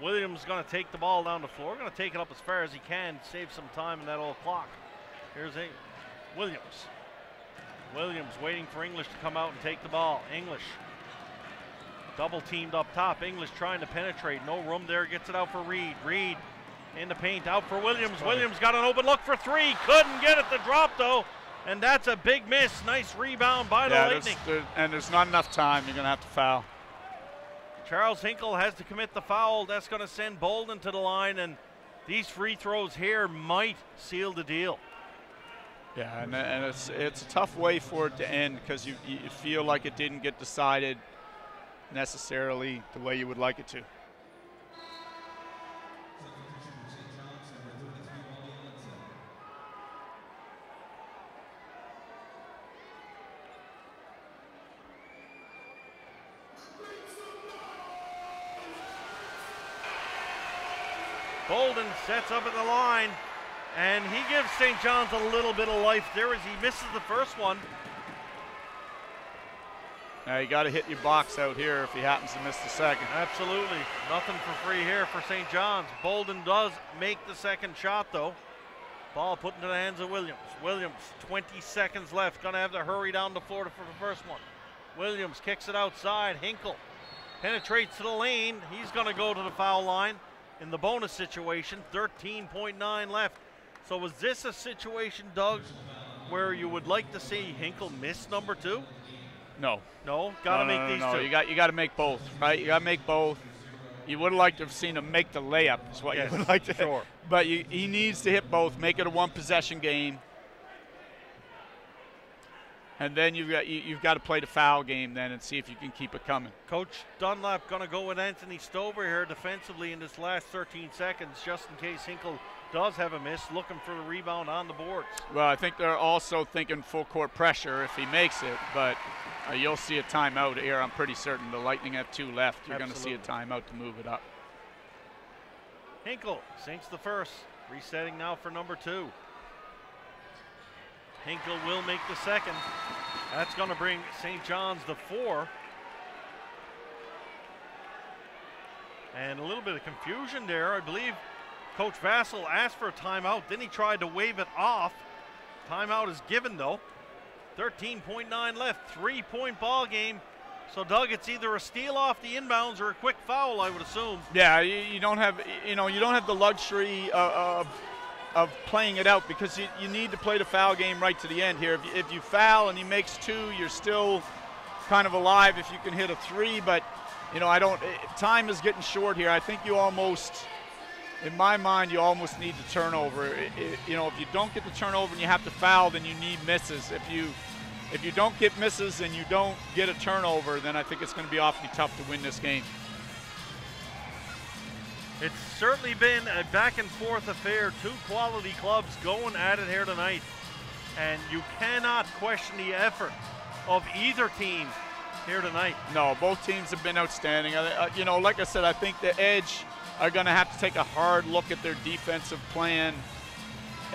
Williams going to take the ball down the floor, going to take it up as far as he can, save some time in that old clock. Here's Williams. Williams waiting for English to come out and take the ball. English double teamed up top. English trying to penetrate. No room there. Gets it out for Reed. Reed in the paint. Out for Williams. Williams got an open look for three. Couldn't get it to drop though. And that's a big miss. Nice rebound by the Lightning. And there's not enough time. You're going to have to foul. Charles Hinkle has to commit the foul. That's going to send Bolden to the line. And these free throws here might seal the deal. Yeah, and it's a tough way for it to end because you feel like it didn't get decided necessarily the way you would like it to. Bolden sets up at the line, and he gives St. John's a little bit of life there as he misses the first one. Now you got to hit your box out here if he happens to miss the second. Absolutely. Nothing for free here for St. John's. Bolden does make the second shot, though. Ball put into the hands of Williams. Williams, 20 seconds left. Going to have to hurry down the floor for the first one. Williams kicks it outside. Hinkle penetrates to the lane. He's going to go to the foul line in the bonus situation. 13.9 left. So was this a situation, Doug, where you would like to see Hinkle miss number two? No. No? Got to make these two. You got to make both, right? You got to make both. You would have liked to have seen him make the layup is what you would like to. Sure. But he needs to hit both, make it a one-possession game. And then you've got to play the foul game then and see if you can keep it coming. Coach Dunlap going to go with Anthony Stover here defensively in this last 13 seconds just in case Hinkle does have a miss, looking for the rebound on the boards. Well, I think they're also thinking full court pressure if he makes it, but you'll see a timeout here, I'm pretty certain. The Lightning have 2 left. You're going to see a timeout to move it up. Hinkle sinks the first, resetting now for number 2. Hinkle will make the second. That's going to bring St. John's to 4. And a little bit of confusion there. I believe Coach Vassell asked for a timeout, then he tried to wave it off. Timeout is given though. 13.9 left, 3-point ball game. So Doug, it's either a steal off the inbounds or a quick foul, I would assume. Yeah, you don't have the luxury of playing it out because you need to play the foul game right to the end here. If you foul and he makes 2, you're still kind of alive if you can hit a 3. But time is getting short here. I think you almost, in my mind, you almost need the turnover. If you don't get the turnover and you have to foul, then you need misses. If you don't get misses and you don't get a turnover, then I think it's going to be awfully tough to win this game. It's certainly been a back and forth affair. 2 quality clubs going at it here tonight. And you cannot question the effort of either team here tonight. No, both teams have been outstanding. Like I said, I think the Edge are going to have to take a hard look at their defensive plan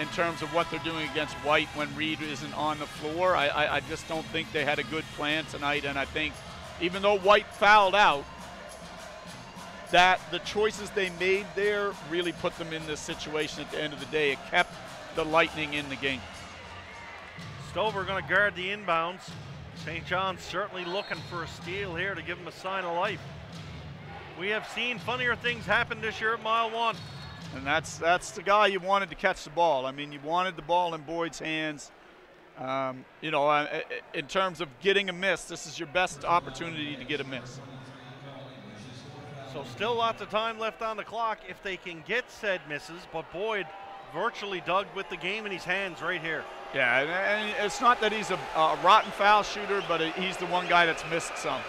in terms of what they're doing against White when Reed isn't on the floor. I just don't think they had a good plan tonight, and I think even though White fouled out, that the choices they made there really put them in this situation at the end of the day. It kept the Lightning in the game. Stover going to guard the inbounds. St. John's certainly looking for a steal here to give him a sign of life. We have seen funnier things happen this year at Mile One. And that's the guy you wanted to catch the ball. I mean, you wanted the ball in Boyd's hands. In terms of getting a miss, this is your best opportunity to get a miss. So still lots of time left on the clock if they can get said misses, but Boyd virtually dug with the game in his hands right here. Yeah, and it's not that he's a rotten foul shooter, but he's the one guy that's missed some.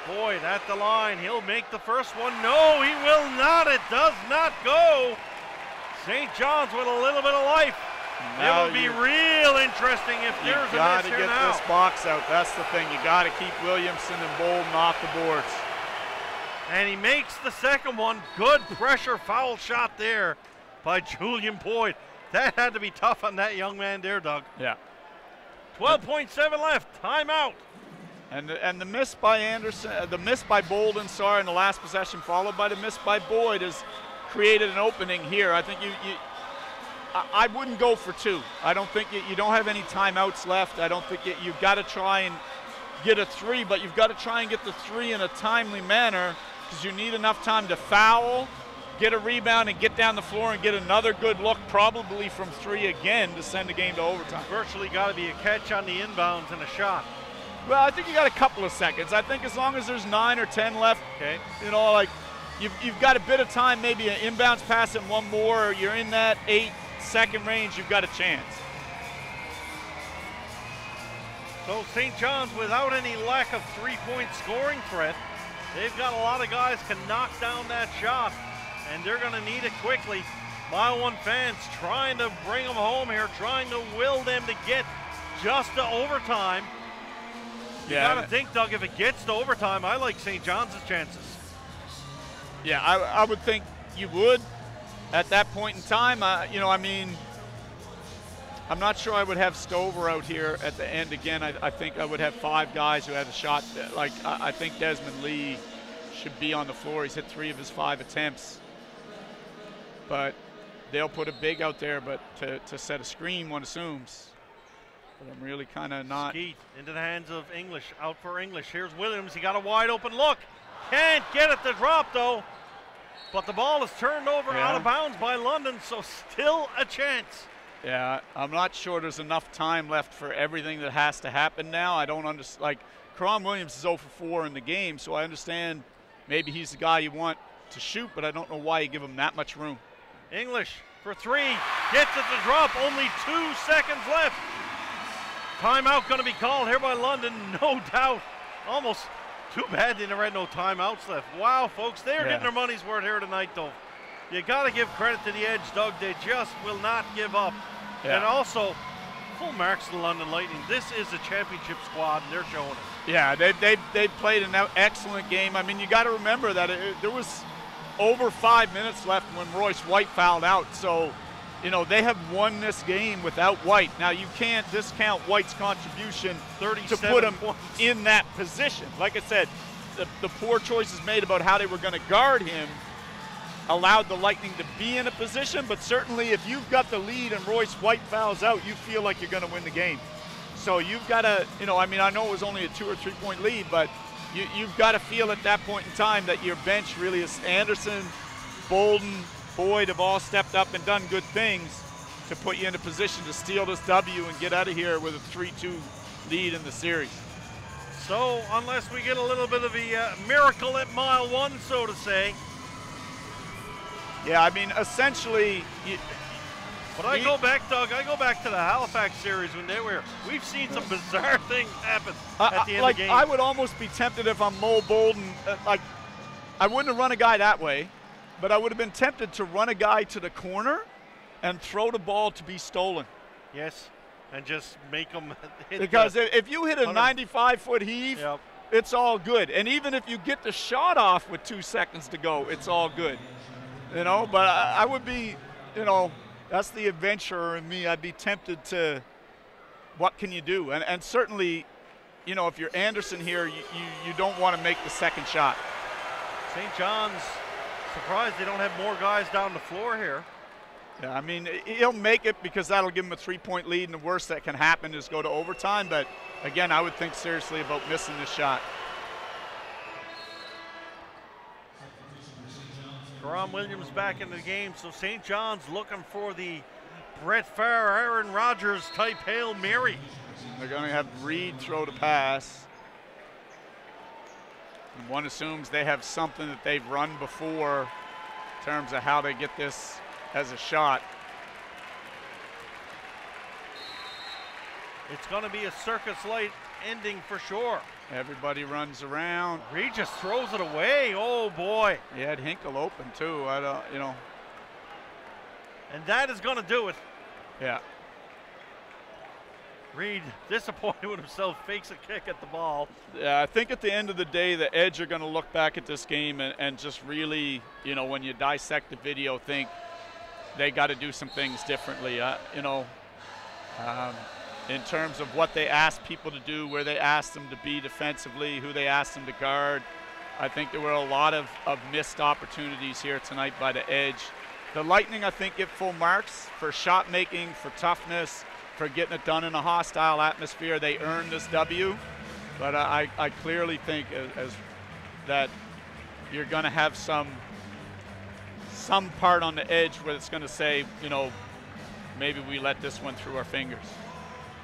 Boyd at the line, he'll make the first one. No, he will not, it does not go. St. John's with a little bit of life. Now it would be real interesting if there's a miss here now. You got to get this box out, that's the thing. You got to keep Williamson and Bolden off the boards. And he makes the second one. Good pressure foul shot there by Julian Boyd. That had to be tough on that young man there, Doug. Yeah. 12.7 left, timeout. And the miss by Anderson, the miss by Bolden, in the last possession, followed by the miss by Boyd, has created an opening here. I think I wouldn't go for two. I don't think you don't have any timeouts left. I don't think you've got to try and get a three, but you've got to try and get the three in a timely manner because you need enough time to foul, get a rebound, and get down the floor and get another good look, probably from three again, to send the game to overtime. Virtually got to be a catch on the inbounds and a shot. Well, I think you got a couple of seconds. I think as long as there's 9 or 10 left, okay, like you've got a bit of time, maybe an inbounds pass and one more, or you're in that 8-second range, you've got a chance. So St. John's, without any lack of three-point scoring threat, they've got a lot of guys can knock down that shot, and they're going to need it quickly. Mile One fans trying to bring them home here, trying to will them to get just to overtime. You got to think, Doug, if it gets to overtime, I like St. John's chances. Yeah, I would think you would at that point in time. I'm not sure I would have Stover out here at the end again. I think I would have 5 guys who had a shot. Like, I think Desmond Lee should be on the floor. He's hit 3 of his 5 attempts. But they'll put a big out there, but to set a screen, one assumes. But I'm really kind of not. Skeet into the hands of English, out for English. Here's Williams, he got a wide open look. Can't get it to drop though. But the ball is turned over out of bounds by London, so still a chance. Yeah, I'm not sure there's enough time left for everything that has to happen now. I don't understand. Like, Karan Williams is 0 for 4 in the game, so I understand maybe he's the guy you want to shoot, but I don't know why you give him that much room. English for 3, gets it to drop, only 2 seconds left. Timeout going to be called here by London, no doubt. Almost too bad they never had no timeouts left. Wow, folks, they're getting their money's worth here tonight, though. You got to give credit to the Edge, Doug. They just will not give up. Yeah. And also, full marks to the London Lightning. This is a championship squad, and they're showing it. Yeah, they played an excellent game. I mean, you got to remember that there was over 5 minutes left when Royce White fouled out. So, they have won this game without White. Now, you can't discount White's contribution to put him in that position. Like I said, the poor choices made about how they were going to guard him allowed the Lightning to be in a position, but certainly if you've got the lead and Royce White fouls out, you feel like you're going to win the game. So you've got to, I know it was only a 2 or 3 point lead, but you've got to feel at that point in time that your bench really is Anderson, Bolden, Boyd have all stepped up and done good things to put you in a position to steal this W and get out of here with a 3-2 lead in the series. So unless we get a little bit of a miracle at mile 1, so to say. Yeah, I mean, essentially. But I go back, Doug, I go back to the Halifax series when they were. We've seen some bizarre things happen at the end of the game. I would almost be tempted if I'm Mo Bolden. I wouldn't have run a guy that way, but I would have been tempted to run a guy to the corner and throw the ball to be stolen. Yes, and just make them hit. Because if you hit a 95-foot heave, it's all good. And even if you get the shot off with 2 seconds to go, it's all good. But I would be, that's the adventurer in me. I'd be tempted to, what can you do? And certainly, if you're Anderson here, you don't want to make the second shot. St. John's surprised they don't have more guys down the floor here. Yeah, I mean, he'll make it because that'll give him a 3-point lead, and the worst that can happen is go to overtime. But, again, I would think seriously about missing this shot. Karan Williams back in the game, so St. John's looking for the Brett Favre, Aaron Rodgers type Hail Mary. They're going to have Reed throw the pass. One assumes they have something that they've run before in terms of how they get this as a shot. It's going to be a circus light ending for sure. Everybody runs around. Reed just throws it away. Oh boy. He had Hinkle open too. I don't, you know. And that is going to do it. Yeah. Reed, disappointed with himself, fakes a kick at the ball. Yeah, I think at the end of the day, the Edge are going to look back at this game and just really, you know, when you dissect the video, think they got to do some things differently. You know, in terms of what they asked people to do, where they asked them to be defensively, who they asked them to guard. I think there were a lot of missed opportunities here tonight by the Edge. The Lightning, I think, get full marks for shot making, for toughness, for getting it done in a hostile atmosphere. They earned this W, but I clearly think as that you're going to have some part on the Edge where it's going to say, you know, maybe we let this one through our fingers.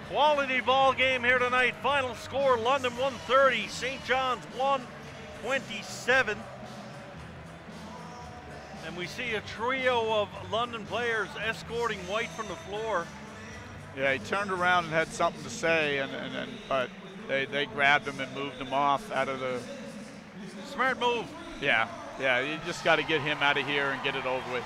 Quality ball game here tonight. Final score, London 130, St. John's 127. And we see a trio of London players escorting White from the floor. Yeah, he turned around and had something to say, but they grabbed him and moved him off out of the. Smart move. Yeah, you just got to get him out of here and get it over with.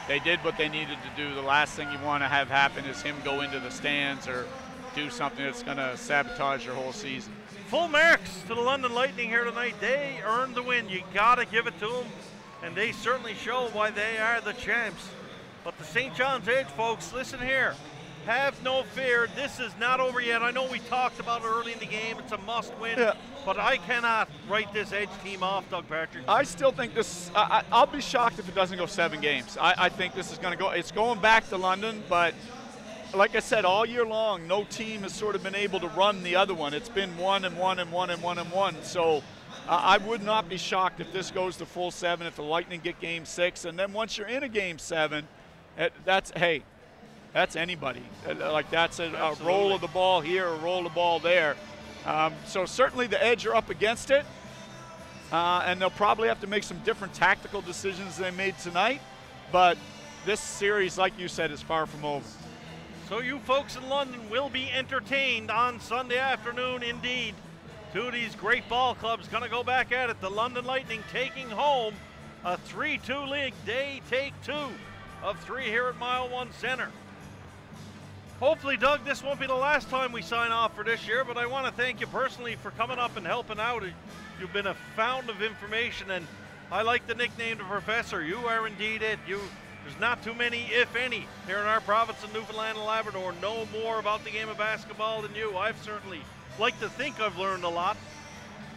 They did what they needed to do. The last thing you want to have happen is him go into the stands or do something that's going to sabotage your whole season. Full marks to the London Lightning here tonight. They earned the win. You got to give it to them, and they certainly show why they are the champs. But the St. John's Edge, folks, listen here. Have no fear. This is not over yet. I know we talked about it early in the game. It's a must-win. Yeah. But I cannot write this Edge team off, Doug Partridge. I still think this. I'll be shocked if it doesn't go 7 games. I think this is going to go. It's going back to London, but like I said, all year long, no team has sort of been able to run the other one. It's been 1 and 1 and 1 and 1 and 1. So I would not be shocked if this goes to full 7. If the Lightning get Game 6, and then once you're in a Game 7, that's anybody. Like that's a roll of the ball here, a roll of the ball there. So certainly the Edge are up against it, and they'll probably have to make some different tactical decisions than they made tonight. But this series, like you said, is far from over. So you folks in London will be entertained on Sunday afternoon indeed. Two of these great ball clubs going to go back at it. The London Lightning taking home a 3-2 league. They take 2 of 3 here at Mile One Center. Hopefully, Doug, this won't be the last time we sign off for this year, but I want to thank you personally for coming up and helping out. You've been a fountain of information, and I like the nickname the Professor. You are indeed it. There's not too many, if any, here in our province of Newfoundland and Labrador know more about the game of basketball than you. I've certainly like to think I've learned a lot,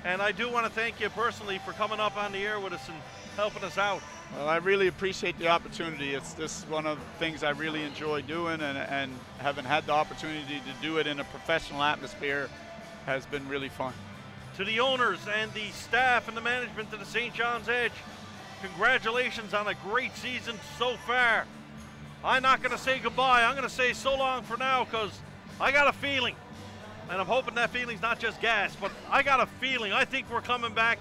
and I do want to thank you personally for coming up on the air with us and helping us out. Well, I really appreciate the opportunity. It's this one of the things I really enjoy doing, and having had the opportunity to do it in a professional atmosphere has been really fun. To the owners and the staff and the management of the St. John's Edge, congratulations on a great season so far. I'm not going to say goodbye. I'm going to say so long for now, because I got a feeling, and I'm hoping that feeling's not just gas, but I got a feeling. I think we're coming back.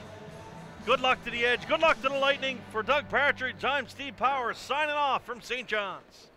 Good luck to the Edge. Good luck to the Lightning. For Doug Partridge, I'm Steve Powers, signing off from St. John's.